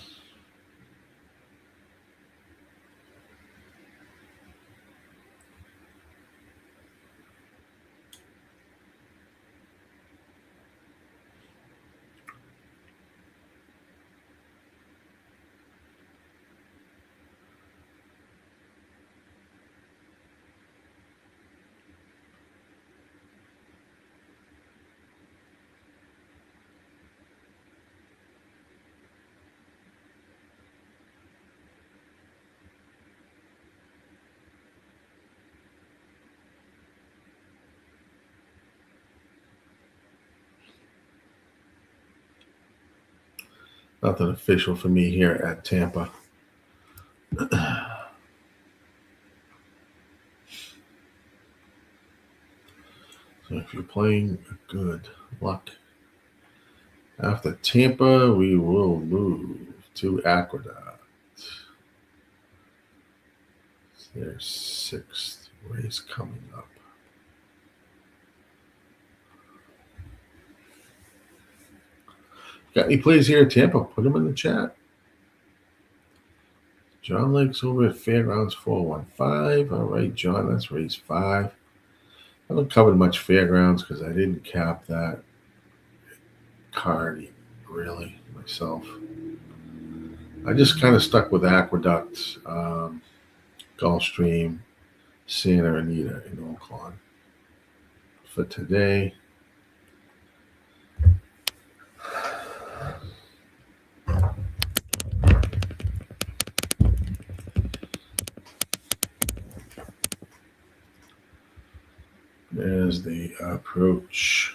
Speaker 1: Nothing official for me here at Tampa. So if you're playing, good luck. After Tampa, we will move to Aqueduct. It's their 6th race coming up. Got any plays here at Tampa? Put them in the chat. John Lake's over at Fairgrounds 415. All right, John, that's race 5. I haven't covered much Fairgrounds because I didn't cap that card really myself. I just kind of stuck with Aqueduct, Gulfstream, Santa Anita in Oaklawn for today. There's the approach.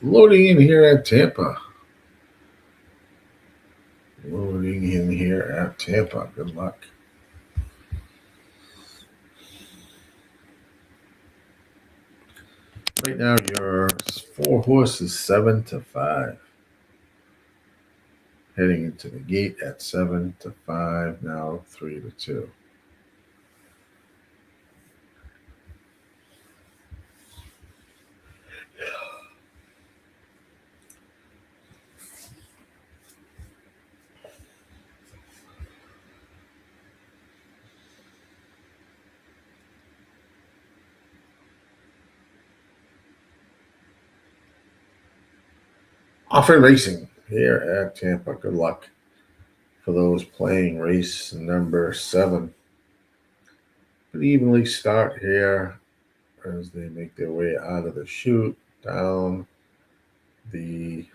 Speaker 1: Loading in here at Tampa. Loading in here at Tampa. Good luck. Right now, your 4 horses 7-5. Heading into the gate at 7-5. Now 3-2. Offering racing here at Tampa. Good luck for those playing race number 7. But evenly start here as they make their way out of the chute, down the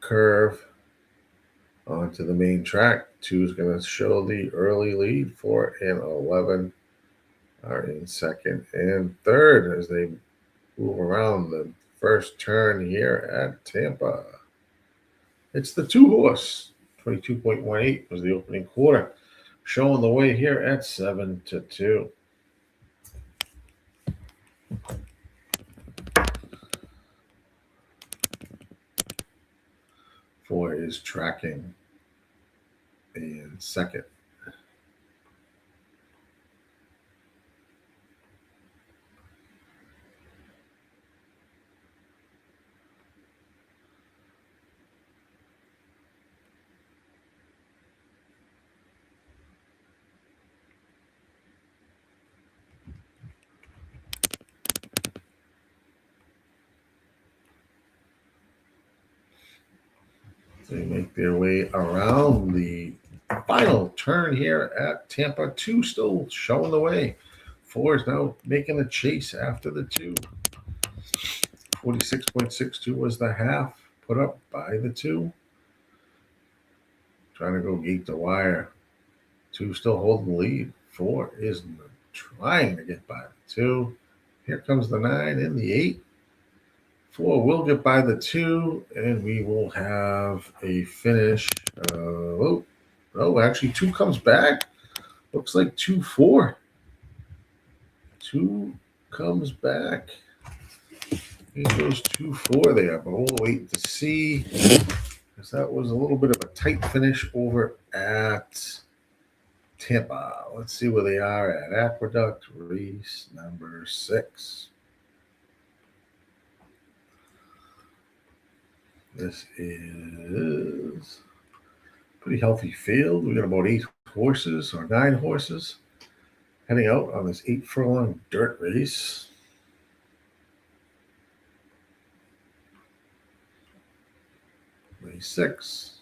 Speaker 1: curve onto the main track. 2 is going to show the early lead. 4 and 11 are in 2nd and 3rd as they move around the first turn here at Tampa. It's the 2 horse. 22.18 was the opening quarter. Showing the way here at 7-2. Four is tracking in 2nd. They make their way around the final turn here at Tampa. 2 still showing the way. 4 is now making a chase after the 2. 46.62 was the half put up by the 2. Trying to go gate to wire. 2 still holding the lead. 4 is trying to get by the 2. Here comes the 9 and the 8. 4 will get by the 2, and we will have a finish. Actually 2 comes back. Looks like 2-4. 2 comes back. Here goes 2-4 there, but we'll wait to see, because that was a little bit of a tight finish over at Tampa. Let's see where they are at Aqueduct, race number 6. This is a pretty healthy field. We got about 8 horses or 9 horses heading out on this 8 furlong dirt race. Race 6.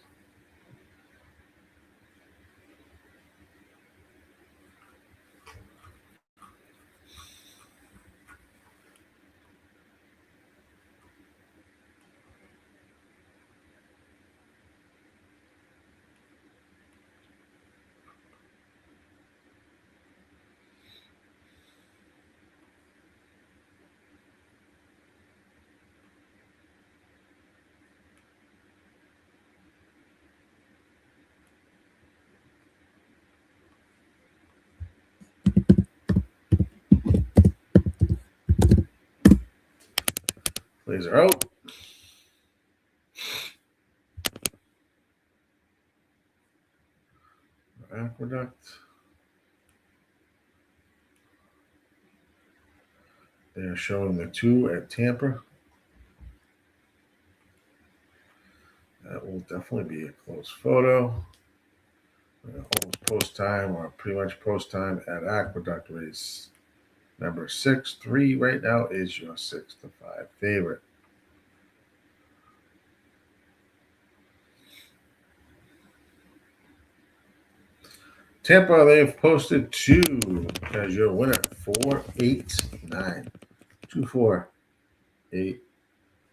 Speaker 1: Plays are out. Aqueduct. They're showing the 2 at Tampa. That will definitely be a close photo. Almost post time, or pretty much post time at Aqueduct race number 6. 3 right now is your 6-5 favorite. Tampa, they've posted 2 as your winner. 4, 8, 9. 2, 4, 8,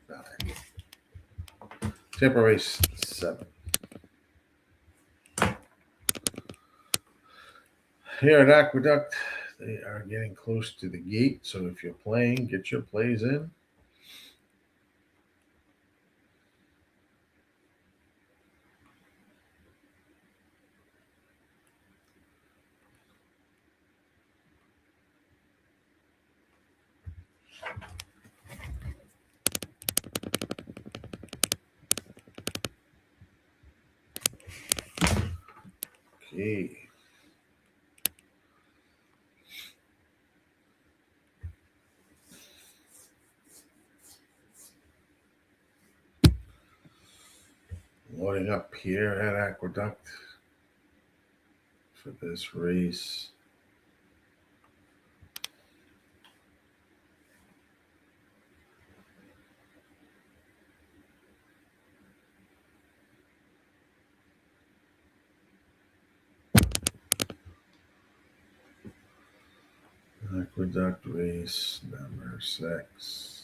Speaker 1: 9. Tampa race 7. Here at Aqueduct, they are getting close to the gate. So if you're playing, get your plays in. Okay. Loading up here at Aqueduct for this race. Aqueduct race number 6.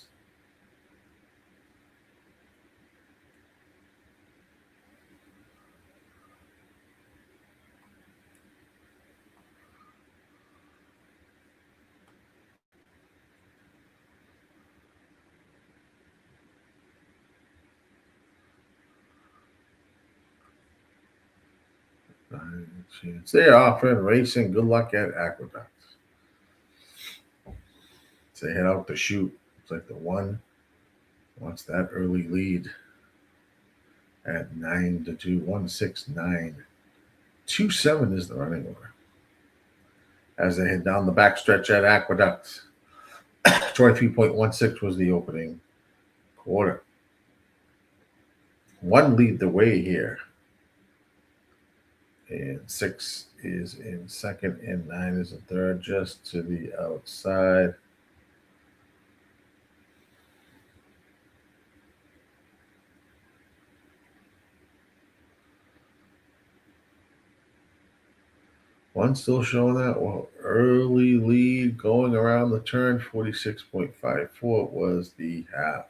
Speaker 1: They're offering racing. Good luck at Aqueduct. So they head out to shoot. It's like the 1 wants that early lead at 9-2. 1-6-9. 2-7 is the running order as they head down the backstretch at Aqueduct. 23.16 was the opening quarter. 1 lead the way here. And 6 is in second, and 9 is in third, just to the outside. One still showing that early lead going around the turn. 46.54 was the half.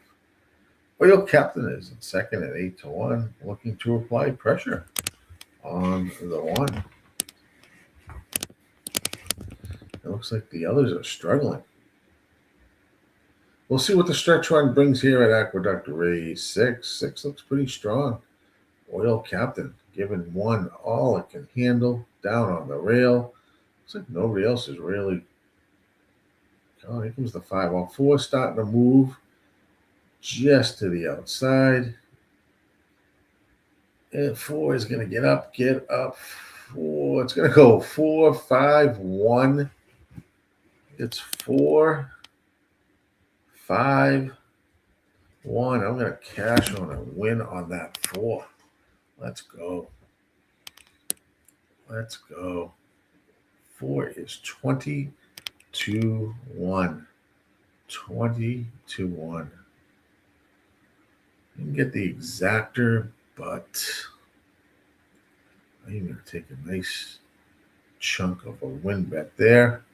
Speaker 1: Oil Captain is in second at 8-1, looking to apply pressure on the one. It looks like the others are struggling. We'll see what the stretch run brings here at Aqueduct. Race 6. 6 looks pretty strong. Oil Captain giving one all it can handle down on the rail. Looks like nobody else is really. Oh, here comes the 5-4 starting to move just to the outside. And 4 is going to get up. 4. It's going to go 4, 5, 1. It's 4, 5, 1. I'm going to cash on a win on that 4. Let's go. Let's go. 4 is 20-1. 20-1. You can get the exactor, but I'm going to take a nice chunk of a win bet there.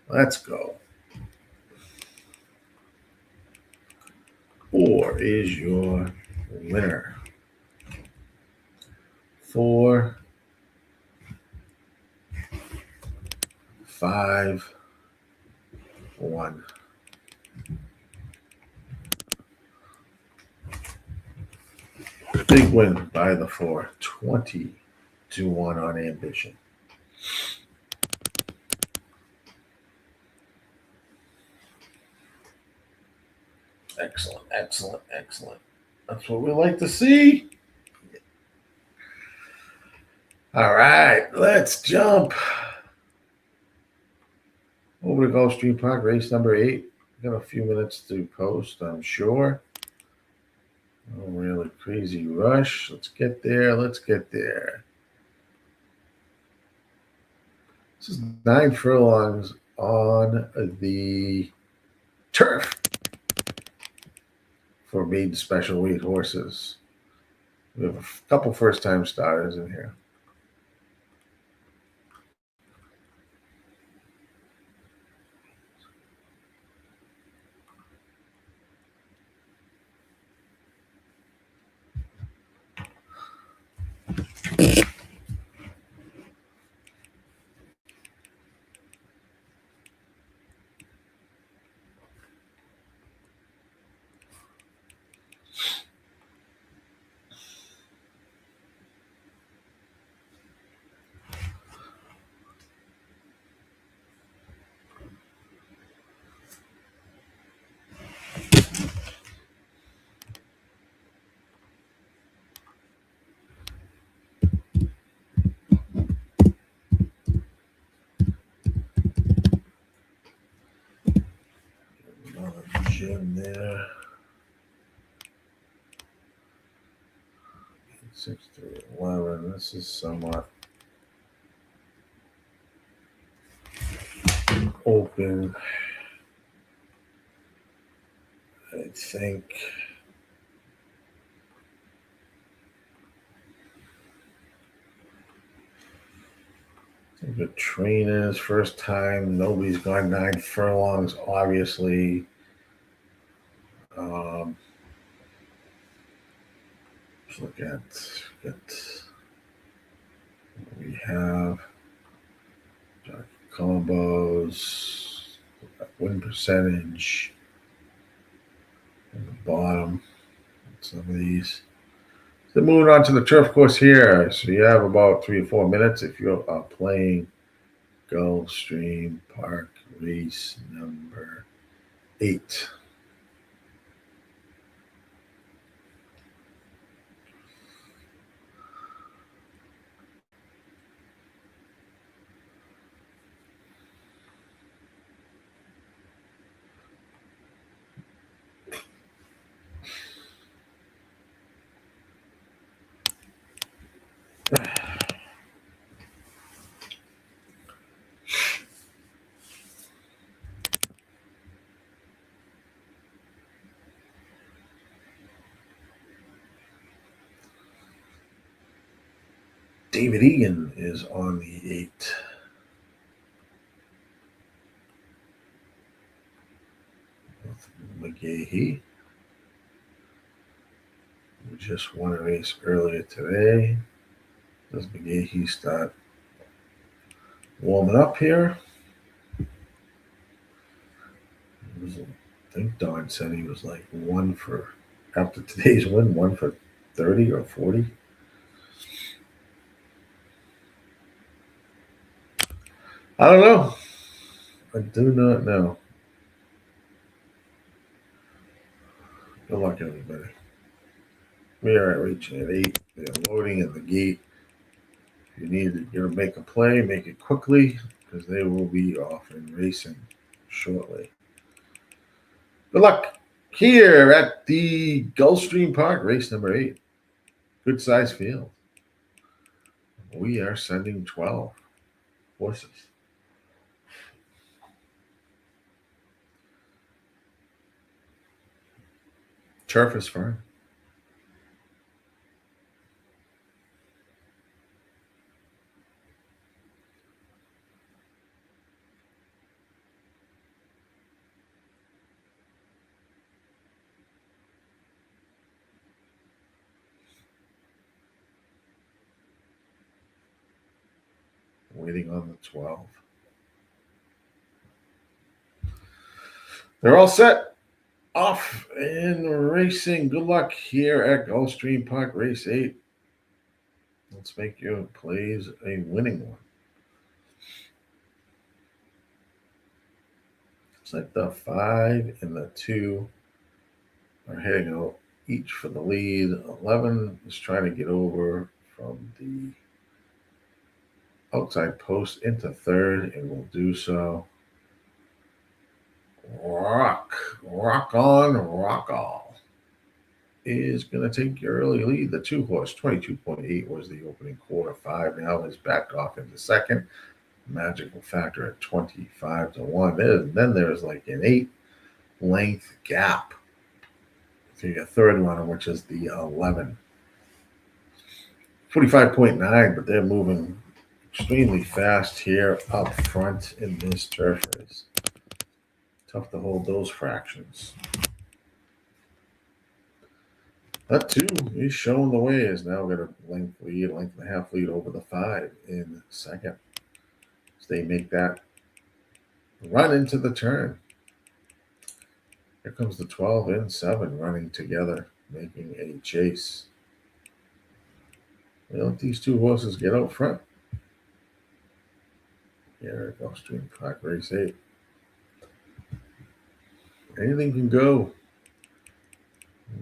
Speaker 1: Let's go. 4 is your winner. 4, 5, 1. Big win by the 4. 20-1 on ambition. Excellent, excellent, excellent. That's what we like to see. All right, let's jump over to Gulfstream Park, race number 8. Got a few minutes to post, I'm sure. No really crazy rush. Let's get there. Let's get there. This is 9 furlongs on the turf for maiden special weight horses. We have a couple first-time starters in here. Another gem there. 6 to 11. This is somewhat open. I think. The trainers, first time, nobody's gone 9 furlongs, obviously. Let's look at what we have. Combos, win percentage at the bottom. Some of these. So moving on to the turf course here. So you have about 3 or 4 minutes if you're playing Gulfstream Park race number 8. David Egan is on the 8. McGahee, who just won a race earlier today. Does McGahee start warming up here? I think Don said he was like one for, after today's win, 1 for 30 or 40. I don't know. I do not know. Good luck, everybody. We are reaching at 8. They're loading at the gate. If you need to make a play, make it quickly, because they will be off and racing shortly. Good luck here at the Gulfstream Park, race number 8. Good size field. We are sending 12 horses. Turf is fine. Waiting on the 12. They're all set. Off and racing. Good luck here at Gulfstream Park, race 8. Let's make your plays a winning one. Looks like the 5 and the 2 are heading out each for the lead. 11 is trying to get over from the outside post into third and will do so. Rock on, rock all is going to take your early lead. The 2 horse, 22.8 was the opening quarter. 5 now is backed off into second. Magical factor at 25 to 1. Then there's like an 8-length gap to your third runner, which is the 11. 45.9, but they're moving extremely fast here up front in this turf race. Tough to hold those fractions. That 2 is showing the way. Is now got a length and a half lead over the 5 in second. As they make that run into the turn. Here comes the 12 and 7 running together, making a chase. We'll let these 2 horses get out front. Here at Gulfstream Park, race 8. Anything can go.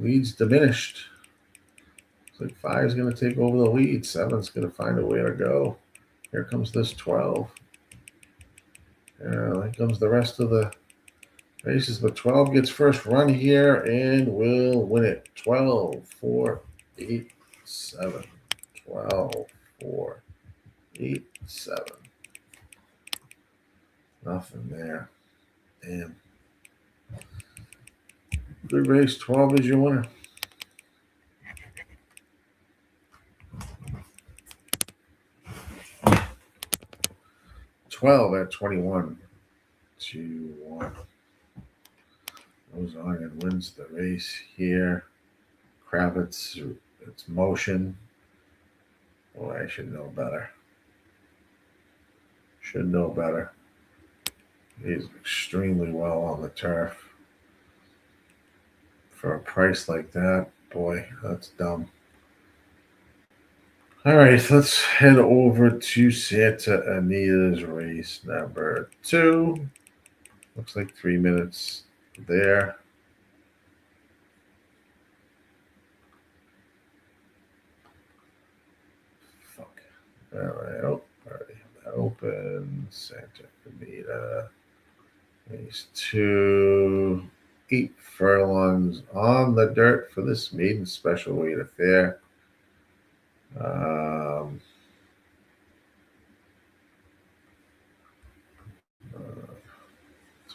Speaker 1: Lead's diminished. Looks like 5 is going to take over the lead. 7 is going to find a way to go. Here comes this 12. Here comes the rest of the races. But 12 gets first run here and will win it. 12, 4, 8, 7. 12, 4, 8, 7. Nothing there. Damn. Good race. 12 is your winner. At 21 to 1. Goes on and wins the race here. Kravitz, it's motion. Boy, I should know better. Should know better. He's extremely well on the turf. For a price like that, boy, that's dumb. All right, let's head over to Santa Anita's race number 2. Looks like 3 minutes there. Fuck. All right, already have that open. Santa Anita. Race 2. 8 furlongs on the dirt for this maiden special weight affair. Let's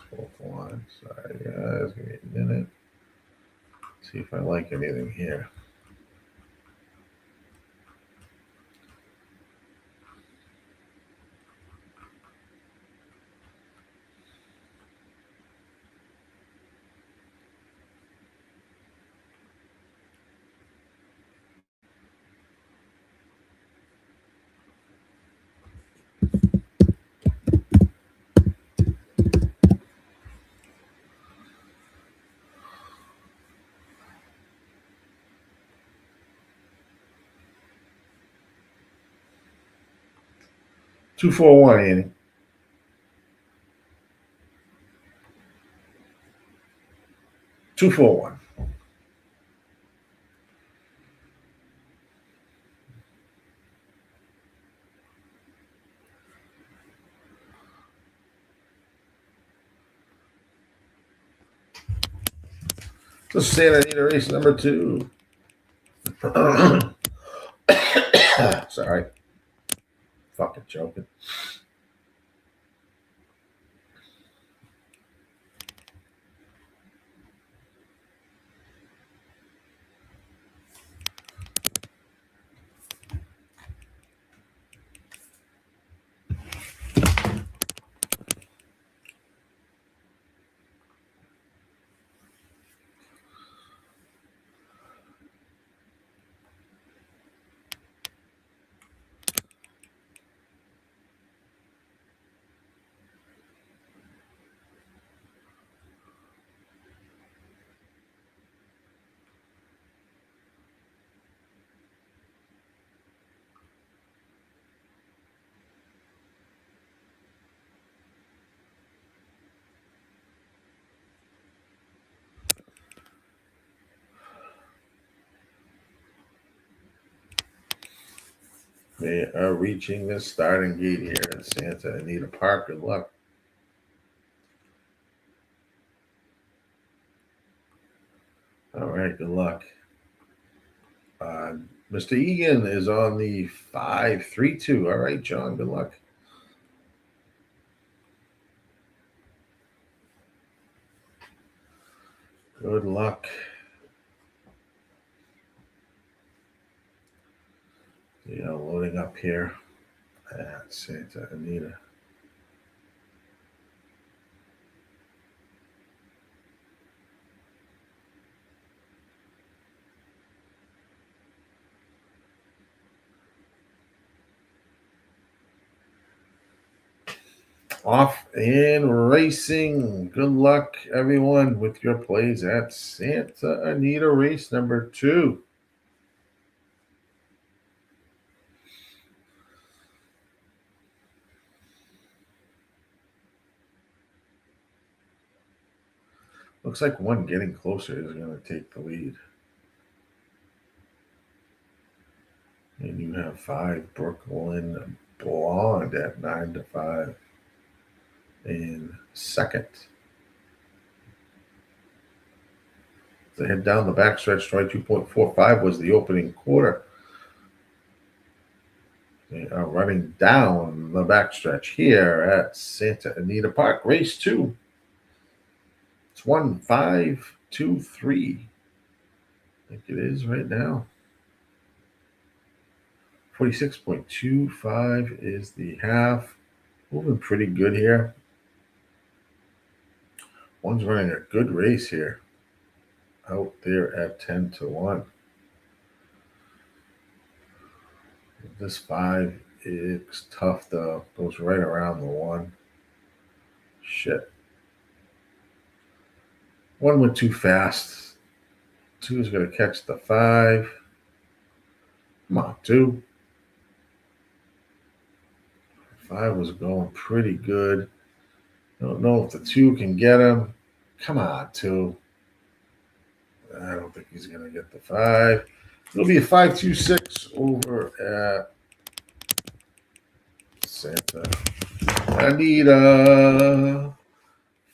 Speaker 1: hold on. Sorry, guys. Give me a minute. See if I like anything here. 241, Annie. Two, 4, 1. So Santa Anita race number 2. Sorry. Fucking joking. They are reaching the starting gate here at Santa Anita Park. Good luck. All right, good luck. Mr. Egan is on the 5-3-2. All right, John, good luck. Good luck. Yeah, loading up here at Santa Anita. Off and racing. Good luck, everyone, with your plays at Santa Anita race number 2. Looks like one getting closer is going to take the lead. And you have 5 Brooklyn Blonde at 9-5 in second. They head down the backstretch. 22.45 was the opening quarter. They are running down the backstretch here at Santa Anita Park. Race 2. It's 1-5-2-3. I think it is right now. 46.25 is the half. Moving pretty good here. One's running a good race here. Out there at 10-1. This 5 is tough though. Goes right around the 1. Shit. 1 went too fast. 2 is going to catch the 5. Come on, 2. 5 was going pretty good. Don't know if the 2 can get him. Come on, 2. I don't think he's going to get the 5. It'll be a 5-2-6 over at Santa Anita.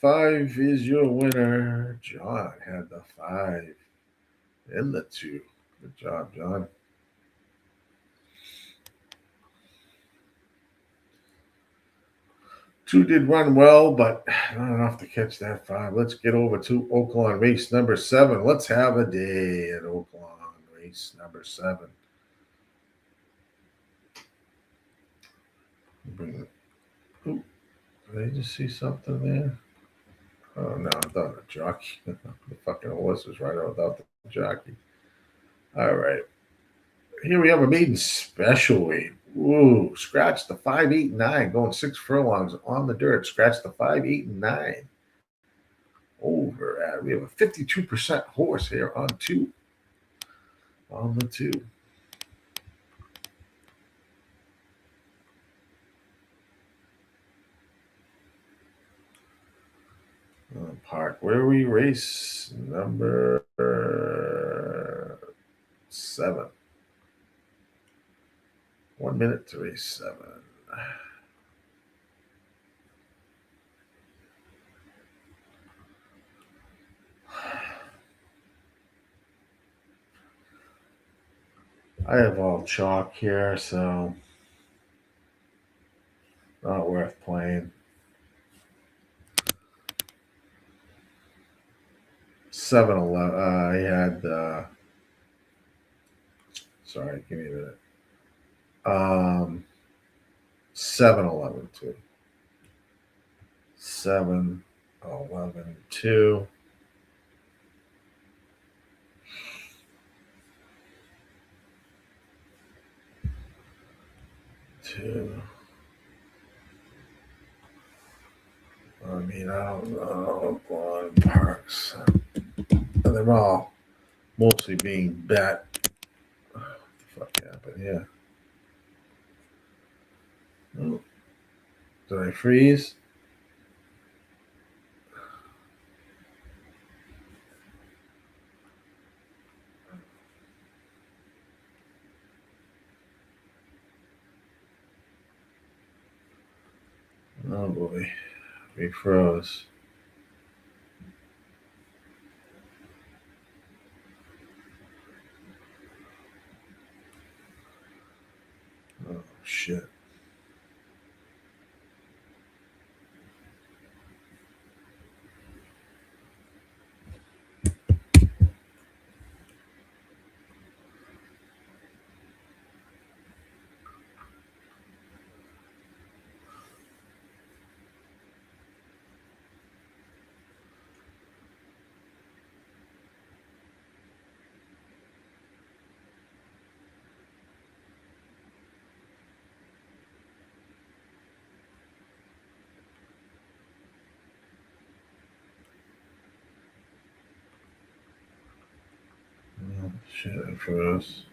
Speaker 1: 5 is your winner. John had the 5 and the 2. Good job, John. 2 did run well, but not enough to catch that 5. Let's get over to Oaklawn race number 7. Let's have a day at Oaklawn race number 7. Bring it. Ooh, did I just see something there? Oh, no, I thought a jockey. The fucking horse was right without the jockey. All right. Here we have a maiden special weight. Ooh, scratch the 5, 8, 9, going 6 furlongs on the dirt. Scratch the 5, 8, and 9. Over at, we have a 52% horse here on 2. On the 2. Park. Where are we? Race number 7. 1 minute to race 7. I have all chalk here, so not worth playing. 7-11. I had. Sorry, give me a minute. 7-11 too. 7-11 2. 2. I mean, I don't know. Oaklawn Parks. They're all mostly being bet. What the fuck happened here? Oh, did I freeze? Oh boy, we froze. Oh shit. Oh shit, I froze.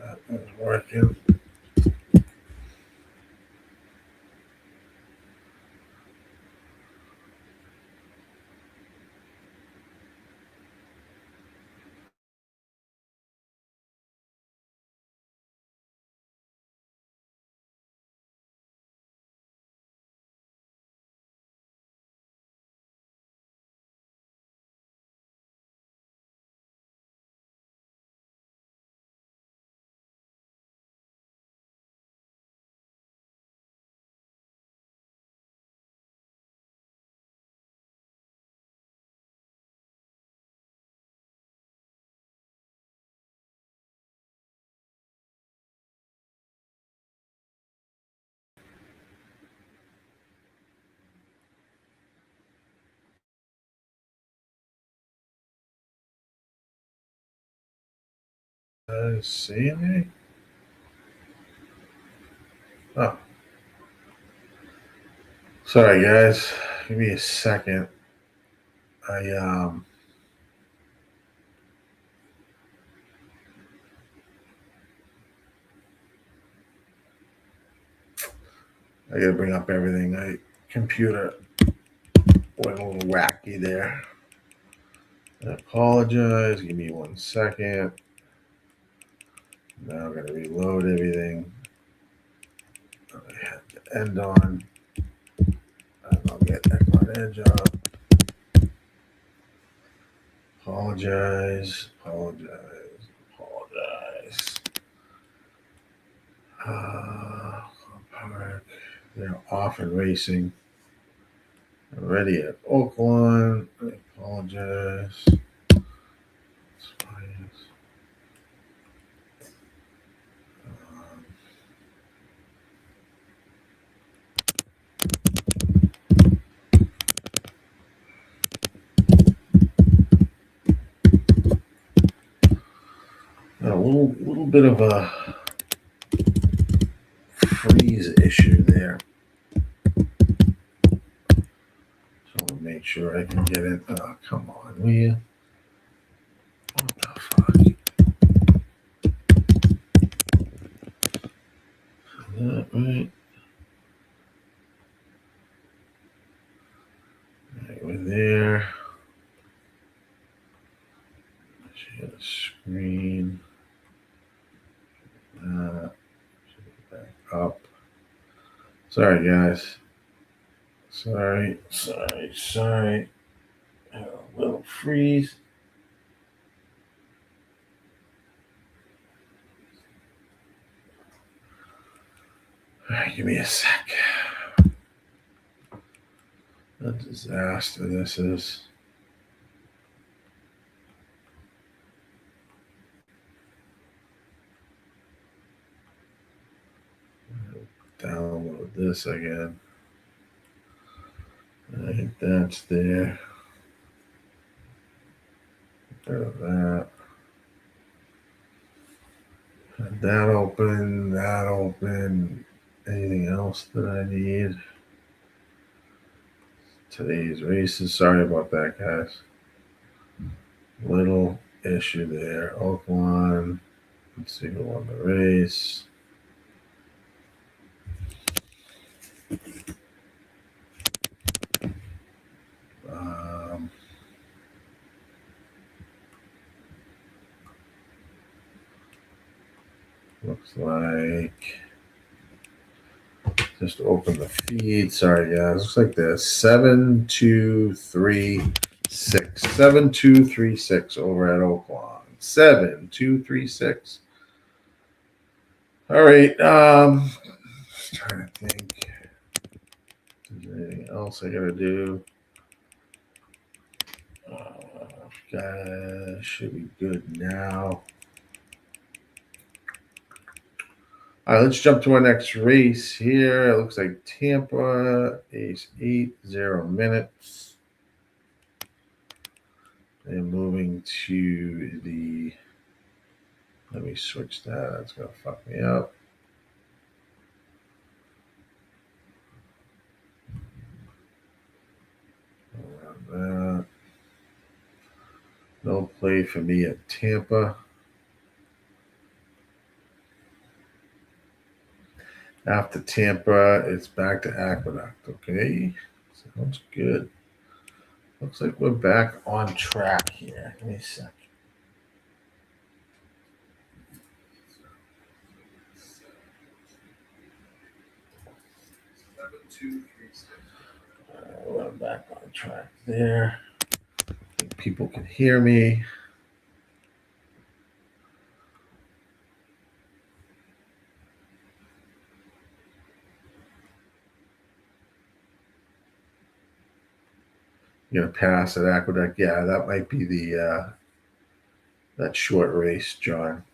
Speaker 1: That is working. See me? Oh. Sorry guys. Give me a second. I gotta bring up everything. My computer went a little wacky there. I apologize. Give me 1 second. Now I'm gonna reload everything. I had to end on. And I'll get Equine Edge up. Apologize. Park. They're off and racing. Already at Oaklawn. I apologize. A little bit of a freeze issue there. So I'll make sure I can get it. Oh, come on, will you? What the fuck? Is that right? Right, we're there. Share the screen. Back up. Sorry, guys. Sorry. A little freeze. All right, give me a sec. A disaster this is. Download this again. I think that's there. Get rid of that. And that open. Anything else that I need? Today's races. Sorry about that, guys. Little issue there. Oaklawn. Let's see who won the race. Looks like just open the feed. Sorry, guys. Looks like the 7236. 7236 over at Oaklawn. 7236. All right. Just trying to think. Is there anything else I gotta do? Guys, should be good now. All right, let's jump to our next race here. It looks like Tampa is 80 minutes. And moving to the, let me switch that. That's going to fuck me up. Around that. No play for me at Tampa. After Tampa, it's back to Aqueduct. Okay, sounds good. Looks like we're back on track here. Give me a sec. We're back on track there. I think people can hear me. You're gonna pass at Aqueduct. Yeah, that might be the that short race, John.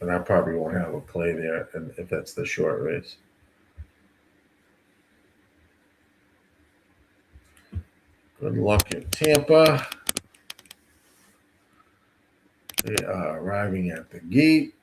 Speaker 1: And I probably won't have a play there, and if that's the short race. Good luck in Tampa. They are arriving at the gate.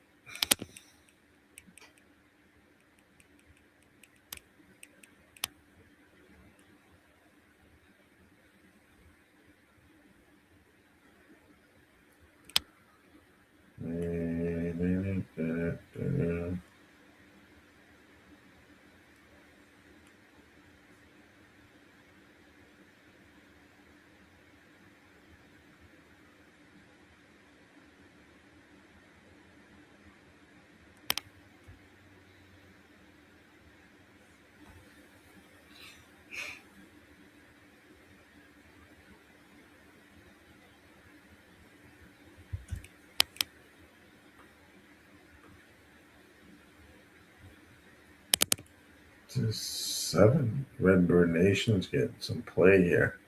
Speaker 1: Just 7 Redbird Nations getting some play here.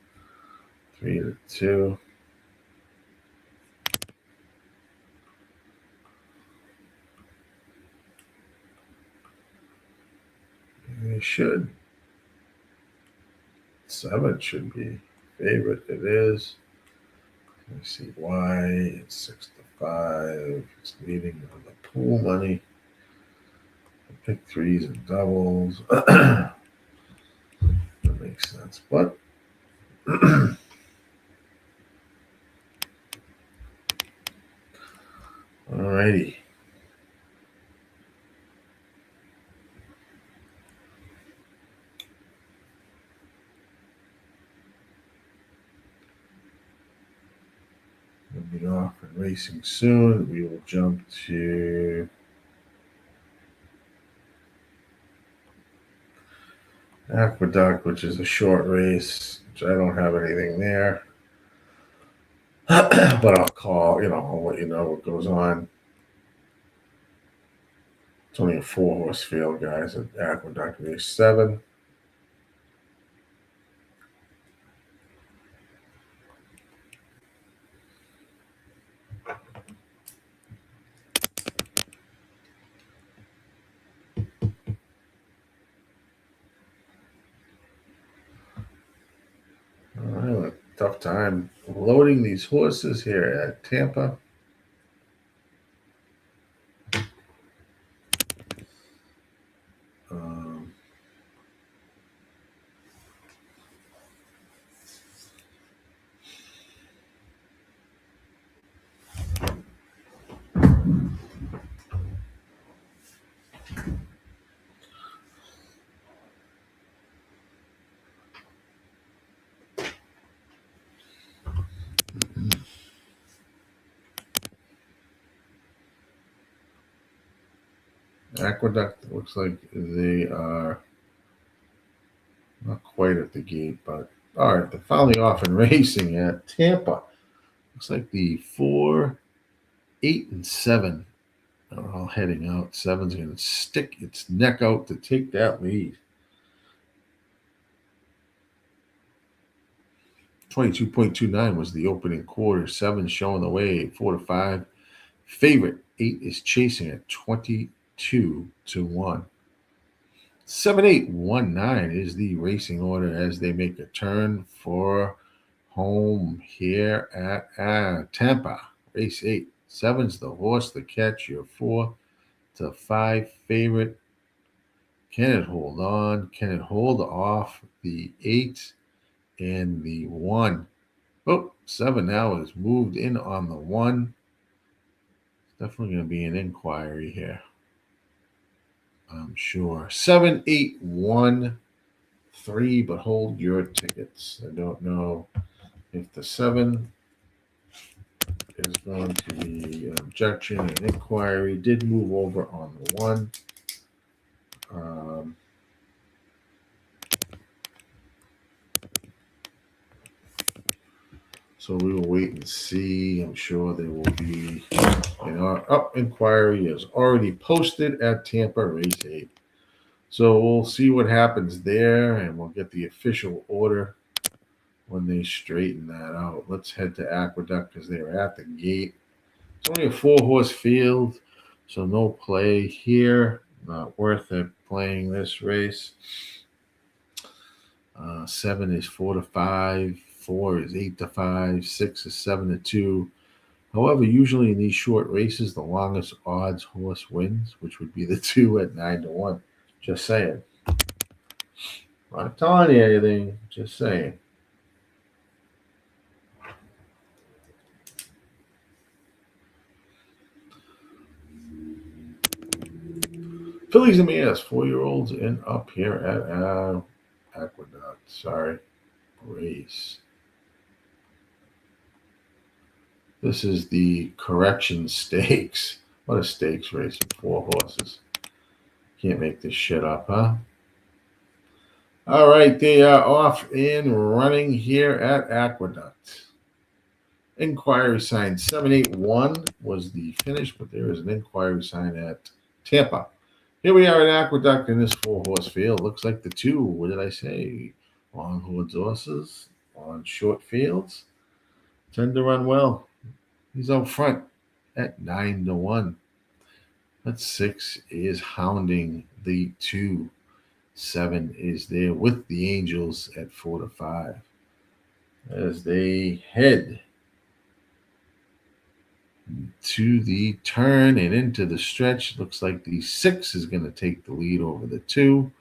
Speaker 1: 3-2. They should. 7 should be favorite. It is. Let me see why. It's 5. It's leading on the pool money. Pick threes and doubles. That makes sense. But alrighty. We'll be off and racing soon. We will jump to Aqueduct, which is a short race, which I don't have anything there. But I'll call, I'll let you know what goes on. It's only a 4-horse field, guys, at Aqueduct race 7. A tough time loading these horses here at Tampa. Aqueduct looks like they are not quite at the gate, but all right, they're finally off and racing at Tampa. Looks like the 4, 8, and 7 are all heading out. 7's going to stick its neck out to take that lead. 22.29 was the opening quarter. 7 showing the way, 4-5. Favorite 8 is chasing at 22-1. 7-8-1-9 is the racing order as they make a turn for home here at Tampa. Race 8. 7's the horse to catch. Your 4-5 favorite. Can it hold on? Can it hold off the 8 and the 1? Oh, 7 now has moved in on the 1. It's definitely going to be an inquiry here, I'm sure. 7-8-1-3, but hold your tickets. I don't know if the 7 is going to be an objection. An inquiry did move over on the 1. So we will wait and see. I'm sure there will be inquiry is already posted at Tampa race 8. So we'll see what happens there, and we'll get the official order when they straighten that out. Let's head to Aqueduct because they're at the gate. It's only a 4-horse field, so no play here. Not worth it playing this race. 7 is 4-5. 4 is 8-5. 6 is 7-2. However, usually in these short races, the longest odds horse wins, which would be the 2 at 9-1. Just saying. Not telling you anything. Just saying. Fillies and Mares, 4-year-olds and up here at Aqueduct. Sorry. Race. This is the correction stakes. What a stakes race with 4 horses. Can't make this shit up, huh? All right, they are off and running here at Aqueduct. Inquiry sign 781 was the finish, but there is an inquiry sign at Tampa. Here we are at Aqueduct in this 4-horse field. Looks like the 2, what did I say? Longhorns horses on short fields tend to run well. He's out front at 9-1. That 6 is hounding the 2. 7 is there with the Angels at 4-5 as they head to the turn and into the stretch. Looks like the 6 is going to take the lead over the 2.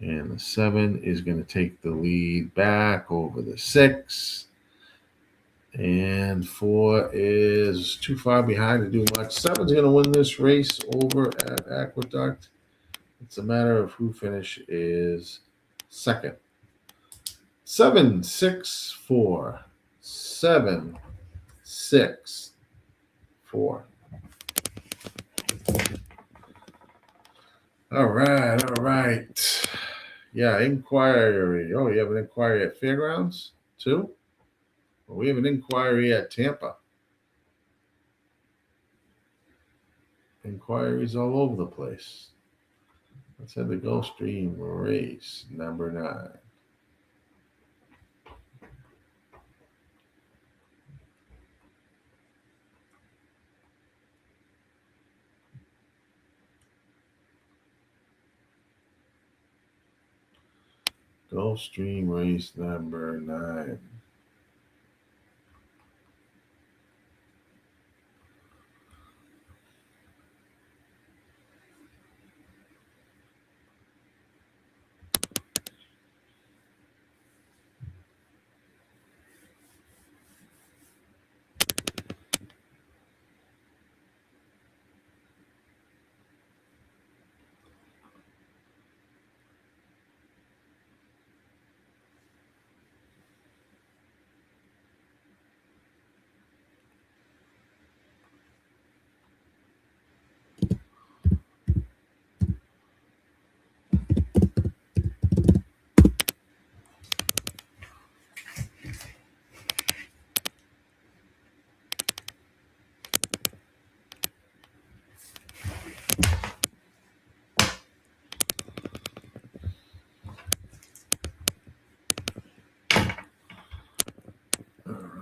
Speaker 1: And the 7 is going to take the lead back over the 6. And 4 is too far behind to do much. 7's going to win this race over at Aqueduct. It's a matter of who finishes second. 7, 6, 4. 7, 6, 4. All right. Yeah, inquiry. Oh, you have an inquiry at Fairgrounds too? Well, we have an inquiry at Tampa. Inquiries all over the place. Let's have the Gulfstream race number 9. Gulfstream race number 9.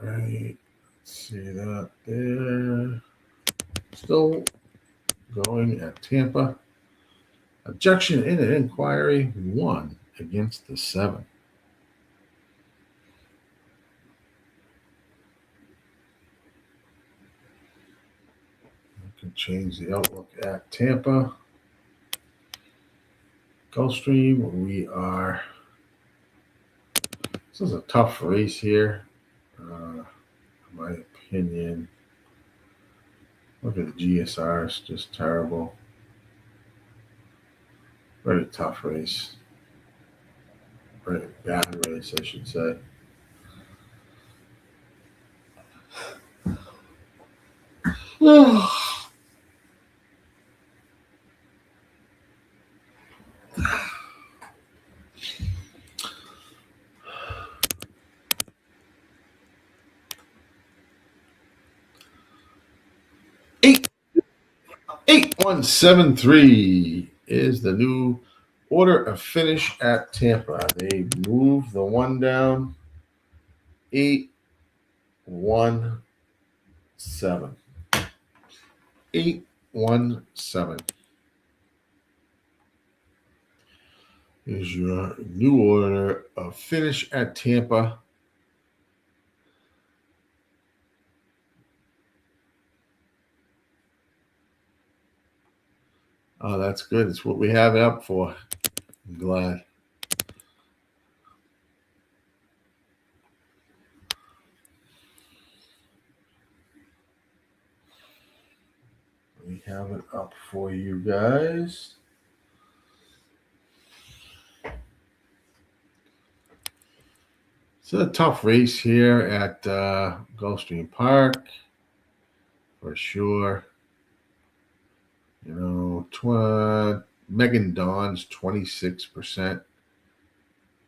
Speaker 1: Right, see that there. Still going at Tampa. Objection in an inquiry 1 against the 7. I can change the outlook at Tampa. Gulfstream, we are. This is a tough race here. In my opinion. Look at the GSR, it's just terrible. Very tough race. Very bad race, I should say. Eight 173 is the new order of finish at Tampa. They move the 1 down. 8-1-7. 8-1-7 is your new order of finish at Tampa. Oh, that's good. It's what we have it up for. I'm glad. We have it up for you guys. It's a tough race here at Gulfstream Park, for sure. You know, Megan Dawn's 26%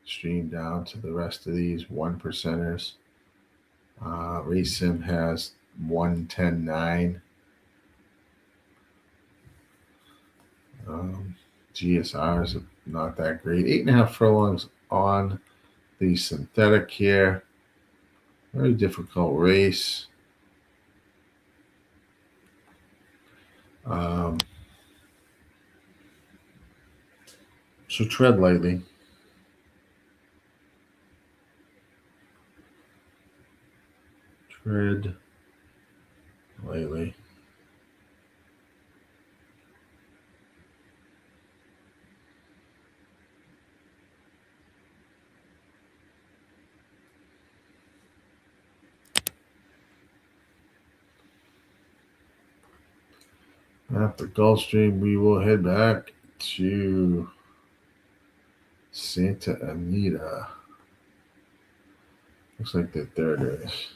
Speaker 1: stream down to the rest of these 1%ers. Race Sim has 110.9. GSRs are not that great. 8.5 furlongs on the synthetic here. Very difficult race. So tread lightly. thoroughbred lately. After Gulfstream, we will head back to Santa Anita. Looks like the third race.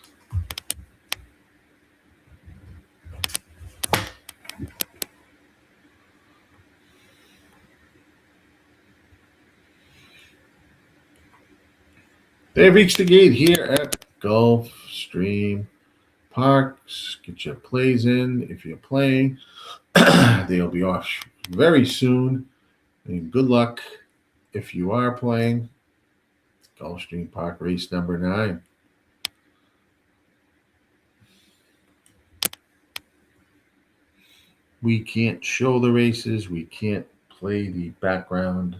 Speaker 1: They've reached the gate here at Gulfstream Park. Get your plays in if you're playing. They'll be off very soon. And good luck if you are playing. Gulfstream Park race number 9. We can't show the races. We can't play the background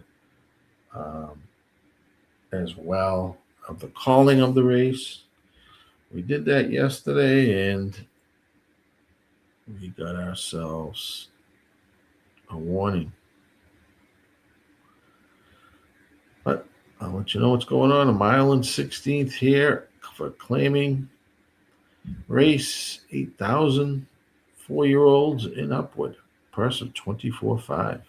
Speaker 1: as well of the calling of the race. We did that yesterday, and we got ourselves a warning. But I'll let you know what's going on. 1.16 here for claiming race 8,000 4-year-olds and upward. Purse of 24.5.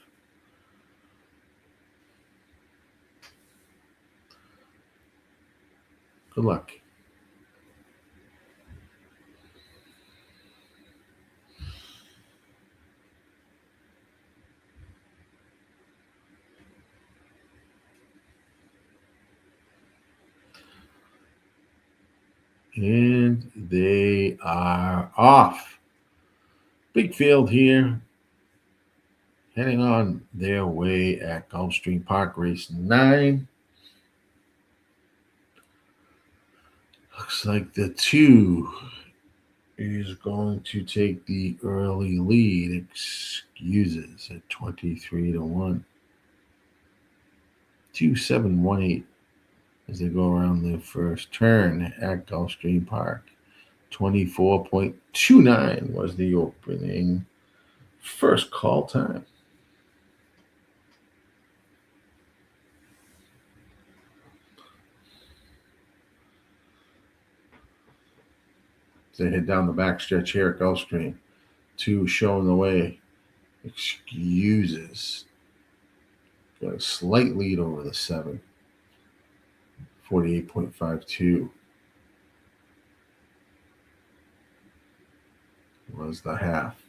Speaker 1: Good luck. And they are off. Big field here. Heading on their way at Gulfstream Park, race 9. Looks like the 2 is going to take the early lead. Excuses at 23-1. 2-7-1-8 as they go around their first turn at Gulfstream Park. 24.29 was the opening first call time. They head down the backstretch here at Gulfstream. 2 showing the way. Excuses. Got a slight lead over the 7. 48.52 was the half.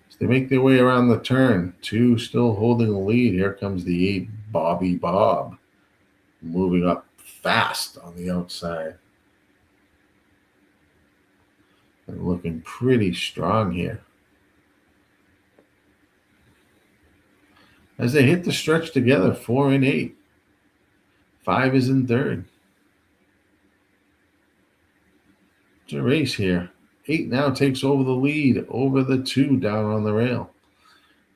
Speaker 1: So they make their way around the turn. 2 still holding the lead. Here comes the 8, Bobby Bob. Moving up fast on the outside. And looking pretty strong here. As they hit the stretch together, 4 and 8. 5 is in third. It's a race here. 8 now takes over the lead over the 2 down on the rail.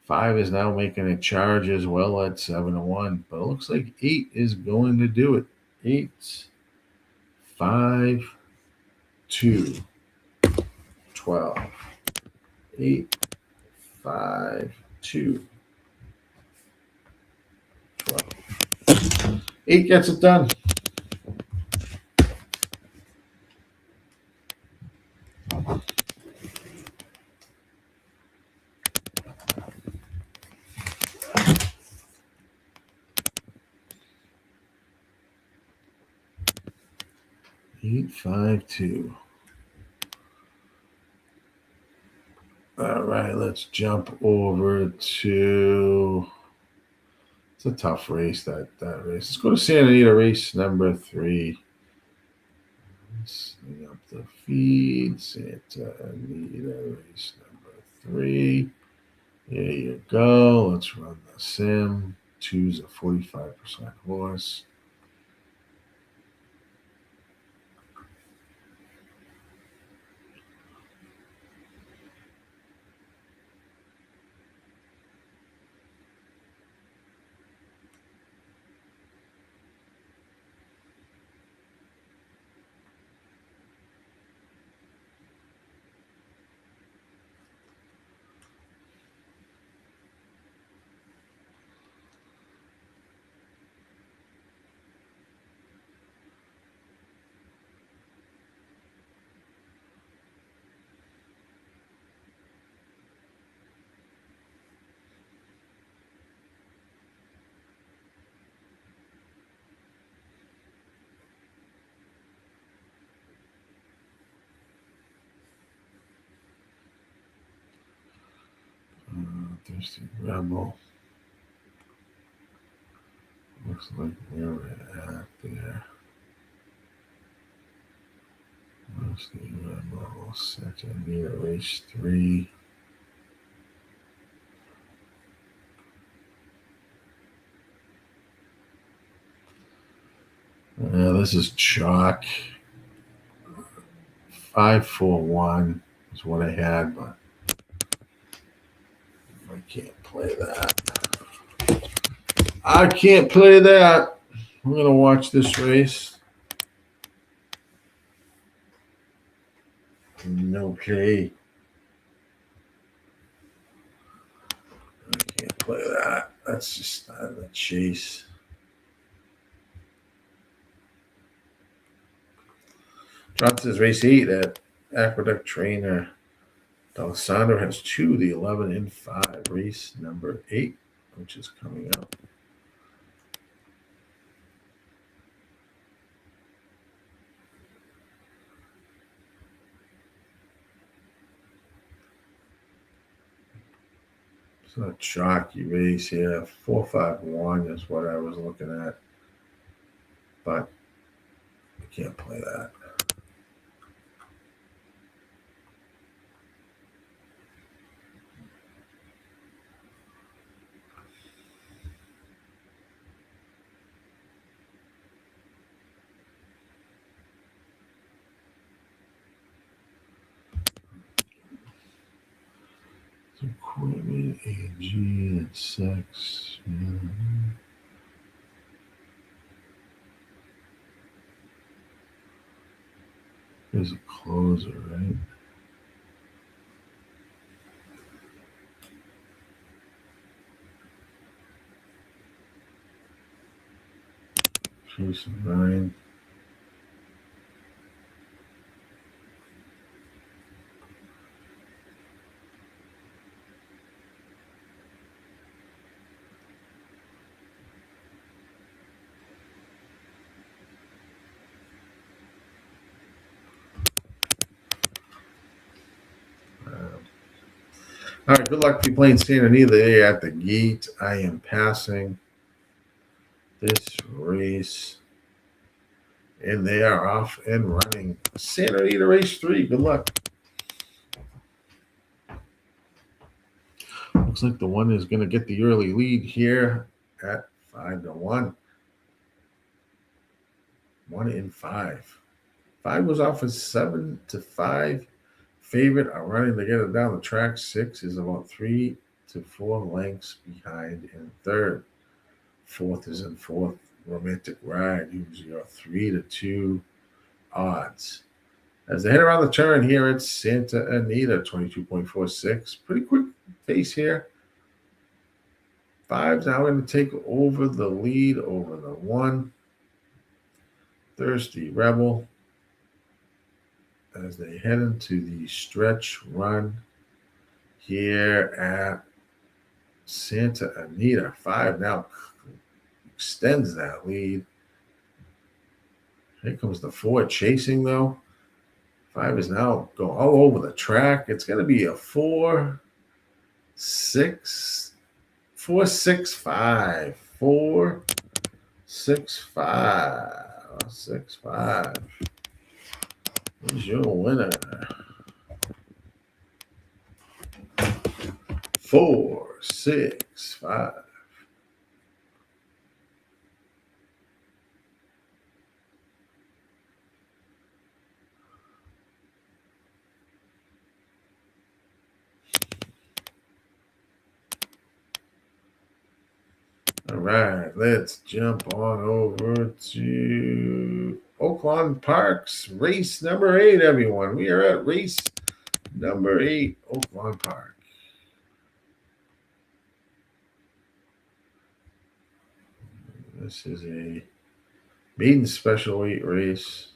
Speaker 1: 5 is now making a charge as well at 7-1. But it looks like 8 is going to do it. 8, 5, 2, 12. 8, 5, 2, 12. 8 gets it done. Eight, 5, 2. All right, let's jump over to. It's a tough race, that race. Let's go to Santa Anita, race number 3. Setting up the feed. Santa Anita, race number 3. There you go. Let's run the sim. 2's a 45% horse. Thirsty Rebel. Looks like we're at there. Thirsty Rebel. Set Anita race 3. This is chalk. 5-4-1 is what I had, but I can't play that. I can't play that. I'm going to watch this race. No play. I can't play that. That's just not a chase. John says race 8 at Aqueduct Trainer. D'Alessandro has 2, the 11 and 5. Race number 8, which is coming up. It's not a chalky race here. 4-5-1 is what I was looking at. But I can't play that. Equipment, AG, and sex. There's a closer, right? Chase 9. All right, good luck to you playing Santa Anita there at the gate. I am passing this race. And they are off and running. Santa Anita race 3. Good luck. Looks like the one is going to get the early lead here at 5-1. 1 in 5. 5 was off as 7-5. Favorite are running to get it down the track. 6 is about 3 to 4 lengths behind in third. Fourth is in fourth. Romantic Ride, who's your 3-2 odds. As they head around the turn here, it's Santa Anita, 22.46. Pretty quick pace here. 5's now going to take over the lead over the 1. Thirsty Rebel as they head into the stretch run here at Santa Anita. 5 now extends that lead. Here comes the 4 chasing, though. 5 is now going all over the track. It's going to be a 4-6-5. 4-6-5. 4-6-5. 6-5. Who's your winner? 4-6-5. All right, let's jump on over to Oaklawn Park's race number 8, everyone. We are at race number 8, Oaklawn Park. This is a maiden special weight race.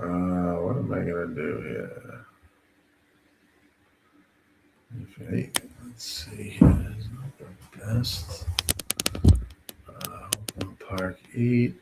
Speaker 1: What am I gonna do here? Let's see here. It's not the best. Oaklawn Park 8.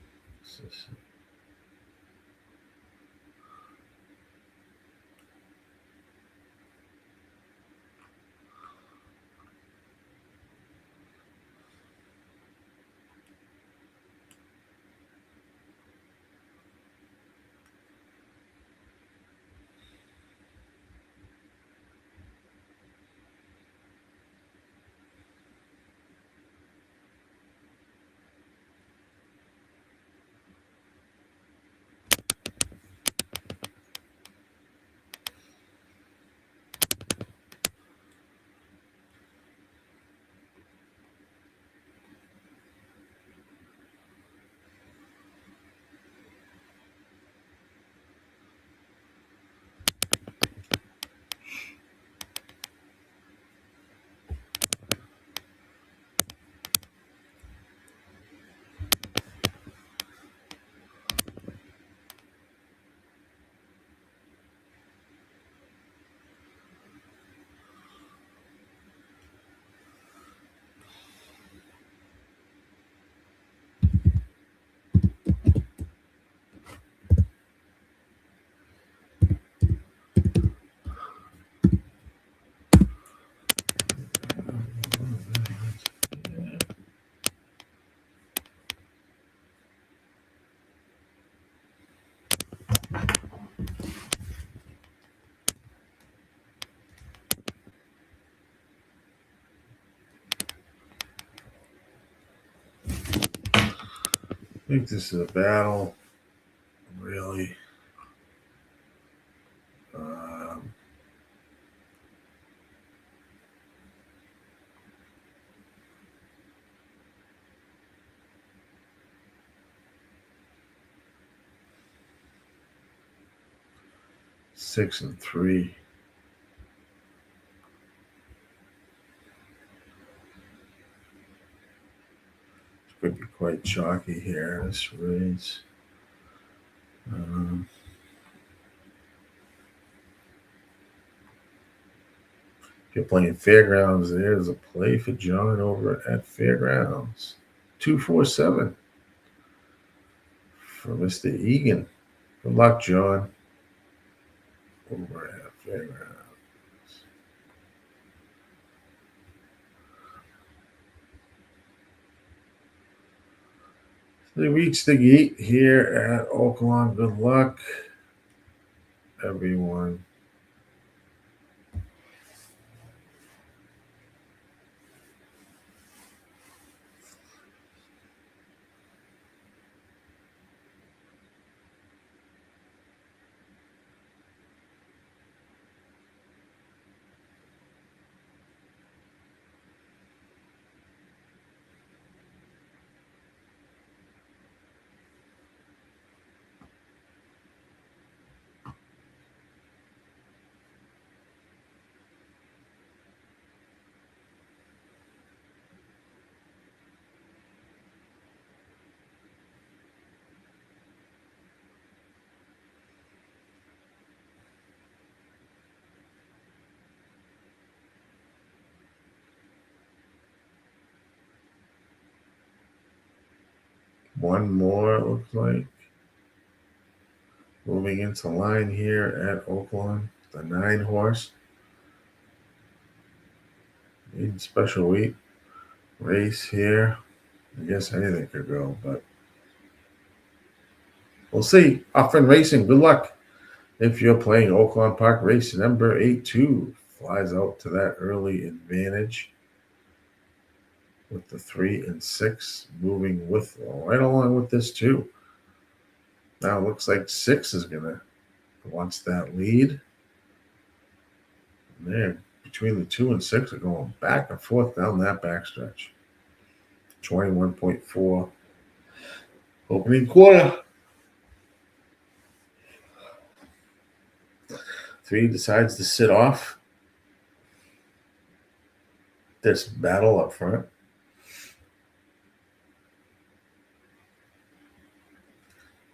Speaker 1: I think this is a battle, really. 6 and 3. Could be quite chalky here. This race. If you're playing Fairgrounds, there's a play for John over at Fairgrounds. 247 for Mr. Egan. Good luck, John. Over at Fairgrounds. They reached the gate here at Oaklawn. Good luck, everyone. One more, it looks like. Moving into line here at Oaklawn, the 9 horse. Need special weight race here. I guess anything could go, but we'll see. Off and racing. Good luck. If you're playing Oaklawn Park race number 8-2, flies out to that early advantage with the 3 and 6 moving with right along with this 2. Now it looks like 6 is gonna wants that lead. And there, between the 2 and 6 are going back and forth down that backstretch. 21.4 opening quarter. 3 decides to sit off this battle up front.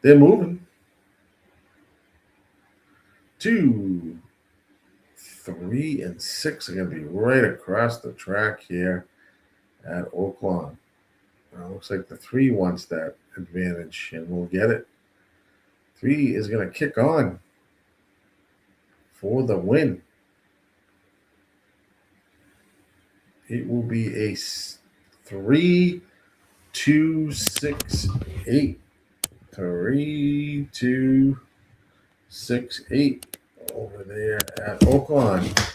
Speaker 1: They're moving. 2, 3, and 6 are going to be right across the track here at Oaklawn. Looks like the 3 wants that advantage, and we'll get it. 3 is going to kick on for the win. It will be a 3, 2, 6, 8. 3, 2, 6, 8 over there at Oaklawn.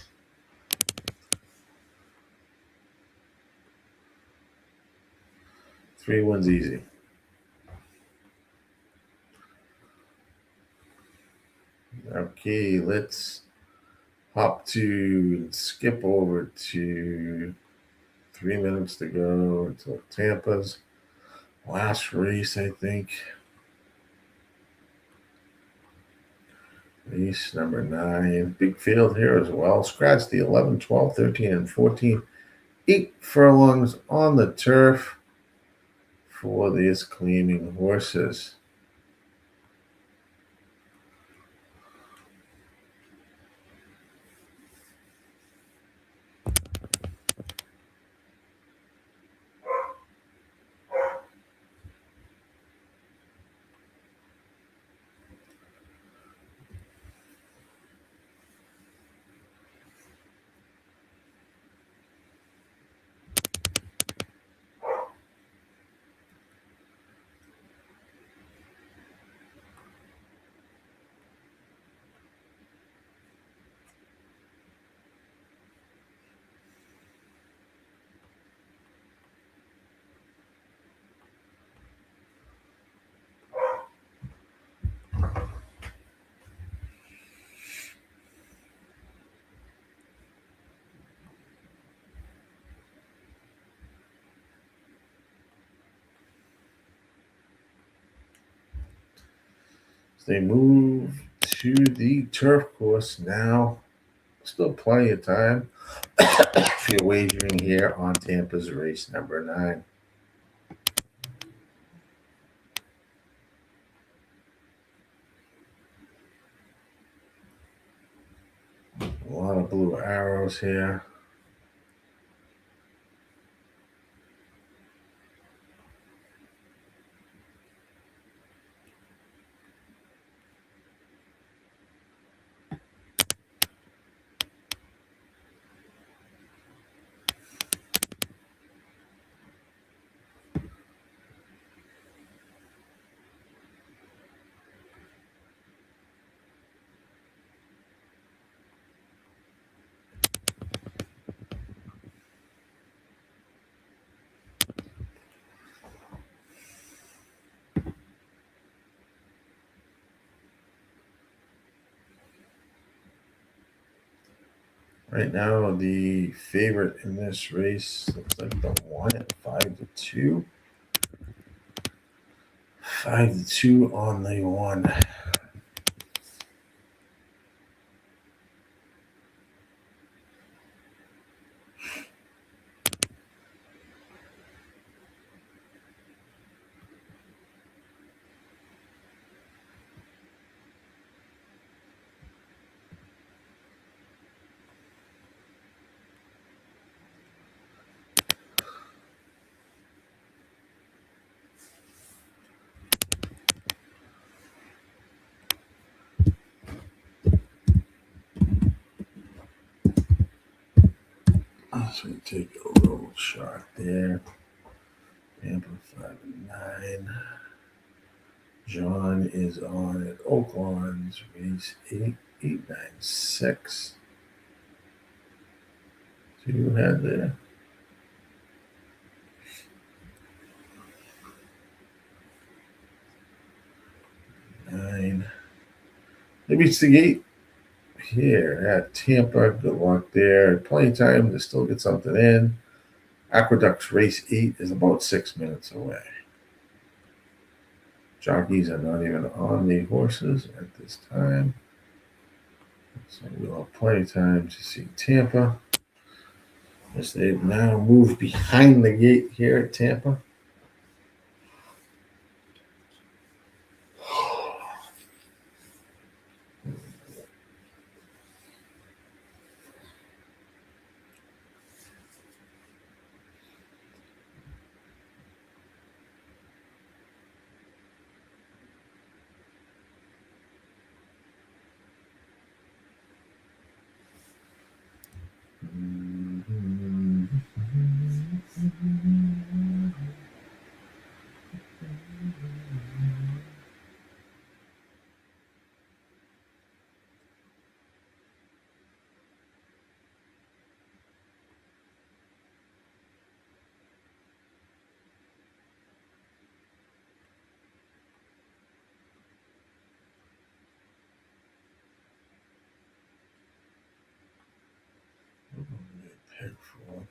Speaker 1: Three wins easy. Okay, let's skip over to 3 minutes to go until Tampa's last race, I think. Race number 9. Big field here as well. Scratch the 11, 12, 13, and 14. 8 furlongs on the turf for these claiming horses. They move to the turf course now. Still plenty of time if you're wagering here on Tampa's race number 9. A lot of blue arrows here. Right now, the favorite in this race looks like the 1 at 5-2. 5-2 on the 1. So we take a little shot there. Tampa 5-9. John is on at Oaklawn's race 8-9-6. See who had there? 9. Maybe it's the 8 here at Tampa. Good luck there. Plenty of time to still get something in. Aqueduct's race 8 is about 6 minutes away. Jockeys are not even on the horses at this time. So we'll have plenty of time to see Tampa as they've now moved behind the gate here at Tampa. Head for.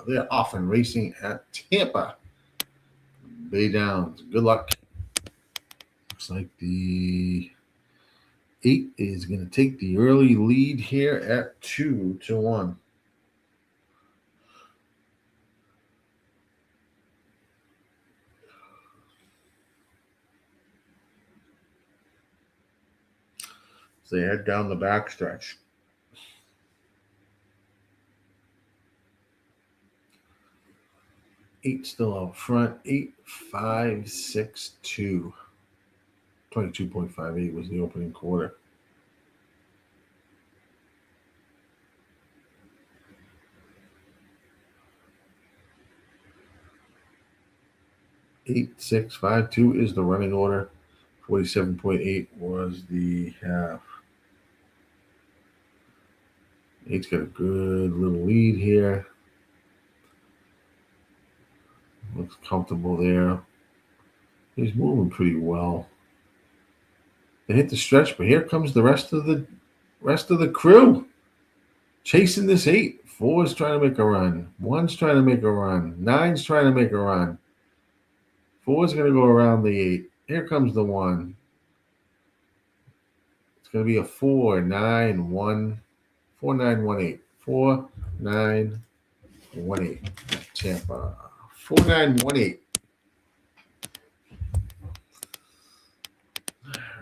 Speaker 1: They're off and racing at Tampa Bay Downs. Good luck. Looks like the 8 is going to take the early lead here at 2-1. So they head down the backstretch. Eight still out front. 8.562. 22.58 was the opening quarter. $8.652 is the running order. 47.8 was the half. 8's got a good little lead here. Looks comfortable there. He's moving pretty well. They hit the stretch, but here comes the rest of the crew chasing this 8. 4's trying to make a run. 1's trying to make a run. 9's trying to make a run. 4's going to go around the 8. Here comes the 1. It's going to be a 4-9-1. 4-9-1-8. 4-9-1-8. Tampa. 4-9-1-8.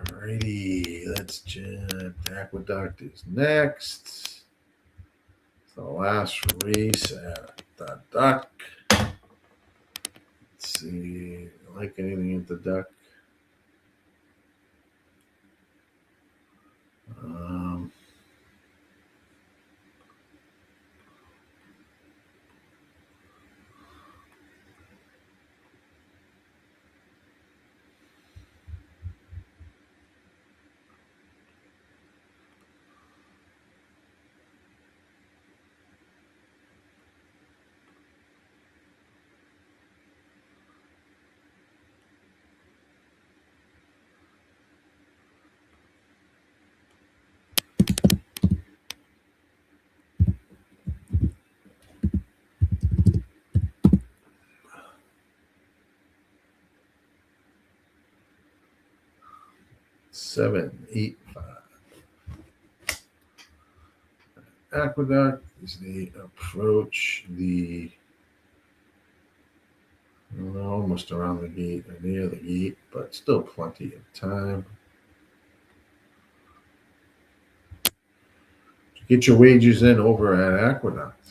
Speaker 1: Alrighty, let's check. Aqueduct is next. The last race at the Duck. Let's see. Like anything at the Duck. Seven, 8, 5. Aqueduct as they approach the almost around the gate or near the gate, but still plenty of time. Get your wagers in over at Aqueduct.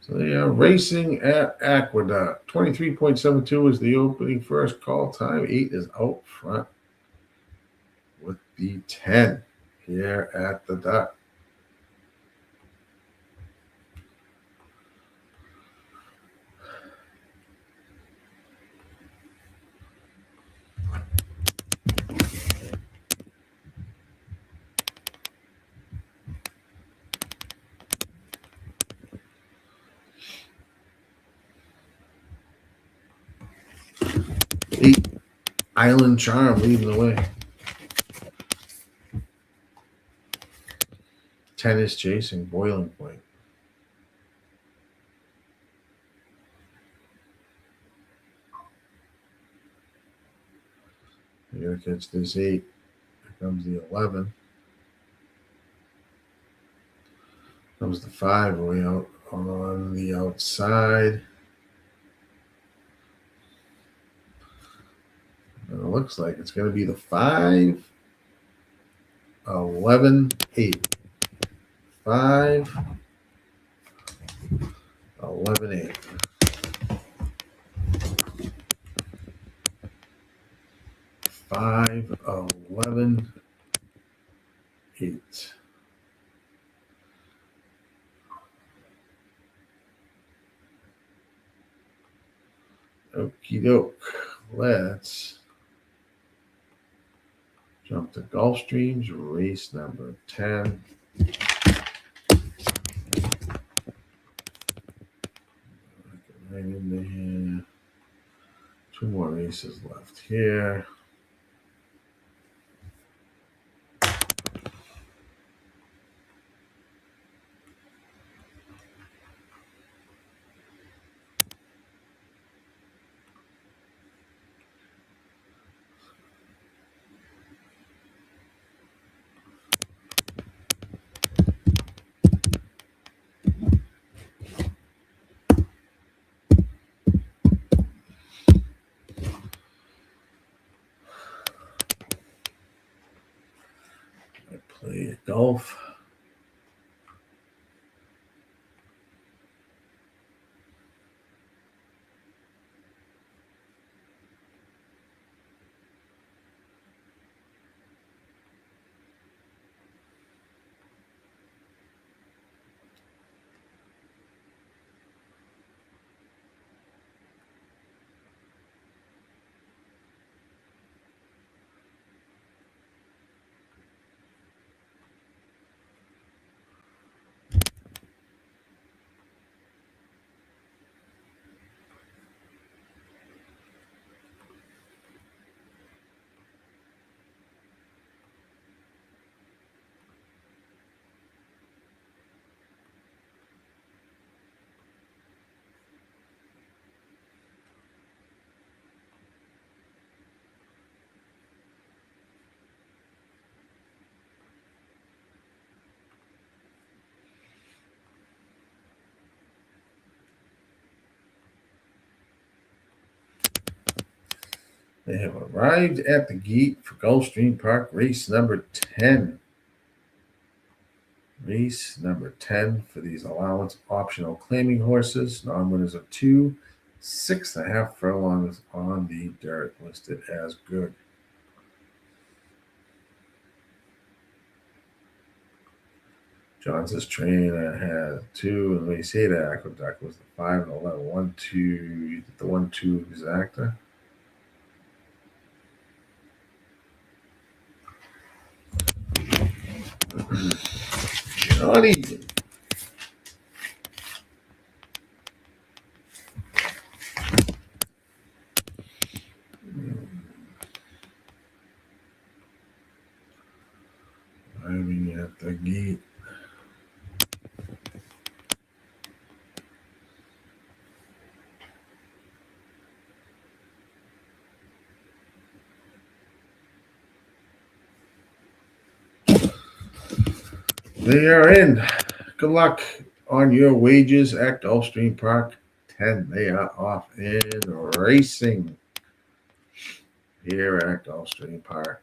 Speaker 1: So they are racing at Aqueduct. 23.72 is the opening first call time. 8 is out front with the 10 here at the Duck. Eight, Island Charm leading the way. 10 is chasing, Boiling Point. You gotta catch this 8. Here comes the 11. Comes the 5 way out on the outside. And it looks like it's going to be the 5, 11, 8. 5, 11, 8. 5, 11, 8. Okie doke. Let's jump to Gulfstream's race number 10. Right in there. 2 more races left here. Play golf. They have arrived at the gate for Gulfstream Park, race number 10. Race number 10 for these allowance optional claiming horses. Non-winners of 2, 6.5 furlongs on the dirt, listed as good. Johnson's trainer had 2, and they say that Aqueduct was the 5 and 11. 1, 2, the 1, 2 exacta. Johnny. Arriving at the gate. They are in. Good luck on your wages at Gulfstream Park 10. They are off and racing here at Gulfstream Park.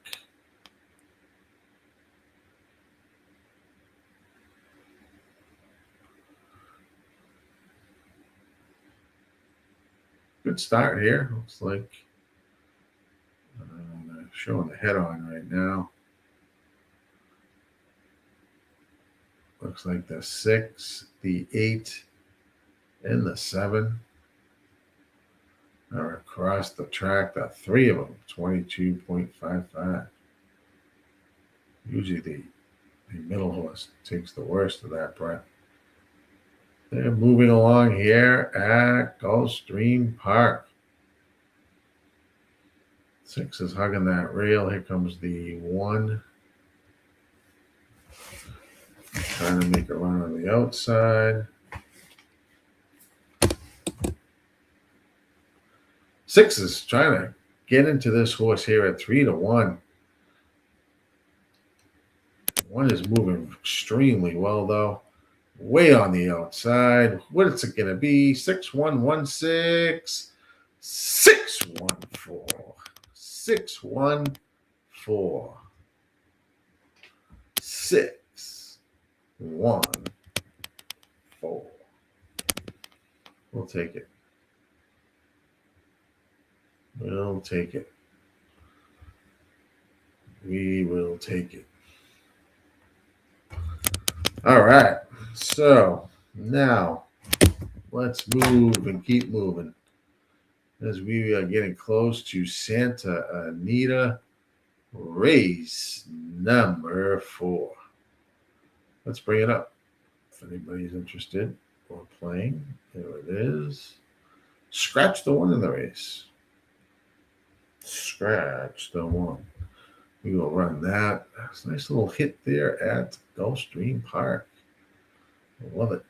Speaker 1: Good start here. Looks like showing the head on right now. Looks like the 6, the 8, and the 7 are across the track. The 3 of them, 22.55. Usually the middle horse takes the worst of that breath. They're moving along here at Gulfstream Park. 6 is hugging that rail. Here comes the 1. Trying to make a run on the outside. 6 is trying to get into this horse here at 3-1. 1 is moving extremely well, though. Way on the outside. What is it going to be? 6-1-1-6. 6-1-4. 6-1-4. 6-1-4. We'll take it. We'll take it. We will take it. All right. So now let's move and keep moving as we are getting close to Santa Anita race number 4. Let's bring it up. If anybody's interested or playing, there it is. Scratch the 1 in the race. Scratch the 1. We will run that. It's a nice little hit there at Gulfstream Park. I love it.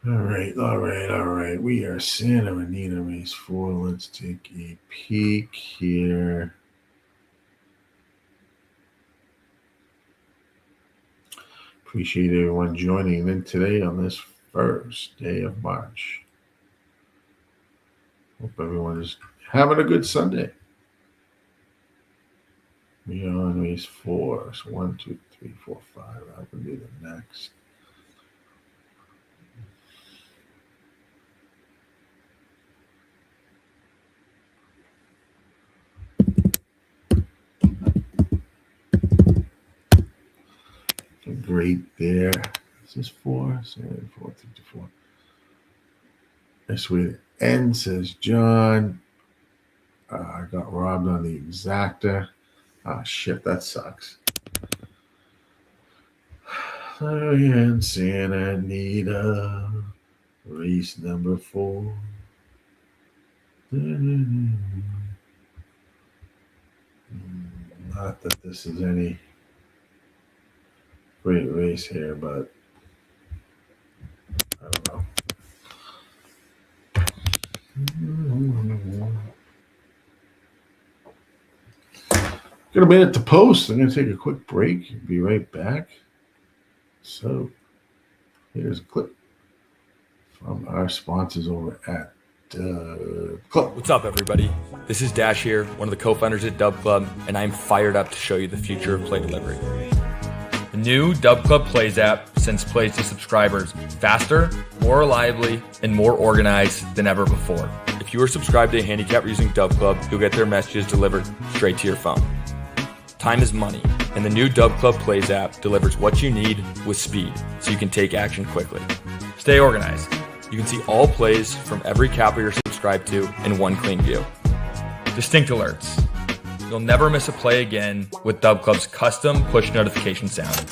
Speaker 1: All right. We are Santa Anita race 4. Let's take a peek here. Appreciate everyone joining in today on this first day of March. Hope everyone is having a good Sunday. We are on race 4. So 1, 2, 3, 4, 5. I can do the next. Great there. Is this 4? 7, 4, 3, 4. This way it ends, says John. I got robbed on the exacta. Shit, that sucks. And Santa Anita, race number 4. Not that this is any great race here, but I don't know. Got a minute to post. I'm going to take a quick break. Be right back. So here's a clip from our sponsors over at Club.
Speaker 3: What's up, everybody? This is Dash here, one of the co-founders at Dub Club, and I'm fired up to show you the future of play delivery. The new Dub Club Plays app sends plays to subscribers faster, more reliably, and more organized than ever before. If you are subscribed to a handicapper using Dub Club, you'll get their messages delivered straight to your phone. Time is money, and the new Dub Club Plays app delivers what you need with speed, so you can take action quickly. Stay organized. You can see all plays from every capper you're subscribed to in one clean view. Distinct alerts. You'll never miss a play again with Dub Club's custom push notification sound.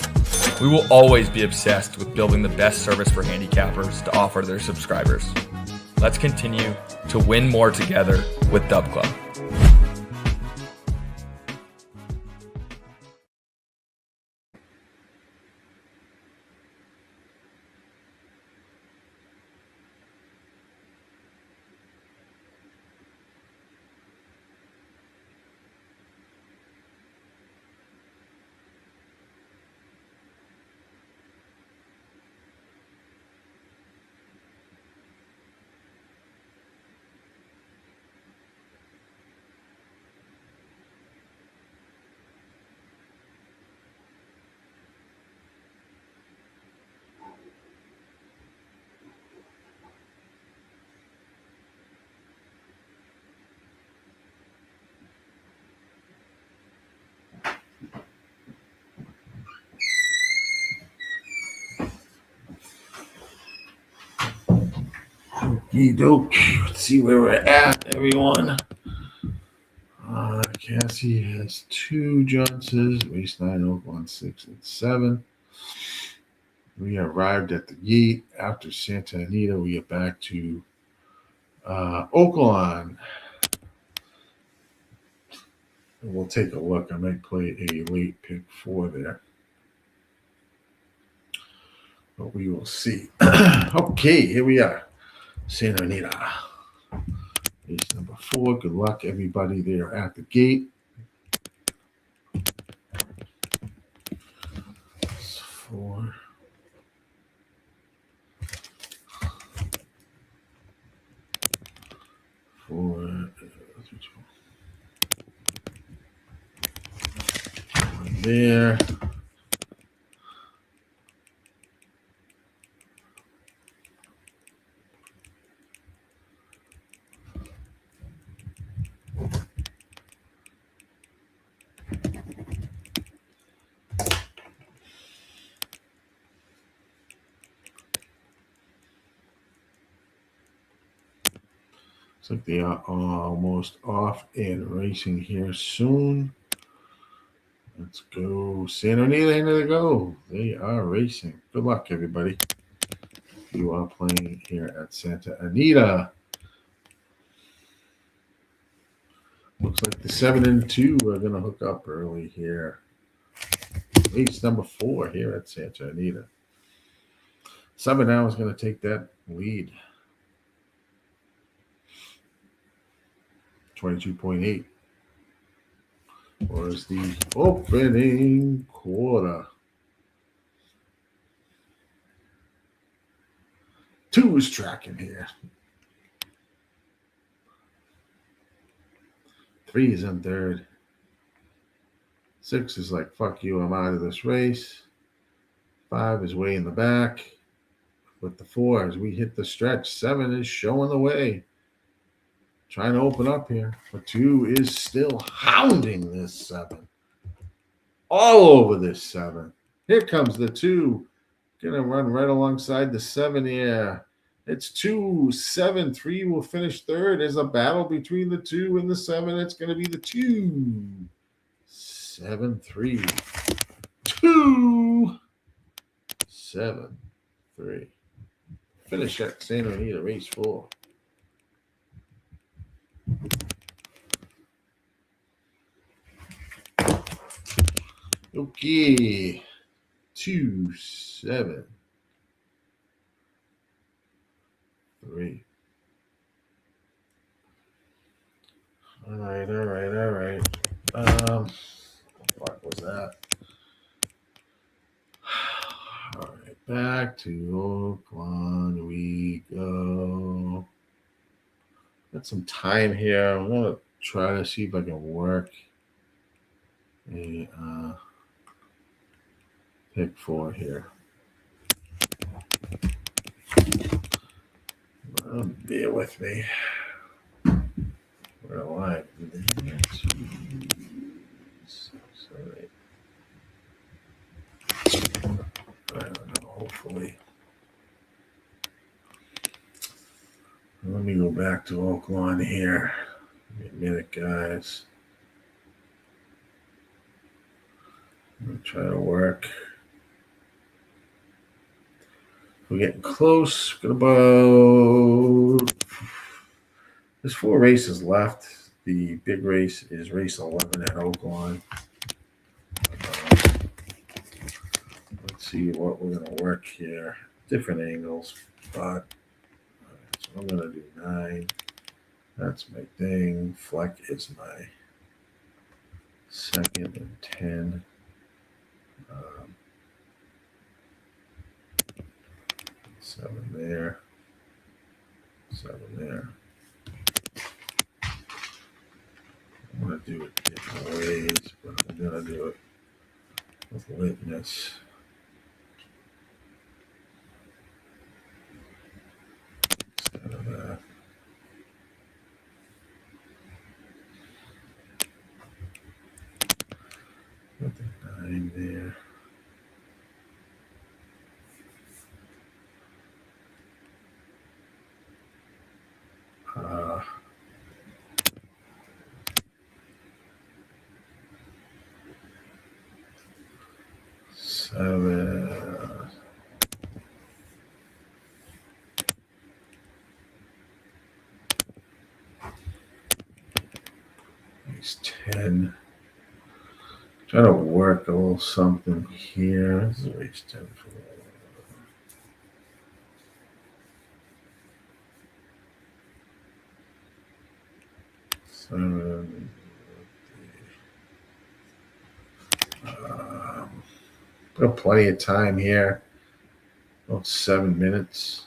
Speaker 3: We will always be obsessed with building the best service for handicappers to offer their subscribers. Let's continue to win more together with Dub Club.
Speaker 1: Doke. Let's see where we're at, everyone. Cassie has 2 Johnsons, race 9, Oaklawn 6 and 7. We arrived at the gate after Santa Anita. We get back to Oaklawn. And we'll take a look. I might play a late pick 4 there. But we will see. Okay, here we are. Santa Anita. Race number 4. Good luck, everybody there at the gate. 4. 4. There. Looks like they are almost off and racing here soon. Let's go. Santa Anita, end of the go. They are racing. Good luck, everybody. You are playing here at Santa Anita. Looks like the 7 and 2 are going to hook up early here. Race number 4 here at Santa Anita. 7 now is going to take that lead. 22.8 was the opening quarter. 2 is tracking here. 3 is in third. 6 is like, fuck you, I'm out of this race. 5 is way in the back. With the 4, as we hit the stretch, 7 is showing the way. Trying to open up here. But 2 is still hounding this 7. All over this 7. Here comes the 2. Gonna run right alongside the 7 here. It's 2, 7, 3 will finish third. There's a battle between the 2 and the 7. It's gonna be the 2. 7, 3. 2, 7, 3. Finish at Santa Anita, race 4. Okay, 2, 7, 3. All right. What was that? All right, back to Oaklawn we go. Got some time here. I'm gonna try to see if I can work a pick 4 here. Bear with me. Where am I? 2, 6, 8. I don't know. Hopefully. back to Oaklawn here. Give me a minute, guys. I'm going to try to work. We're getting close. Got about... There's 4 races left. The big race is race 11 at Oaklawn. Let's see what we're going to work here. Different angles, but so I'm going to do 9. That's my thing. Fleck is my second and 10. 7 there. 7 there. I want to do it different ways, but I'm going to do it with witness. Instead of that. Put the 9 there. He's 10. Try to work a little something here. This is race 10 for 7. Got plenty of time here. About 7 minutes.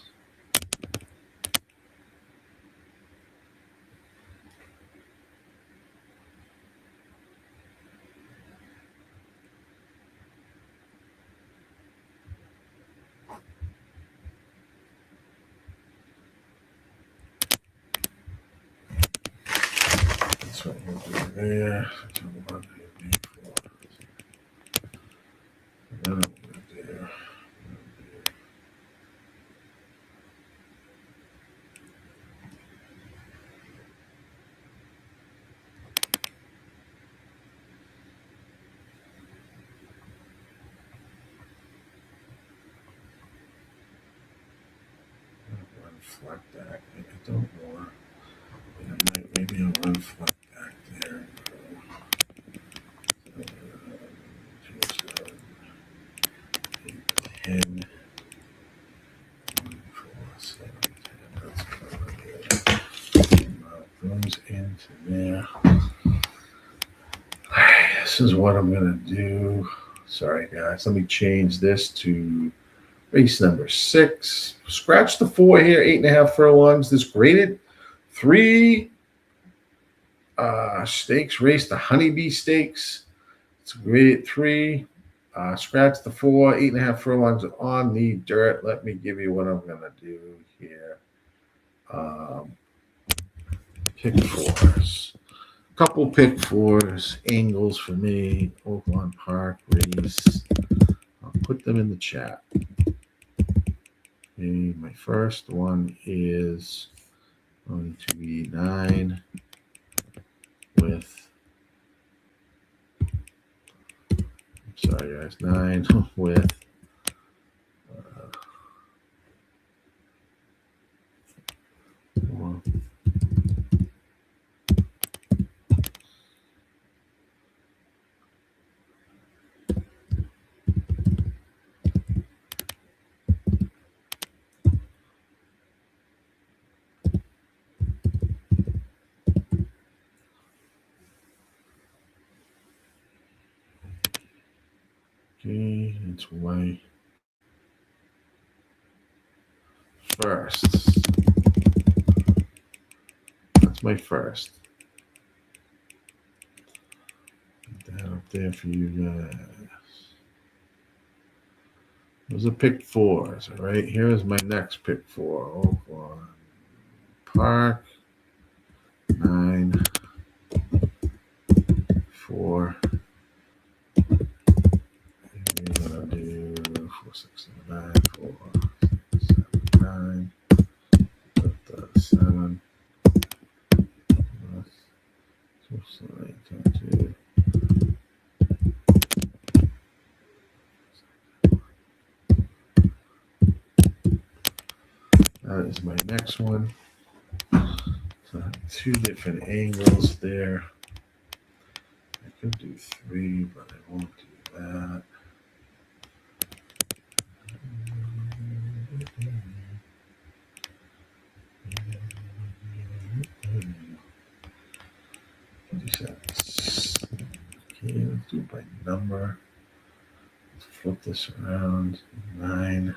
Speaker 1: That's what we'll do there. That's what we'll do. Then I'm going to do. Unfleck that. I don't want. Maybe I'll unfleck back there. 10. 1, 4, 7, 10. That's good. Goes into there. This is what I'm going to do. Sorry, guys. Let me change this to race number 6. Scratch the 4 here, 8.5 furlongs. This graded 3 stakes, race the Honeybee Stakes. It's graded 3. Scratch the 4, 8.5 furlongs on the dirt. Let me give you what I'm going to do here. Pick 4s. Couple pick 4s. Angles for me. Oaklawn Park race. I'll put them in the chat. Okay, my first one is going to be 9 with, sorry guys, 9 with 1. Okay, it's my first. That's my first. Put that up there for you guys. Those are pick 4s, all right? Here's my next pick 4. Oaklawn Park. 9, 4. We're gonna do 4, 6, 7, 9, 4, 6, 7, 9. Put the 7. is my next one. So I have 2 different angles there. I could do 3, but I won't do that. Okay, let's do it by number. Let's flip this around. 9.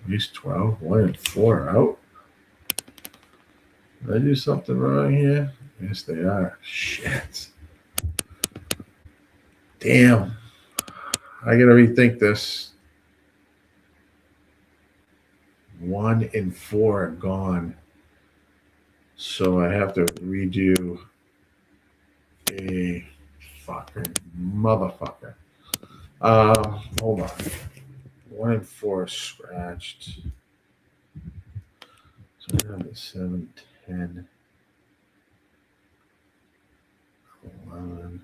Speaker 1: Race 12, 1 and 4 out. Did I do something wrong here? Yes, they are. Shit. Damn. I gotta rethink this. 1 and 4 are gone. So I have to redo a fucking motherfucker. Hold on. 1 and 4 are scratched. So I have a 7, 10, 11.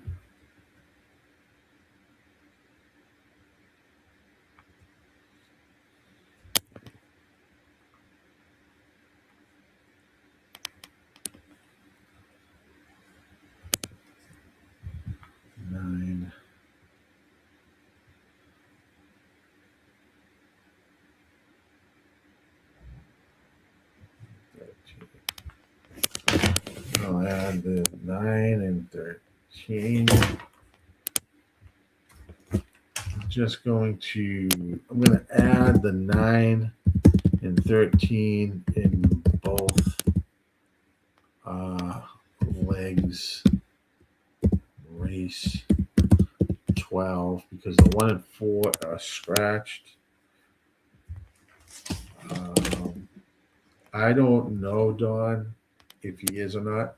Speaker 1: Nine. I'll add the 9 and 13. I'm going to add the 9 and 13 in both legs, race 12, because the 1 and 4 are scratched. I don't know, Don, if he is or not.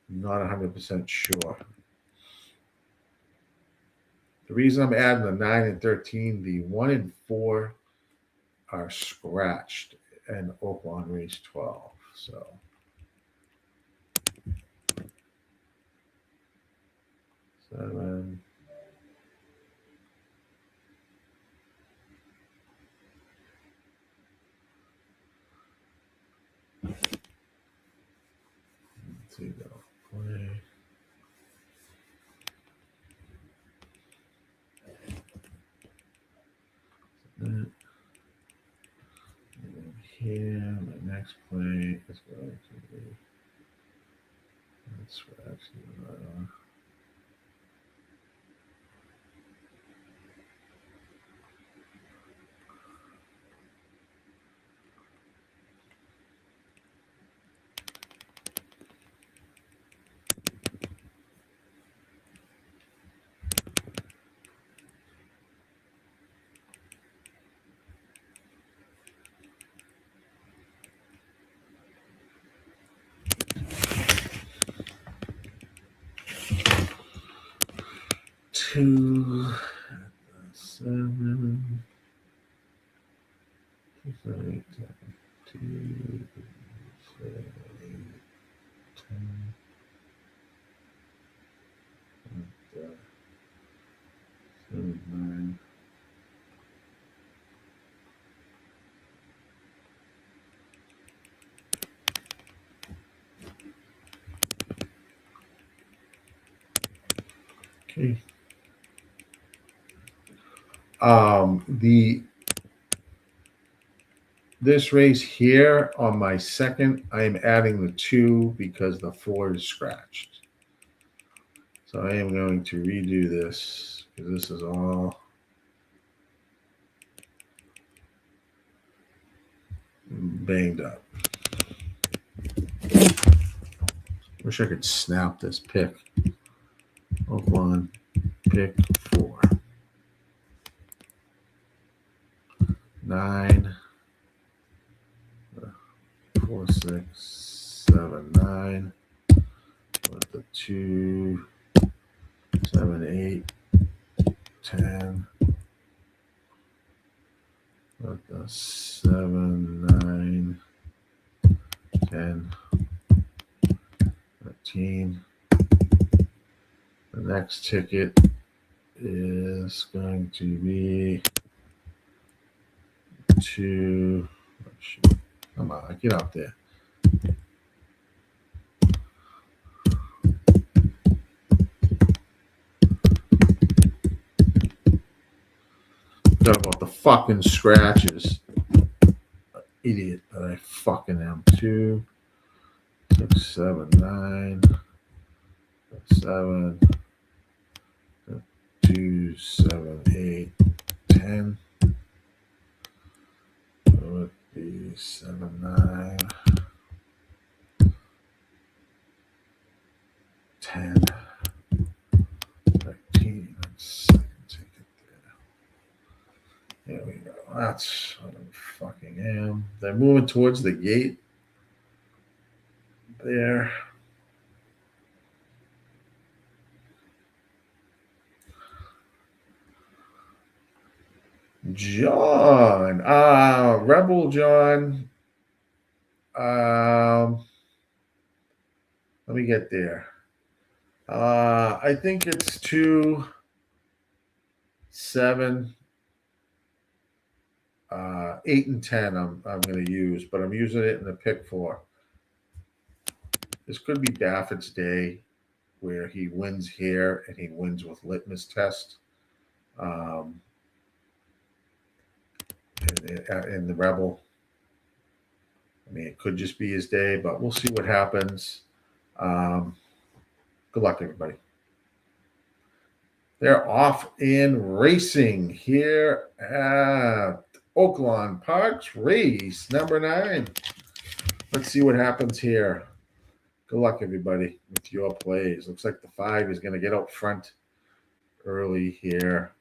Speaker 1: I'm not 100% sure. The reason I'm adding the 9 and 13, the 1 and 4 are scratched and Oaklawn race 12. So seven. Let's see, go play. And then here, my next play is going to be. Let's actually. 2, 7, 8, 2, 10, 9. Okay. This race here on my second, I am adding the 2 because the 4 is scratched. So I am going to redo this because this is all banged up. Wish I could snap this pick. Oaklawn pick 4. 9, 4, 6, 7, 9, with the 2, 7, 8, 10. With the 7, 9, 10, 13. The next ticket is going to be 2. Oh, shoot. Come on, get up there. Forgot about the fucking scratches. Idiot that I fucking am. 2, 6, 7, 9, 7, 2, 7, 8, 10. With the 7, 9, 10, 13. Second ticket there. There we go. That's what I fucking am. They're moving towards the gate. There. John. Rebel John. Let me get there. I think it's 2, 7, 8, and 10 I'm going to use, but I'm using it in the pick 4. This could be Baffert's day where he wins here and he wins with litmus test in the Rebel. I mean, it could just be his day, but we'll see what happens. Good luck, everybody. They're off in racing here at Oaklawn Park's race number 9. Let's see what happens here. Good luck, everybody, with your plays. Looks like the 5 is going to get out front early here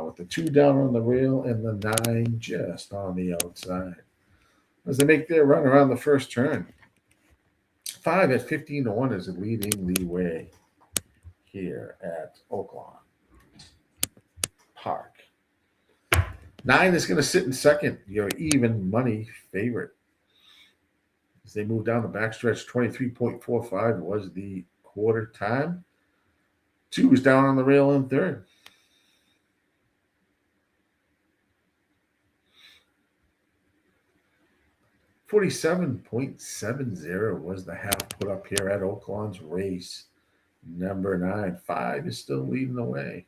Speaker 1: with the 2 down on the rail and the 9 just on the outside as they make their run around the first turn. 5 at 15-1 is leading the way here at Oaklawn Park. 9 is going to sit in second, your even money favorite. As they move down the backstretch, 23.45 was the quarter time. 2 is down on the rail in third. $47.70 was the half put up here at Oaklawn's race number 9. 5 is still leading the way.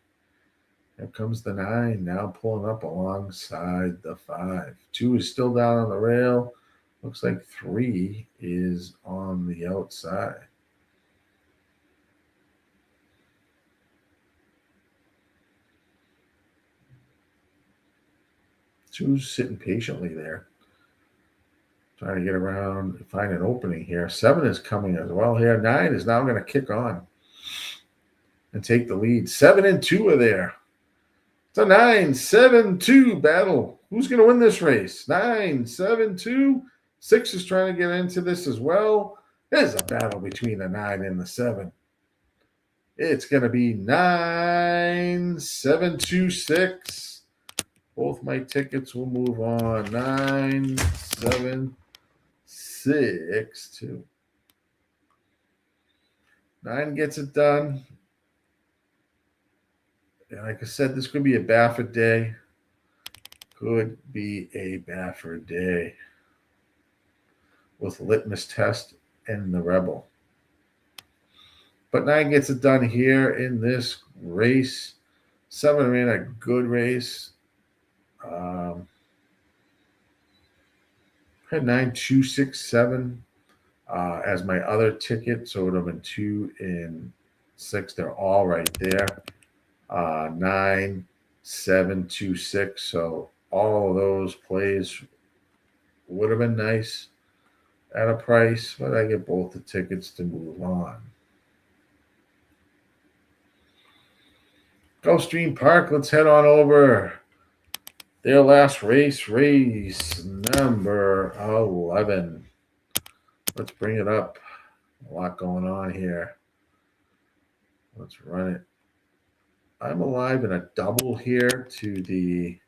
Speaker 1: Here comes the 9 now pulling up alongside the 5. 2 is still down on the rail. Looks like 3 is on the outside. Two's sitting patiently there, trying to get around, find an opening here. 7 is coming as well here. 9 is now going to kick on and take the lead. 7 and 2 are there. It's a 9-7-2 battle. Who's going to win this race? 9-7-2. 6 is trying to get into this as well. There's a battle between the 9 and the 7. It's going to be 9-7-2-6. Both my tickets will move on. 9-7-6-2. 9 gets it done. And like I said, this could be a Baffert day. Could be a Baffert day with litmus test and the Rebel. But 9 gets it done here in this race. 7 ran a good race. Had 9-2-6-7 as my other ticket, so it would have been 2 and 6. They're all right there. 9-7-2-6. So all of those plays would have been nice at a price, but I get both the tickets to move on. Gulfstream Park, let's head on over. Their last race number 11. Let's bring it up. A lot going on here. Let's run it. I'm alive in a double here to the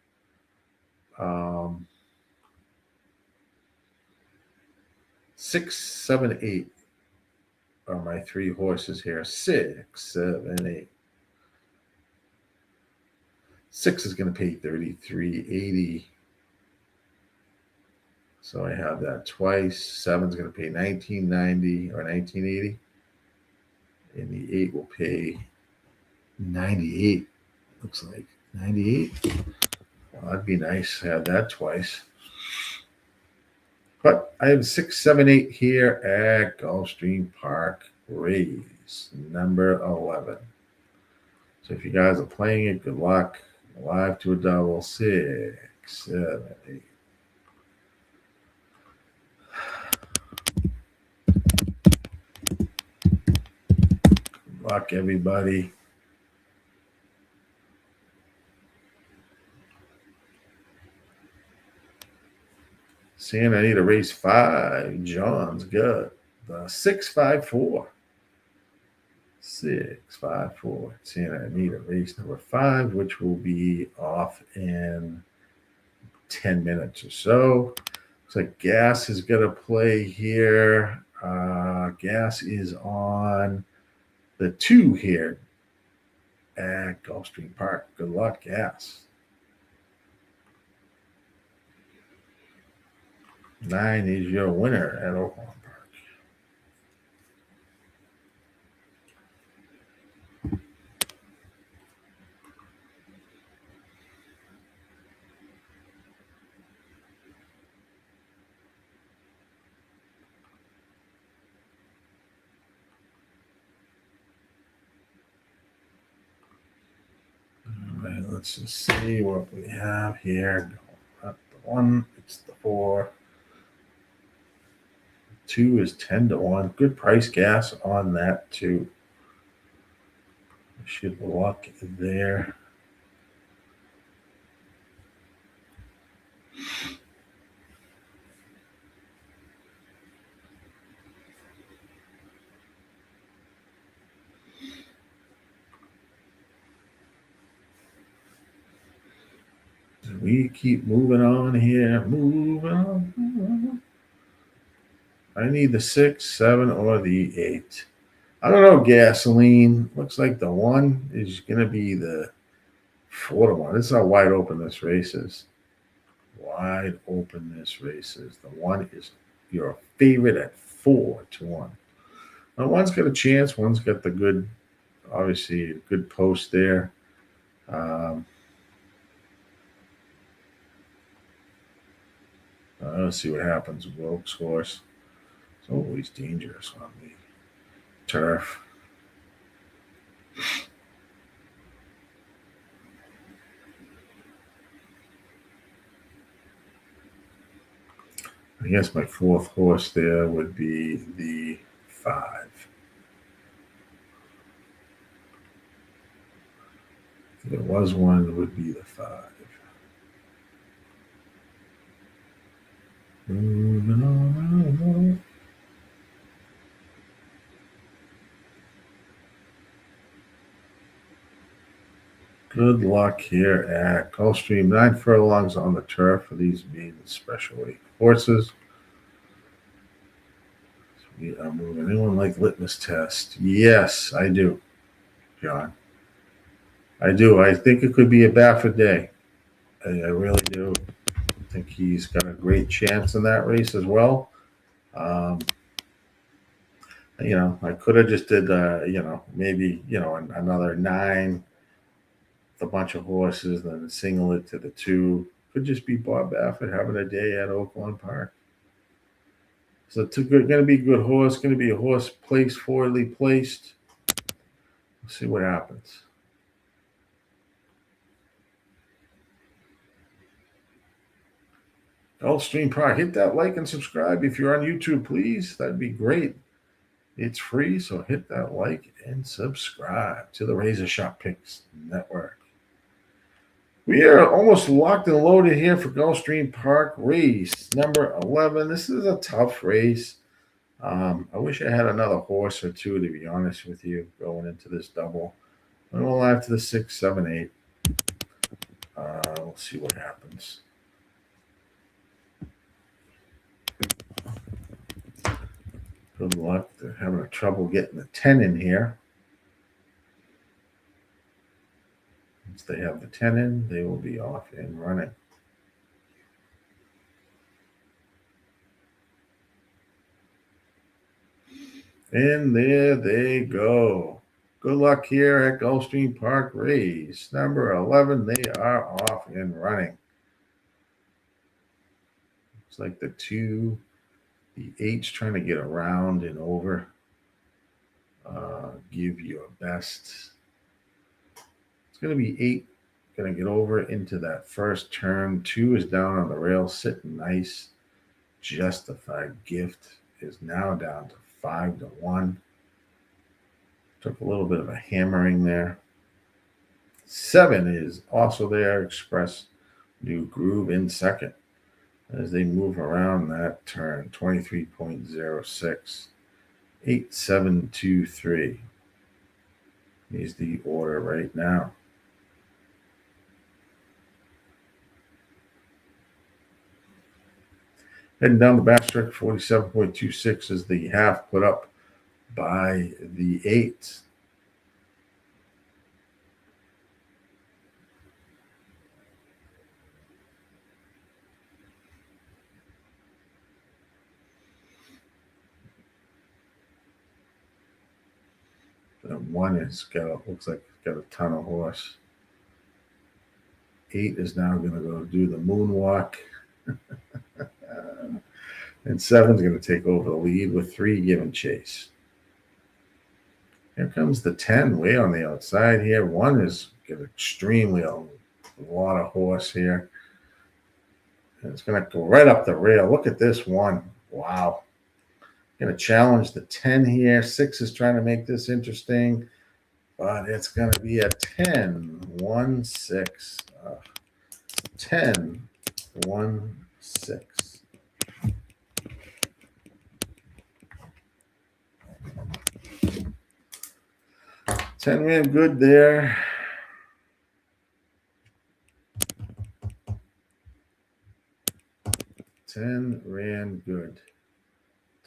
Speaker 1: 6, 7, 8 are my 3 horses here. 6, 7, 8. 6 is going to pay $33.80. So I have that twice. 7 is going to pay $19.90 or $19.80. And the 8 will pay $98. Looks like $98. Well, that'd be nice to have that twice. But I have 6, 7, 8 here at Gulfstream Park race number 11. So if you guys are playing it, good luck. Live to a double. 6, 7, 8. Good luck, everybody. Santa Anita race 5. John's got the 654. 654. Santa Anita race number 5, which will be off in 10 minutes or so. Looks like gas is going to play here. Gas is on the 2 here at Gulfstream Park. Good luck, gas. 9 is your winner at Oaklawn Park. All right, let's just see what we have here. Not the 1, it's the 4. 2 is 10-1. Good price gas on that too. Should luck there. We keep moving on here. Moving on. I need the 6, 7, or the 8. I don't know, gasoline. Looks like the 1 is going to be the 4-1. This is how wide open this race is. Wide open this race is. The 1 is your favorite at 4-1. Now, 1's got a chance. 1's got the good, obviously, good post there. Let's see what happens with Wilkes' horse. It's always dangerous on the turf. I guess my 4th horse there would be the 5. If there was one, it would be the 5. Moving on. Good luck here at Gulfstream. 9 furlongs on the turf for these being special weight horses. So we are moving. Anyone like litmus test? Yes, I do, John. I do. I think it could be a Baffert day. I really do. I think he's got a great chance in that race as well. I could have just did, maybe, another 9, with a bunch of horses, then single it to the 2. Could just be Bob Baffert having a day at Oaklawn Park. So it's going to be a good horse. Going to be a horse placed, forwardly placed. We'll see what happens. Gulfstream Park. Hit that like and subscribe if you're on YouTube, please. That'd be great. It's free, so hit that like and subscribe to the RazorSharpPicks Network. We are almost locked and loaded here for Gulfstream Park race number 11. This is a tough race. I wish I had another horse or two, to be honest with you, going into this double. But we'll have to the 6, 7, 8. We'll see what happens. Good luck. They're having trouble getting the 10 in here. Once they have the 10 in, they will be off and running. And there they go. Good luck here at Gulfstream Park race number 11. They are off and running. Looks like the 2, the 8's trying to get around and over. Give you a best. It's going to be 8. Going to get over into that first turn. 2 is down on the rail, sitting nice. Justified Gift is now down to 5-1. Took a little bit of a hammering there. 7 is also there. Express New Groove in second as they move around that turn. 23.06. 8, 7, 2, 3 is the order right now. Heading down the backstretch, 47.26 is the half put up by the 8. And 1 is looks like it's got a ton of horse. 8 is now going to go do the moonwalk. And 7's going to take over the lead with 3 giving chase. Here comes the 10 way on the outside here. 1 is got extremely a lot of horse here. And it's going to go right up the rail. Look at this 1. Wow. Going to challenge the 10 here. 6 is trying to make this interesting, but it's going to be a 10, 1, 6. 10, 1, 6. 10 ran good there. Ran good.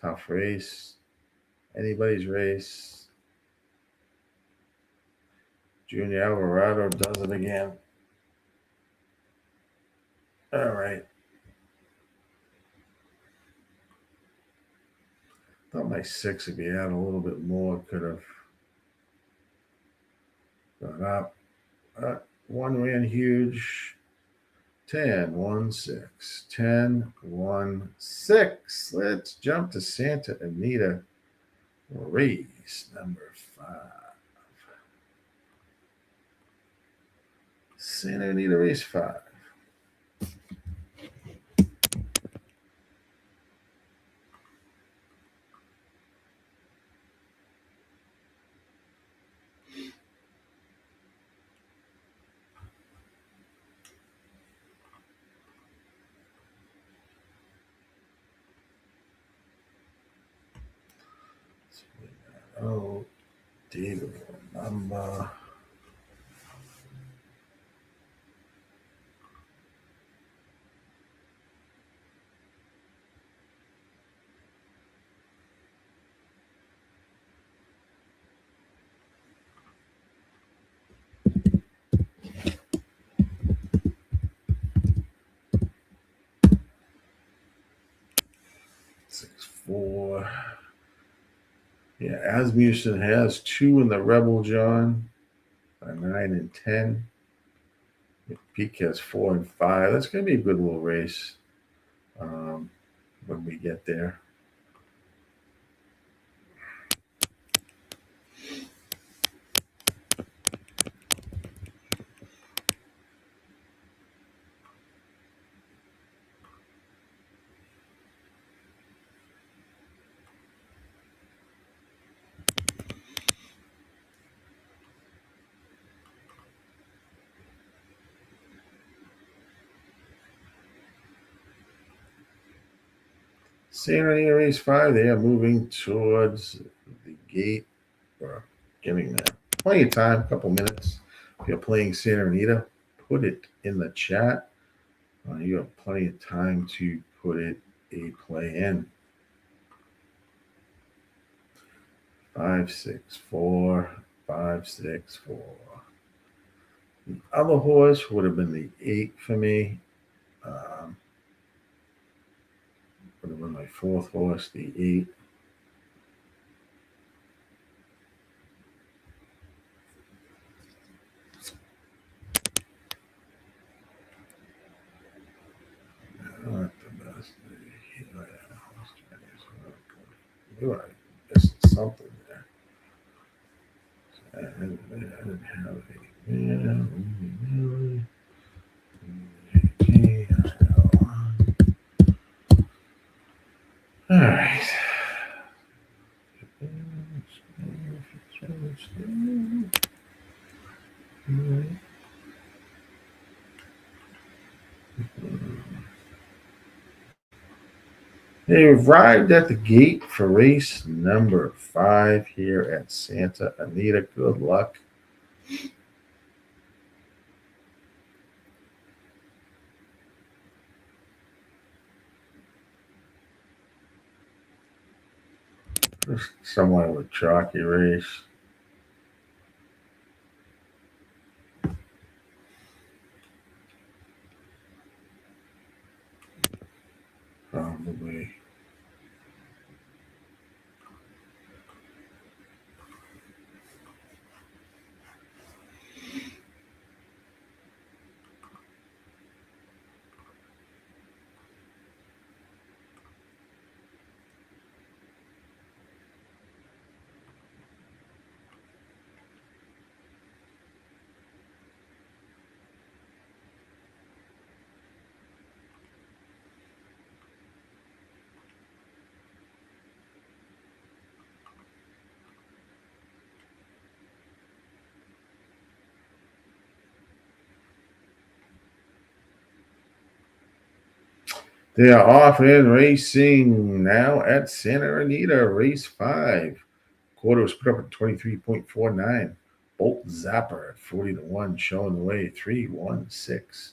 Speaker 1: Tough race. Anybody's race. Junior Alvarado does it again. All right. Thought my 6, if he had a little bit more, could have gone up. 1 ran huge. 10, 1, 6. 10, 1, 6. Let's jump to Santa Anita race number 5. Santa Anita race 5. Oh, David number. Six, 4. Yeah, Asmussen has 2 in the Rebel John, 9 and 10. Peak has 4 and 5. That's going to be a good little race when we get there. Santa Anita race 5, they are moving towards the gate, or getting there. Plenty of time, a couple minutes. If you're playing Santa Anita, put it in the chat. You have plenty of time to put it a play in. 5, 6, 4, 5, 6, 4. The other horse would have been the 8 for me. Would have been my 4th horse, the 8. Not the best. You're right. Missed something there. I didn't have All right. They arrived at the gate for race number 5 here at Santa Anita. Good luck. Somewhat of a chalky race. Probably. They are off and racing now at Santa Anita, race 5. Quarter was put up at 23.49. Bolt Zapper at 40-1, showing the way 3-1-6.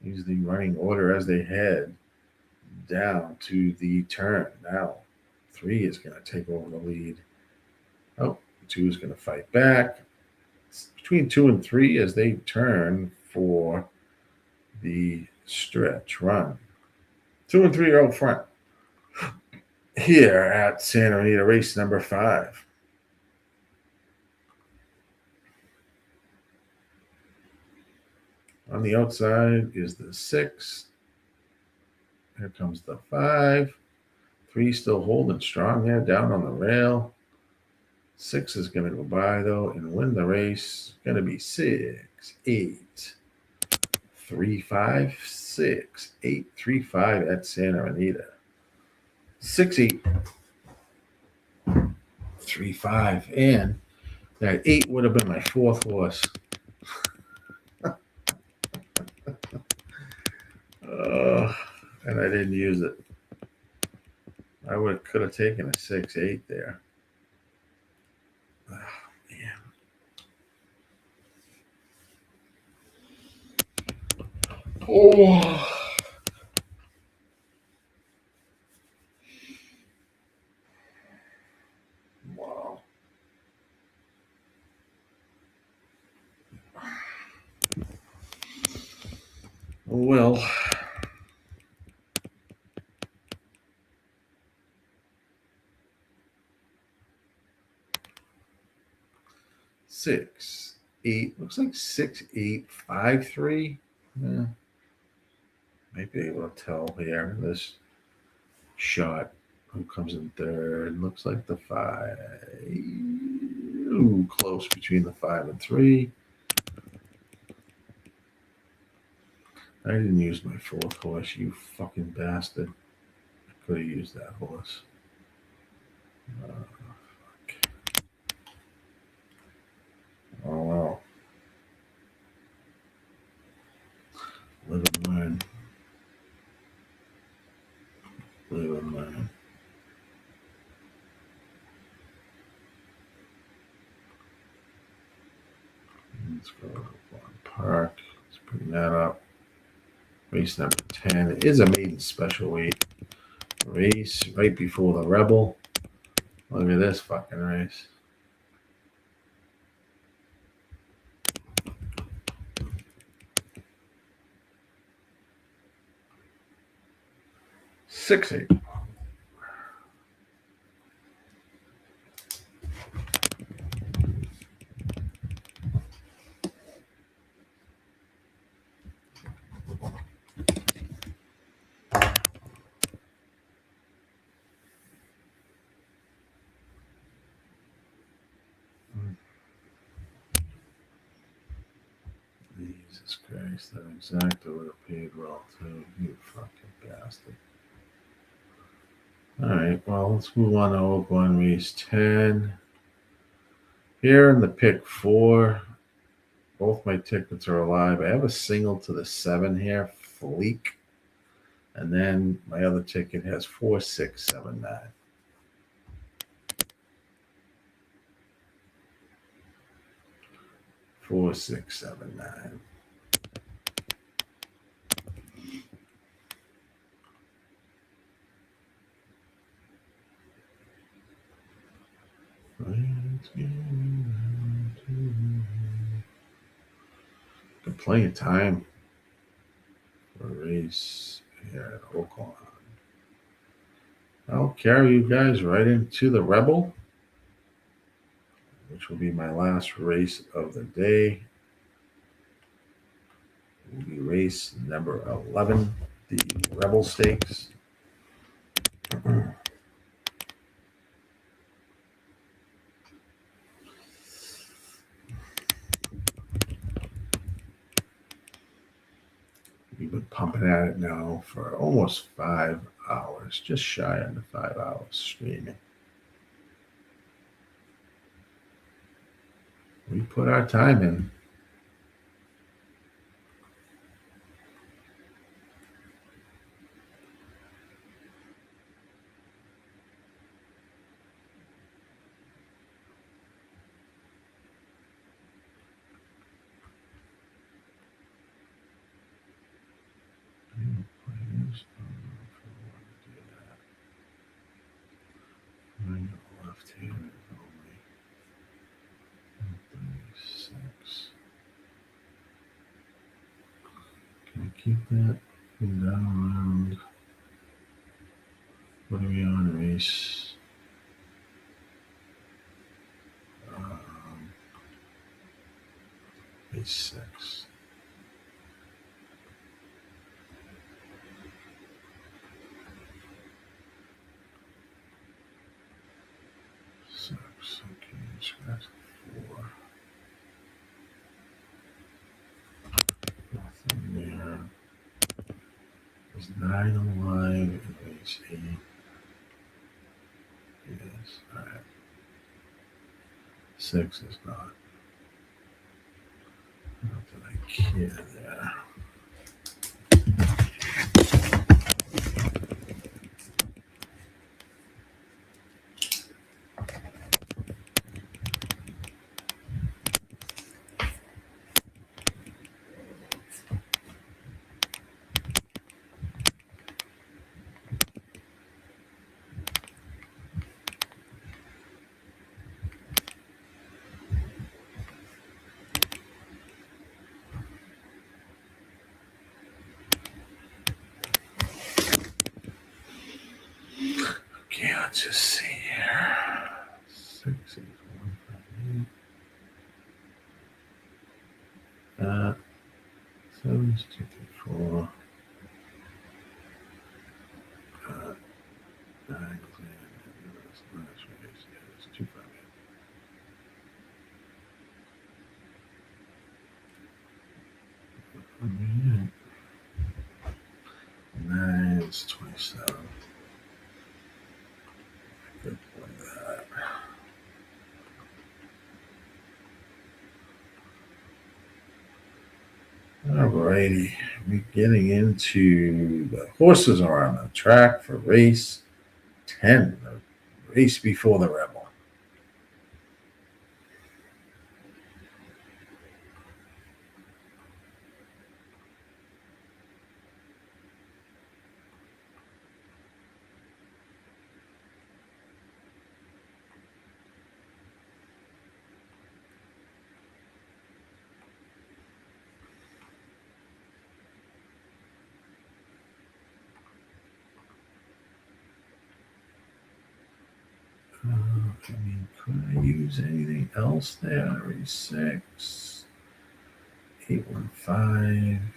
Speaker 1: Use the running order as they head down to the turn. Now, 3 is going to take over the lead. Oh, 2 is going to fight back. It's between 2 and 3 as they turn for the stretch run. 2 and 3 are out front here at Santa Anita, race number 5. On the outside is the 6. Here comes the 5. 3 still holding strong there down on the rail. 6 is going to go by, though, and win the race. Going to be 6, 8, 3, 5, 6, 8, 3, 5 at Santa Anita. 6, 8, 3, 5. And that 8 would have been my 4th horse. And I didn't use it. I could have taken a 6, 8 there. Oh, man. Oh. Wow. Well. Six, 8. Looks like 6, 8, 5, 3. Yeah. Might be able to tell here. This shot. Who comes in third? Looks like the 5. Ooh, close between the 5 and 3. I didn't use my 4th horse, you fucking bastard. I could have used that horse. Fuck. Oh, well. Live and learn. Never mind. Let's go to Oaklawn Park. Let's bring that up. Race number 10 is a maiden special weight race right before the Rebel. Look at this fucking race. Six eight. Jesus Christ, that exactly would have paid well too. You fucking bastard. Alright, well, let's move on to Oaklawn race 10. Here in the pick 4, both my tickets are alive. I have a single to the 7 here, Fleek. And then my other ticket has 4, 6, 7, 9. Four, 6, 7, 9. Got plenty of time for a race here at Oaklawn. I'll carry you guys right into the Rebel, which will be my last race of the day. It will be race number 11, the Rebel Stakes. We've been pumping at it now for almost 5 hours, just shy under 5 hours streaming. We put our time in. Left hand only. 36. Can I keep that down around? What are we on, race? Race 6. Okay, scratch 4. Nothing there. There's 9 alive in race 8. Yes, alright. 6 is not. Not that I care there. Okay, let's just see here. 6, 8, 1, 5, 8. 7, 2, 3, 4. 9, 10, 2, 5, 8. 9 is 27. Good play that. Alrighty, we're getting into the horses are on the track for race 10, the race before the Rebel. Could I use anything else there? Race 6, 815.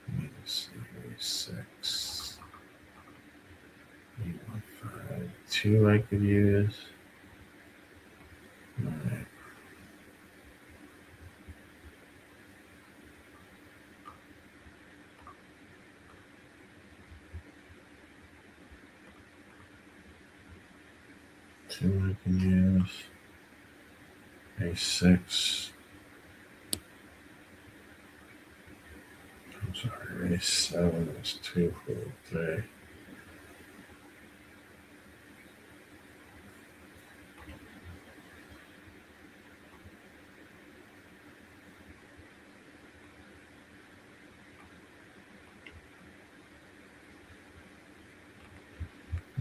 Speaker 1: Let me see, race 6, 815. 2 I could use. All right. Two I can use. Race 6. I'm sorry, race 7 is 2 for the 3.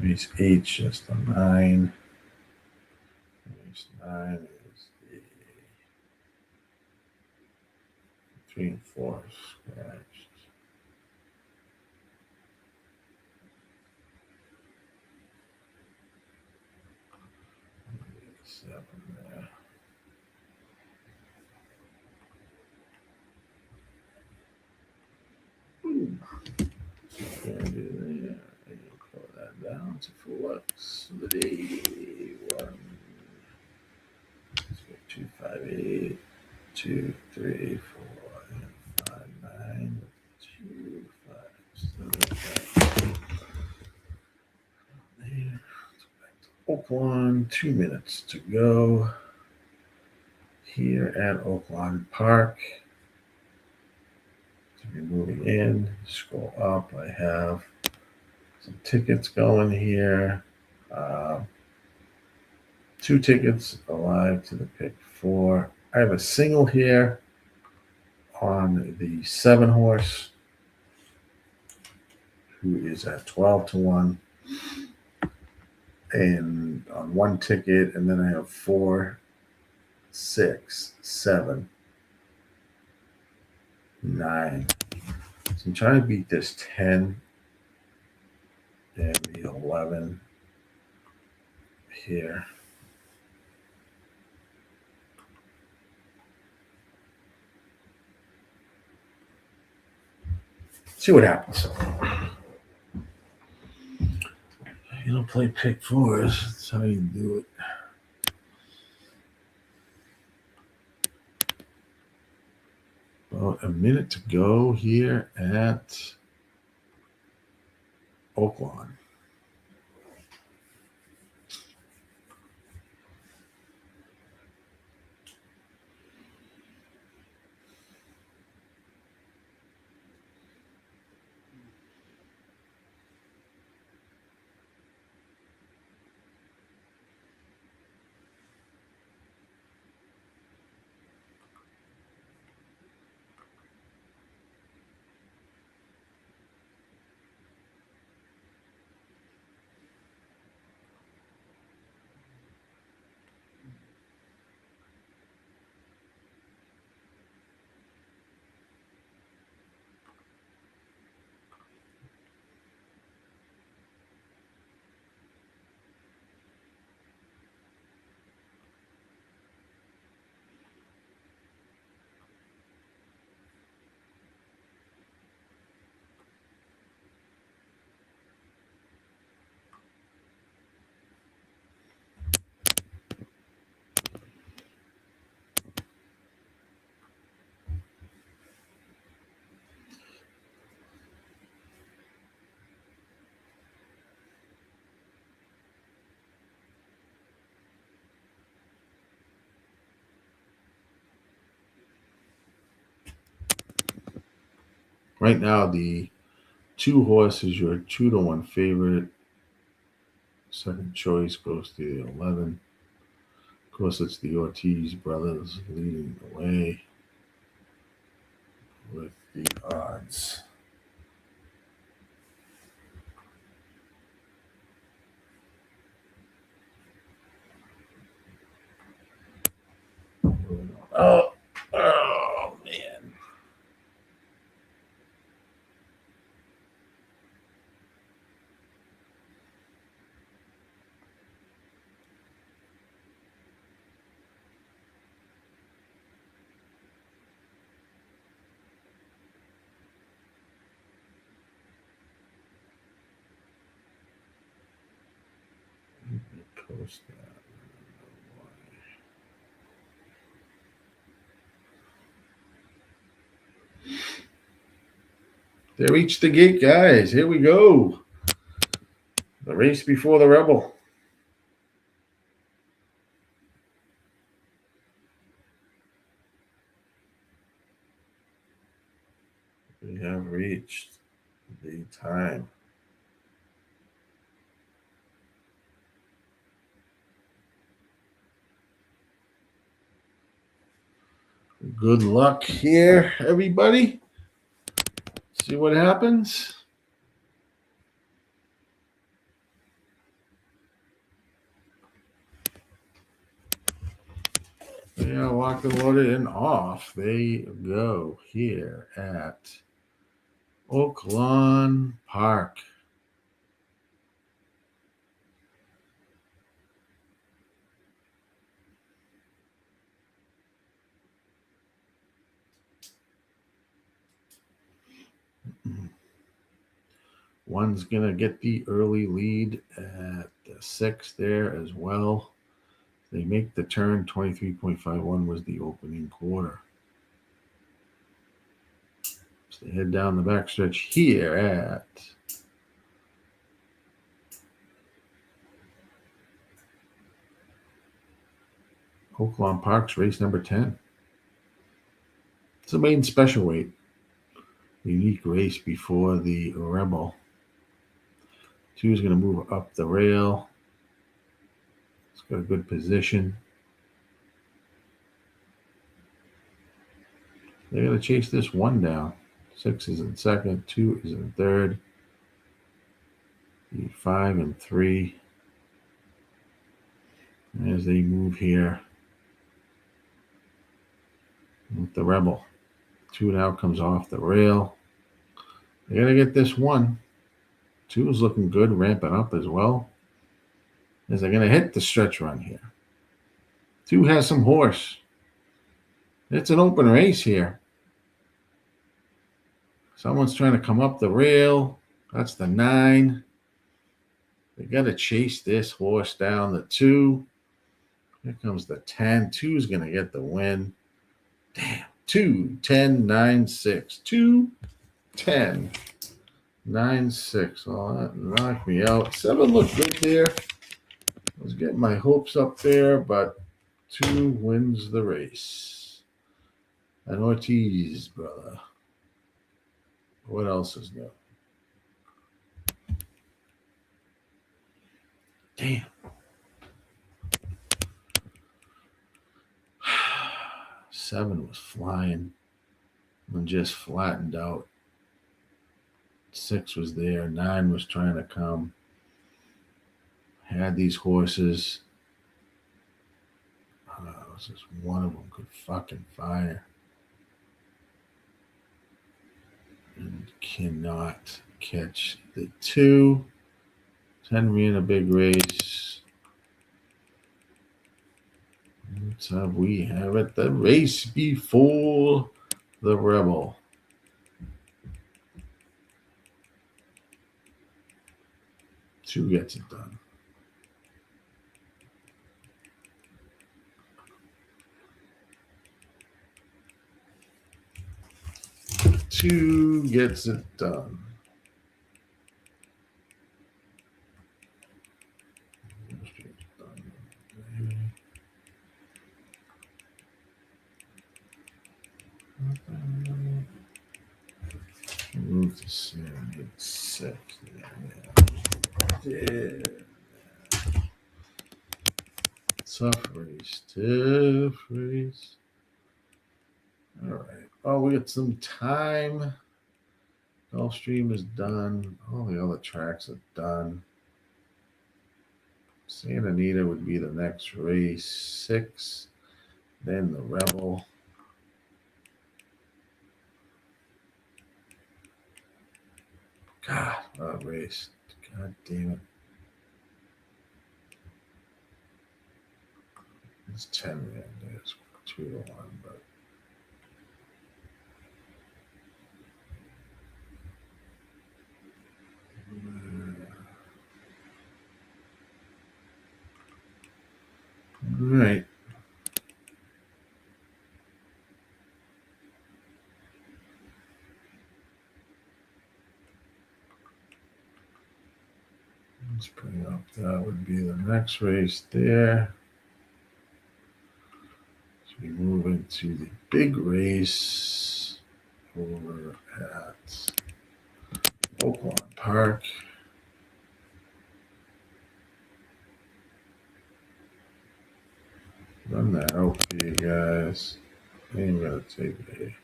Speaker 1: Race 8 just a 9. Race 9 is the 3 and 4 scratched. 7 there. Ooh. Can't do that. I can pull that down to 4 bucks. 81. 2, 5, 8, 2, 3, 4, 5, 9, 2, 5, 7, 8. There. Back to Oaklawn. 2 minutes to go here at Oaklawn Park. To be moving in, scroll up. I have some tickets going here. 2 tickets alive to the pick 4. I have a single here on the 7 horse, who is at 12 to 1, and on 1 ticket, and then I have 4, 6, 7, 9. So I'm trying to beat this 10 and the 11 here. See what happens. You don't play pick 4s. That's how you do it. About a minute to go here at Oaklawn. Right now, the 2 horses, your 2-1 favorite. Second choice goes to the 11. Of course, it's the Ortiz brothers leading the way with the odds. Oh, man. Post that. They reached the gate, guys. Here we go. The race before the Rebel. We have reached the time. Good luck here, everybody. See what happens. Yeah, locked and loaded and off. They go here at Oaklawn Park. One's going to get the early lead at the 6 there as well. They make the turn. 23.51 was the opening quarter. So they head down the backstretch here at Oaklawn Park's race number 10. It's a main special weight. Unique race before the Rebel. 2 is going to move up the rail. It's got a good position. They're going to chase this 1 down. 6 is in second. 2 is in third. 5 and 3. As they move here with the Rebel. 2 now comes off the rail. They got to get this 1. 2 is looking good, ramping up as well. As they're going to hit the stretch run here. 2 has some horse. It's an open race here. Someone's trying to come up the rail. That's the 9. They got to chase this horse down the 2. Here comes the 10. 2 is going to get the win. Damn. 2, 10, 9, 6. 2, 10, 9, 6. Oh, that knocked me out. 7 looked good there. I was getting my hopes up there, but 2 wins the race. And Ortiz, brother. What else is new? Damn. 7 was flying and just flattened out. 6 was there. 9 was trying to come. Had these horses. It was just one of them could fucking fire. And cannot catch the 2. 10 ran a big race. Let's have we have it. The race before the Rebel. Two gets it done. Two gets it done. 6. Yeah. Tough race. All right. Oh, we got some time. Gulfstream is done. All the other tracks are done. Anita would be the next race. 6. Then the Rebel. God, what a race. God damn it. It's 10 man. There's 2 to 1, but all right. Let's bring up that would be the next race there. So we move into the big race over at Oaklawn Park. Run that out for you guys. I'm going to take a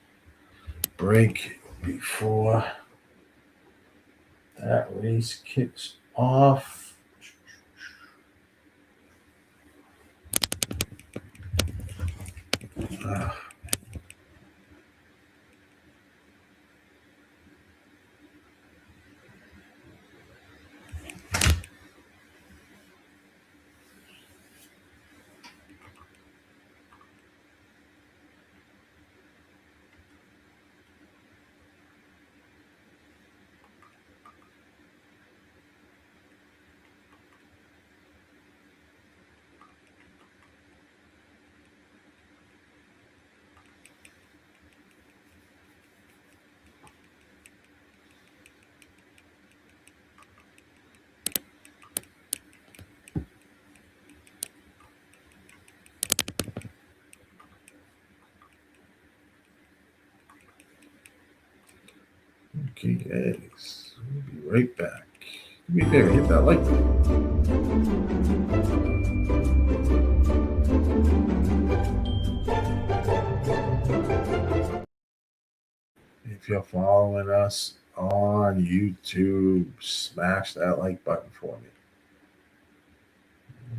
Speaker 1: break before that race kicks off. Okay, guys, we'll be right back. Do me a favor, hit that like button. If you're following us on YouTube, smash that like button for me.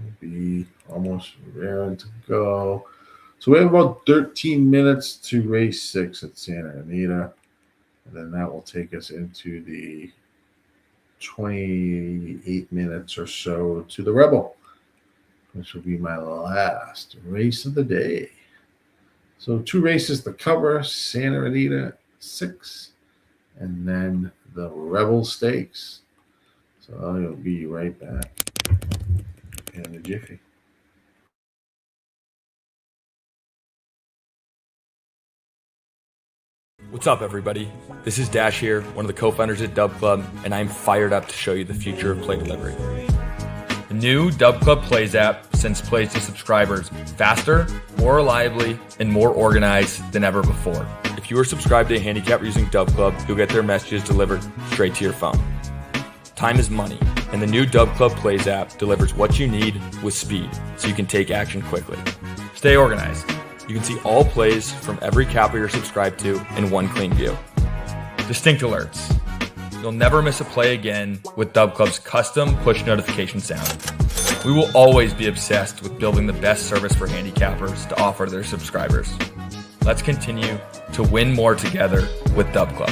Speaker 1: We'll be almost raring to go. So we have about 13 minutes to race 6 at Santa Anita. And then that will take us into the 28 minutes or so to the Rebel, which will be my last race of the day. So 2 races to cover, Santa Anita 6, and then the Rebel Stakes. So I'll be right back in a jiffy.
Speaker 3: What's up, everybody? This is Dash here, one of the co-founders at Dub Club, and I'm fired up to show you the future of play delivery. The new Dub Club Plays app sends plays to subscribers faster, more reliably, and more organized than ever before. If you are subscribed to a handicapper using Dub Club, you'll get their messages delivered straight to your phone. Time is money, and the new Dub Club Plays app delivers what you need with speed, so you can take action quickly. Stay organized. You can see all plays from every capper you're subscribed to in one clean view. Distinct alerts. You'll never miss a play again with Dub Club's custom push notification sound. We will always be obsessed with building the best service for handicappers to offer to their subscribers. Let's continue to win more together with Dub Club.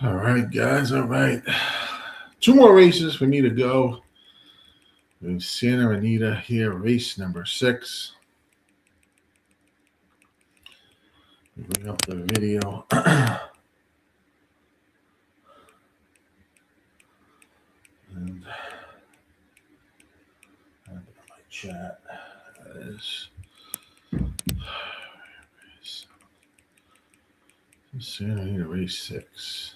Speaker 1: All right, guys. All right. 2 more races for me to go. We have Santa Anita here, race number 6. Bring up the video. And my chat is Santa Anita race 6.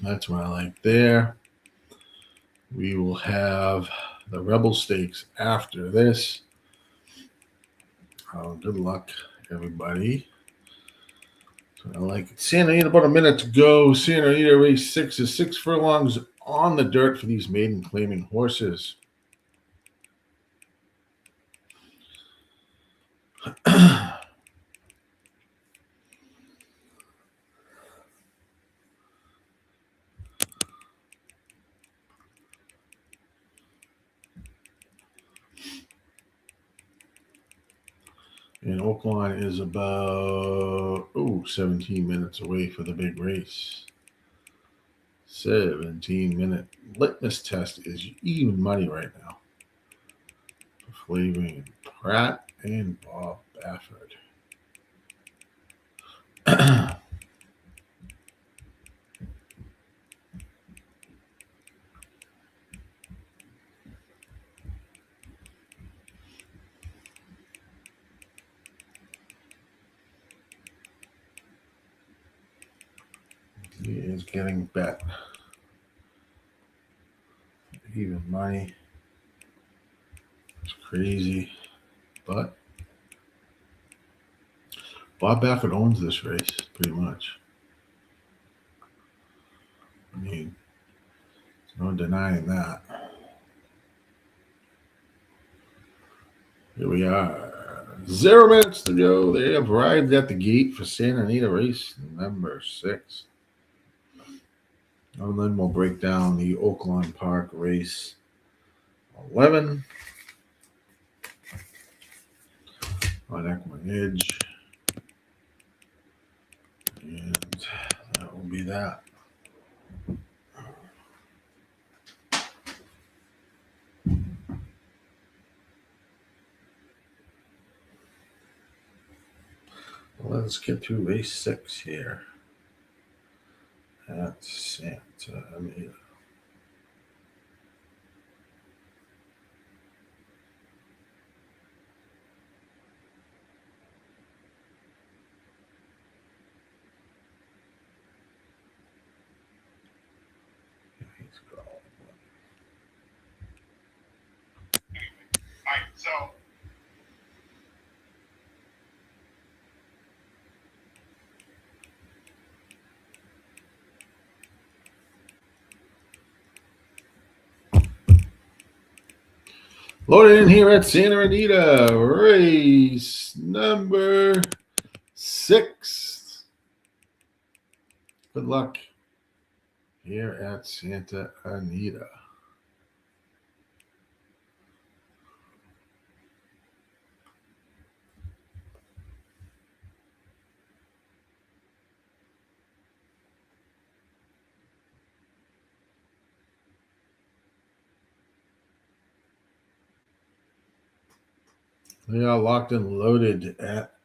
Speaker 1: That's what I like there. We will have the Rebel Stakes after this. Good luck, everybody. So I like it. Santa Anita, about a minute to go. Santa Anita race 6 is 6 furlongs on the dirt for these maiden claiming horses. And Oaklawn is about 17 minutes away for the big race. 17-minute litmus test is even money right now. Flavoring Pratt and Bob Baffert. He is getting bet. Even money. It's crazy. But Bob Baffert owns this race, pretty much. I mean, there's no denying that. Here we are. 0 minutes to go. They have arrived at the gate for Santa Anita race number 6. And then we'll break down the Oaklawn Park race 11 on Equine Edge. And that will be that. Well, let's get to race 6 here at Santa Anita.
Speaker 4: So
Speaker 1: Loaded in here at Santa Anita, race number 6. Good luck here at Santa Anita. They are locked and loaded at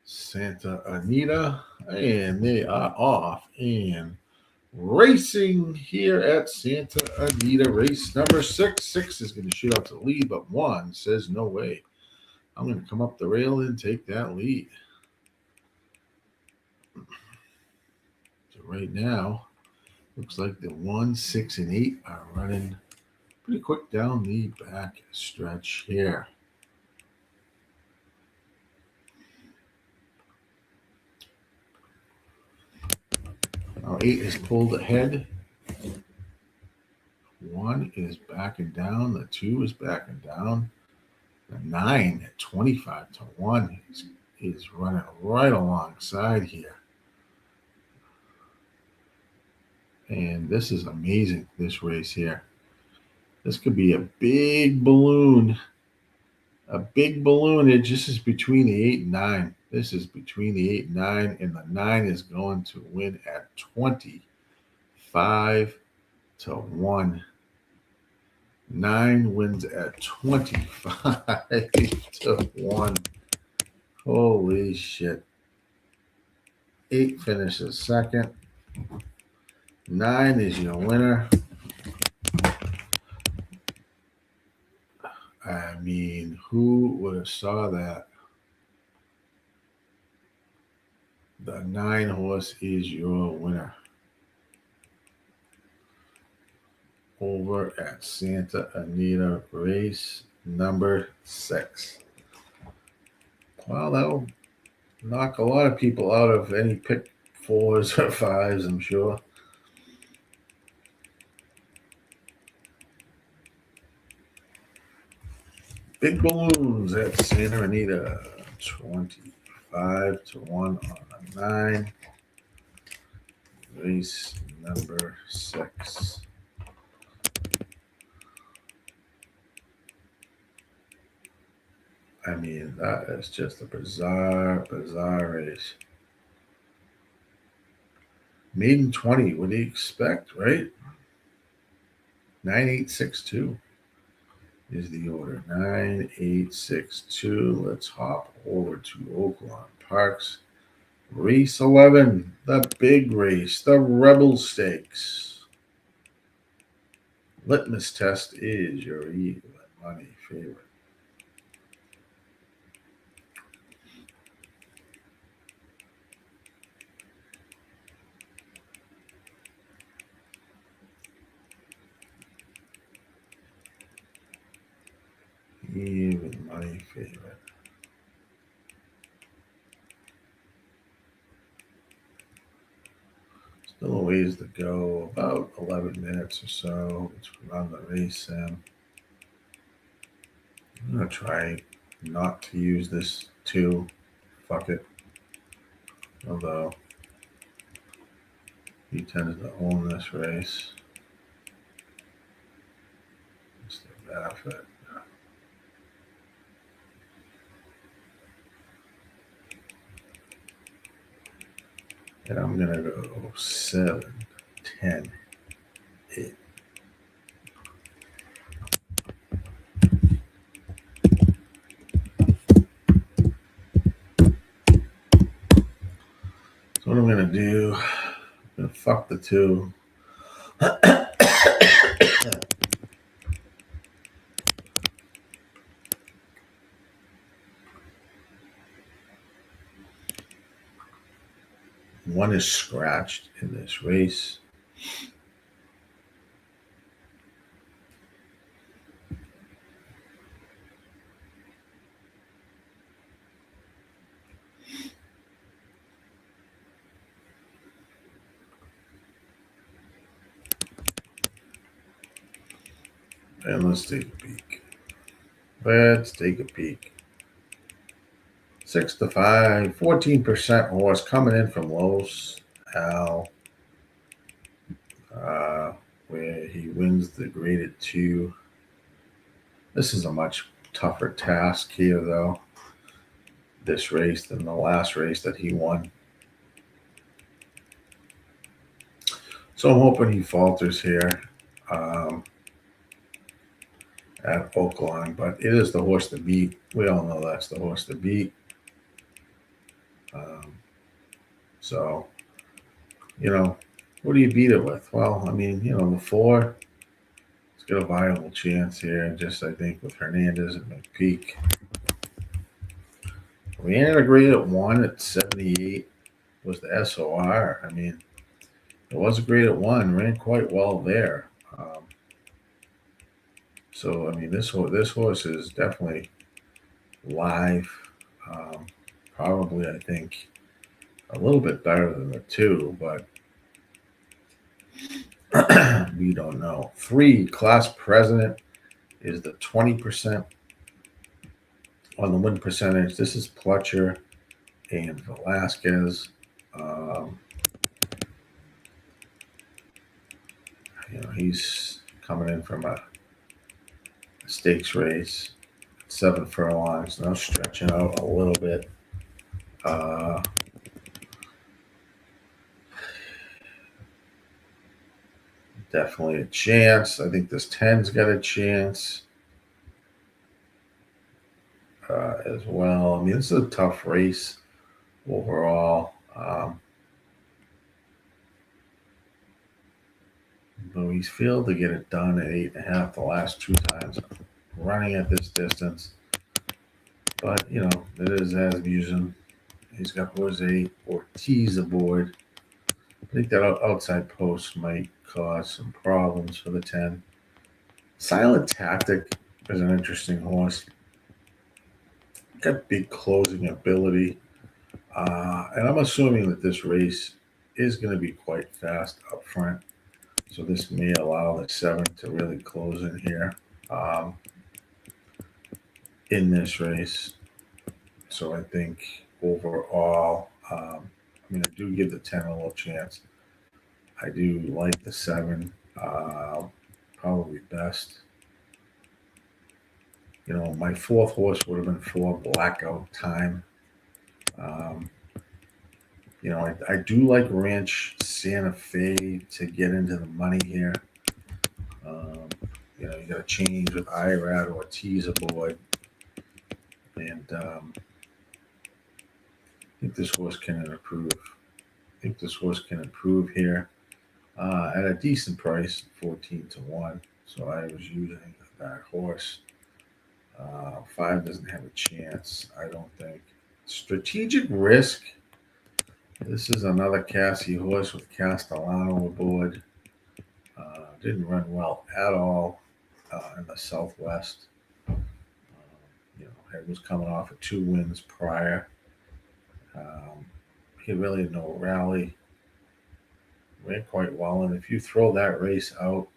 Speaker 1: Santa Anita, and they are off and racing here at Santa Anita. Race number 6. 6 is going to shoot out to the lead, but 1 says no way. I'm going to come up the rail and take that lead. So right now, looks like the 1, 6, and 8 are running pretty quick down the back stretch here. Now 8 is pulled ahead. 1 is backing down. The 2 is backing down. The 9 at 25 to 1 is running right alongside here. And this is amazing, this race here. This could be a big balloon. A big balloon. It just is between the 8 and 9. This is between the 8 and 9, and the 9 is going to win at 25 to 1. 9 wins at 25 to 1. Holy shit. 8 finishes second. 9 is your winner. I mean, who would have saw that? The 9 horse is your winner. Over at Santa Anita race number 6. Well, that'll knock a lot of people out of any pick 4s or 5s, I'm sure. Big balloons at Santa Anita. 25 to 1 on a 9. Race number 6. I mean, that is just a bizarre race. Maiden 20, what do you expect, right? 9862 is the order. 9862. Let's hop over to Oaklawn Park's race 11, the big race, the Rebel Stakes. Litmus test is your even money favorite. Even money favorite. Still a ways to go, about 11 minutes or so to run the race sim. I'm going to try not to use this too. Fuck it. Although he tends to own this race. What's the benefit? And I'm going to go 7, 10, 8. So what I'm going to do, I'm going to fuck the 2. One is scratched in this race. And let's take a peek. Let's take a peek. 6 to 5, 14% horse coming in from Los Al, where he wins the graded 2. This is a much tougher task here, though, this race than the last race that he won. So I'm hoping he falters here at Oaklawn, but it is the horse to beat. We all know that's the horse to beat. So, what do you beat it with? Well, I mean, the 4, it's got a viable chance here. Just, I think, with Hernandez and McPeak. We ran a grade at 1 at 78 was the SOR. I mean, it was a grade at 1, ran quite well there. So, I mean, this horse is definitely live. Probably, I think, a little bit better than the 2, but we don't know. 3, Class President is the 20% on the win percentage. This is Pletcher and Velasquez. He's coming in from a stakes race, 7 furlongs, now stretching out a little bit. Definitely a chance. I think this 10's got a chance as well. I mean, this is a tough race overall. But he's failed to get it done at 8.5 the last 2 times running at this distance. But, it is Asmussen. He's got Jose Ortiz aboard. I think that outside post might cause some problems for the 10. Silent Tactic is an interesting horse. Got big closing ability. And I'm assuming that this race is going to be quite fast up front. So this may allow the 7 to really close in here in this race. So I think overall, I do give the 10 a little chance. I do like the 7 probably best. My 4th horse would have been 4 Blackout Time. I do like Ranch Santa Fe to get into the money here. You got a change with Irad Ortiz aboard. And I think this horse can improve. Here at a decent price, 14-1. So I was using that horse. 5 doesn't have a chance, I don't think. Strategic Risk. This is another Cassie horse with Castellano aboard. Didn't run well at all in the Southwest. He was coming off of 2 wins prior. He really had no rally. Ran quite well, and if you throw that race out,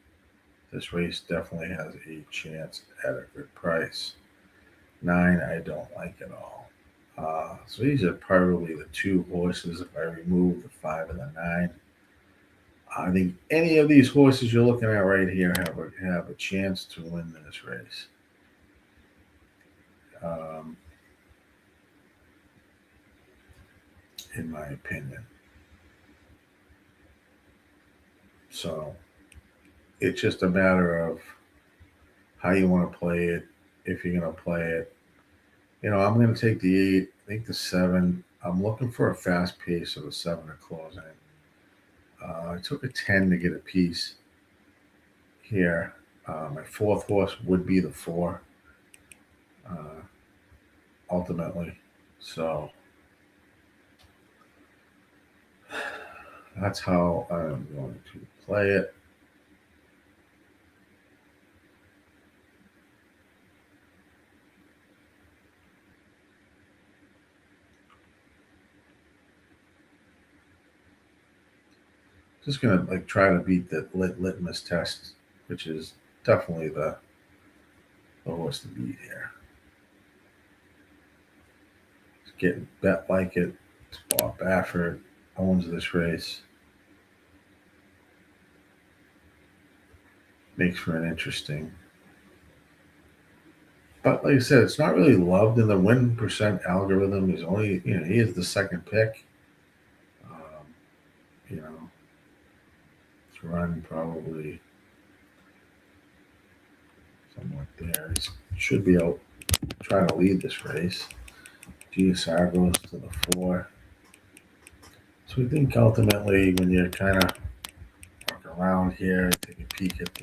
Speaker 1: this race definitely has a chance at a good price. 9, I don't like at all. So these are probably the 2 horses if I remove the 5 and the 9. I think any of these horses you're looking at right here have a chance to win this race. In my opinion. So it's just a matter of how you want to play it, if you're going to play it. I'm going to take the 8, I think the 7. I'm looking for a fast pace of the 7 to close in. I took a 10 to get a piece here. My 4th horse would be the 4, ultimately. So that's how I'm going to play it. Just gonna try to beat the litmus test, which is definitely the horse to beat here. It's getting bet like it. It's Bob Baffert owns this race. Makes for an interesting. But like I said, it's not really loved in the win percent algorithm. He's only, he is the 2nd pick. It's run probably somewhat there. He should be out trying to lead this race. GSR goes to the 4. So we think ultimately when you kind of walk around here, take a peek at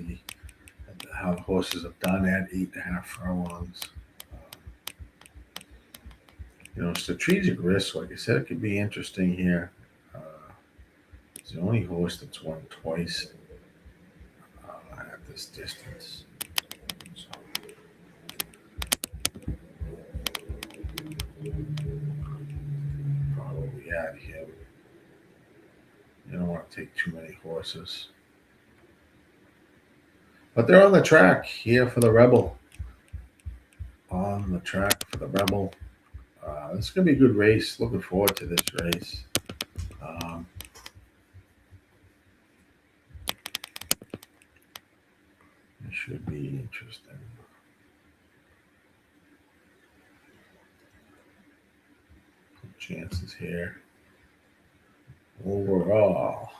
Speaker 1: how the horses have done at 8.5 furlongs. Strategic Risk, like I said, it could be interesting here. It's the only horse that's won twice at this distance. So, probably add him. You don't want to take too many horses. But they're on the track here for the Rebel. On the track for the Rebel. This is going to be a good race. Looking forward to this race. Interesting. Chances here. Overall.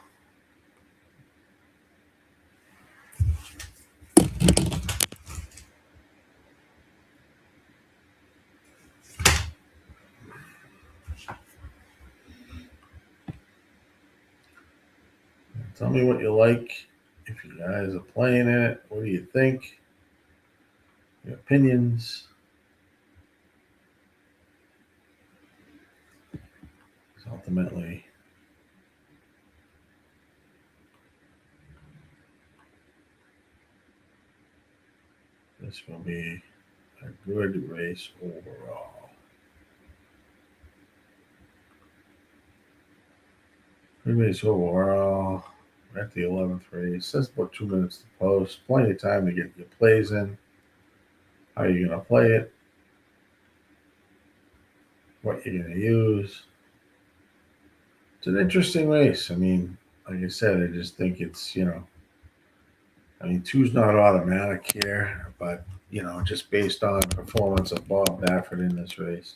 Speaker 1: Tell me what you like. If you guys are playing it, what do you think? Your opinions. Ultimately, this will be a good race overall. Good race overall. We're at the 11th race. That's about 2 minutes to post. Plenty of time to get your plays in. How you're going to play it. What you're going to use. It's an interesting race. I mean, like I said, I just think it's, I mean, 2's not automatic here, but, just based on the performance of Bob Baffert in this race.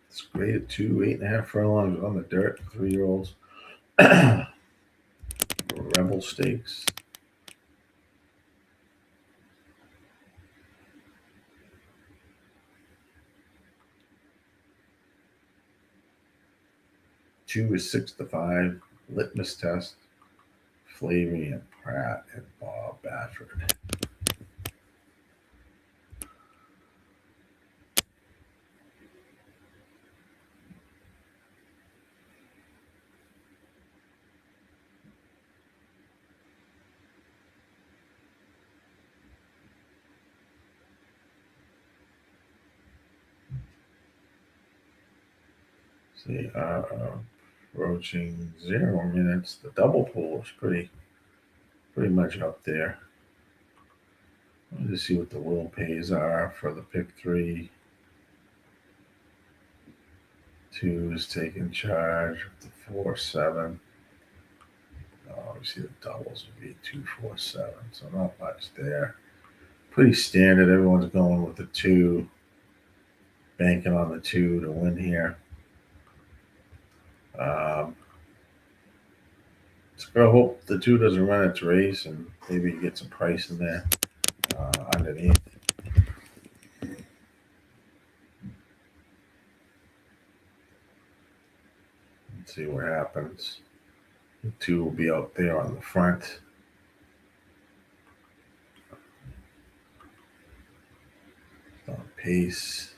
Speaker 1: It's great at 2, 8.5 furlongs on the dirt, 3-year-olds. Rebel Stakes. Two is 6-5. Litmus Test. Flavian Pratt and Bob Baffert. See, approaching 0 minutes. The double pool is pretty much up there. Let me just see what the will pays are for the pick 3. 2 is taking charge of the 4-7. Obviously, the doubles would be 2-4-7, so not much there. Pretty standard. Everyone's going with the 2, banking on the 2 to win here. Just gonna hope the 2 doesn't run its race and maybe you get some price in there underneath. Let's see what happens. The 2 will be out there on the front. On pace.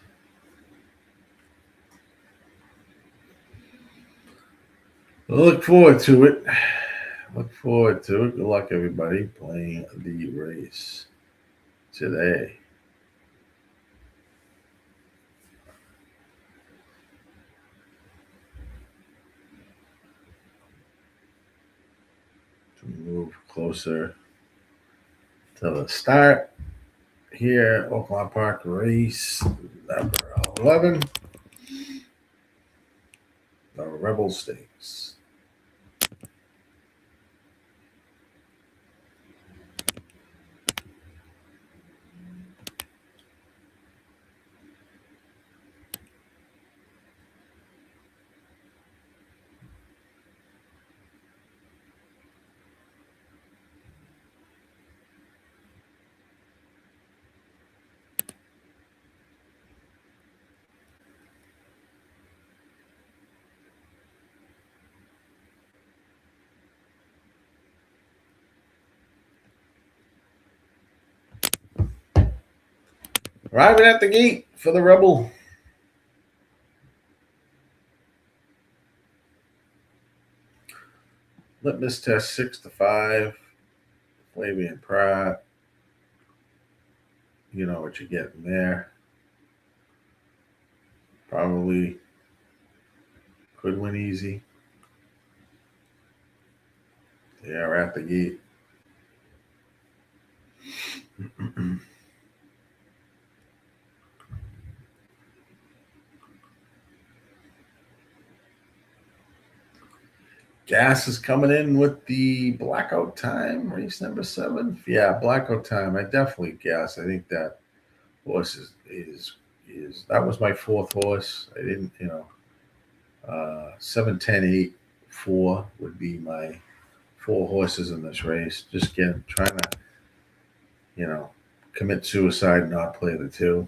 Speaker 1: Look forward to it. Look forward to it. Good luck, everybody, playing the race today. To move closer to the start here, Oaklawn Park race number 11, the Rebel Stakes. Arriving at the gate for the Rebel. Litmus Test 6-5. Flavian Pratt. you know what you're getting there. Probably could win easy. Yeah, we're at the gate. Gas is coming in with the blackout time, race number 7. Yeah, blackout time. I definitely gas. I think that horse is that was my 4th horse. I didn't, 7, 10, 8, 4 would be my 4 horses in this race. Just trying to, commit suicide and not play the 2.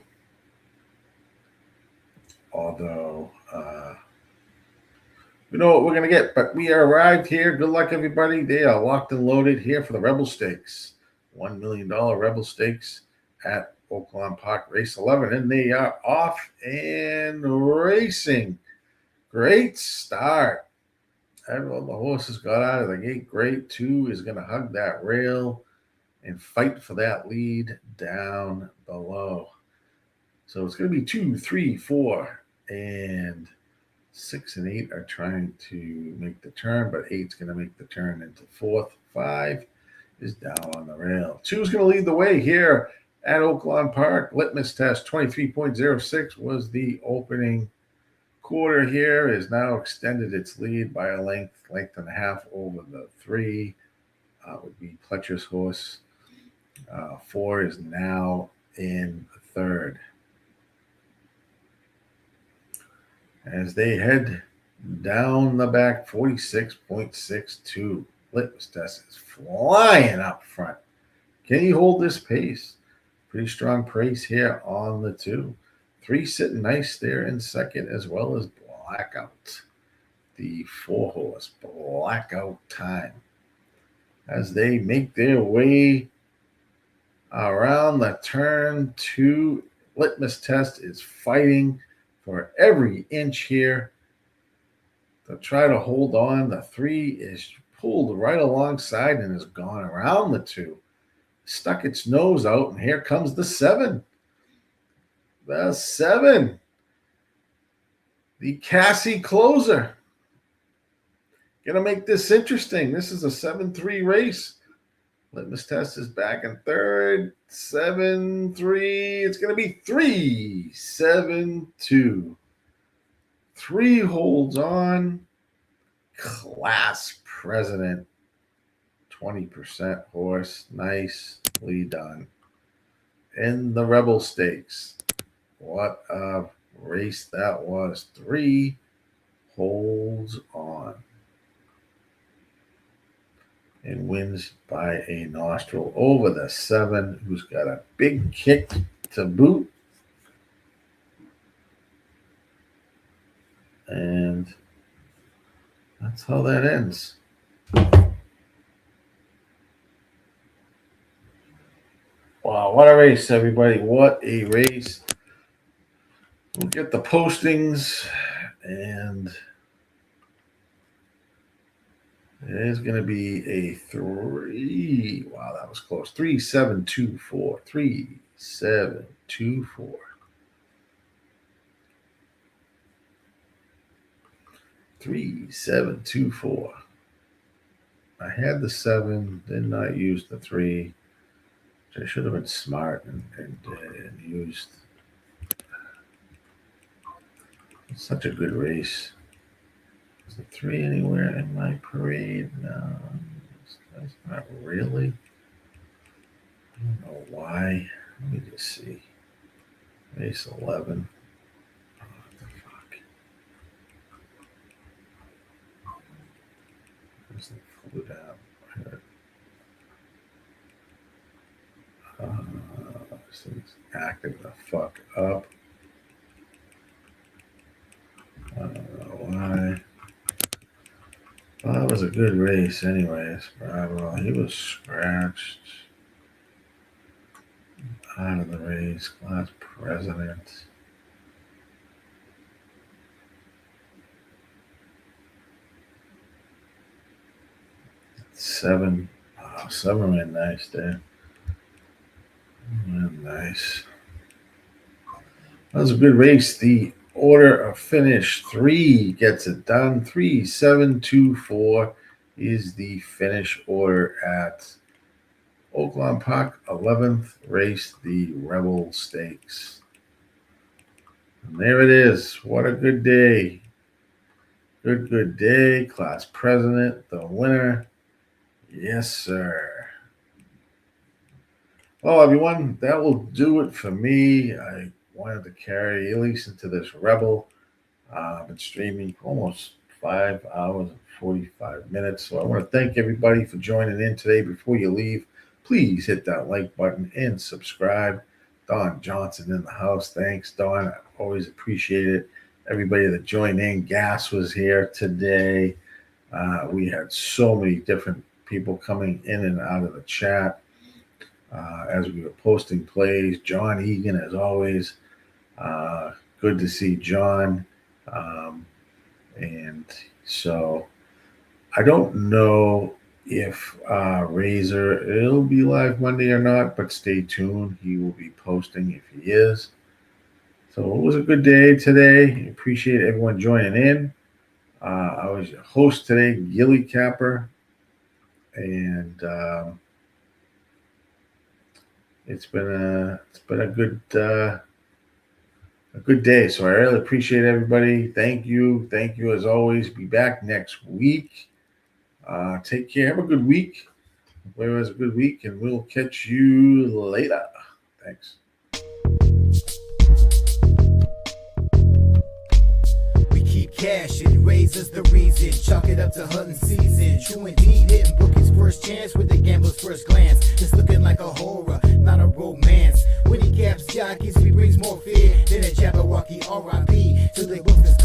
Speaker 1: Although, we know what we're going to get, but we are arrived here. Good luck, everybody. They are locked and loaded here for the Rebel Stakes. $1 million Rebel Stakes at Oaklawn Park, race 11. And they are off and racing. Great start. Everyone, the horses got out of the gate great. 2 is going to hug that rail and fight for that lead down below. So it's going to be 2, 3, 4, and 6 and 8 are trying to make the turn, but 8's going to make the turn into 4th. 5 is down on the rail. 2 is going to lead the way here at Oaklawn Park. Litmus test 23.06 was the opening quarter here. Is now extended its lead by a length and a half over the 3. Would be Pletcher's horse. 4 is now in the 3rd. As they head down the back, 46.62. Litmus test is flying up front. Can he hold this pace? Pretty strong pace here on the 2. 3 sitting nice there in 2nd, as well as Blackout. The 4 horse, Blackout Time. As they make their way around the turn 2, Litmus test is fighting for every inch here to try to hold on. The 3 is pulled right alongside and has gone around the 2. Stuck its nose out, and here comes the 7. The 7. The Cassie closer. Gonna make this interesting. This is a 7-3 race. Litmus test is back in 3rd. 7-3. It's going to be 3-7-2. 3 holds on. Class President. 20% horse. Nicely done. In the Rebel Stakes. What a race that was. 3 holds on. And wins by a nostril over the 7, who's got a big kick to boot. And that's how that ends. Wow, what a race, everybody. What a race. We'll get the postings, and it is going to be a 3. Wow, that was close. 3-7-2-4. 3-7-2-4. 3-7-2-4. I had the 7, did not use the 3. Which I should have been smart and used. It's such a good race. Is the 3 anywhere in my parade? No, that's not really. I don't know why. Let me just see. Race 11. Oh, what the fuck? Where's the flew down? This thing's acting the fuck up. I don't know why. Well, that was a good race anyways. Bravo. He was scratched out of the race. Class President. Seven. Oh, 7 ran nice there. Nice. That was a good race. The order of finish 3 gets it done. 3, 7, 2, 4 is the finish order at Oaklawn Park. 11th race, the Rebel Stakes. And there it is. What a good day. Good day. Class president, the winner. Yes, sir. Well, everyone, that will do it for me. I wanted to carry at least into this Rebel. I've been streaming for almost 5 hours and 45 minutes. So I want to thank everybody for joining in today. Before you leave, please hit that like button and subscribe. Don Johnson in the house. Thanks, Don. I always appreciate it. Everybody that joined in. Gas was here today. We had so many different people coming in and out of the chat as we were posting plays. John Egan, as always. Good to see John. And so I don't know if Razor, it'll be live Monday or not, but stay tuned. He will be posting if he is. So it was a good day today. Appreciate everyone joining in. I was your host today, GillyCapper, and it's been a good day. So I really appreciate everybody. Thank you as always. Be back next week. Take care. Have a good week. Everybody has a good week, and we'll catch you later. Thanks.
Speaker 4: Cash and raises the reason. Chalk it up to hunting season. True indeed, hitting bookie's first chance with the gambler's first glance. It's looking like a horror, not a romance. When he caps jockeys, he brings more fear than a Jabberwocky R.I.P. to the books.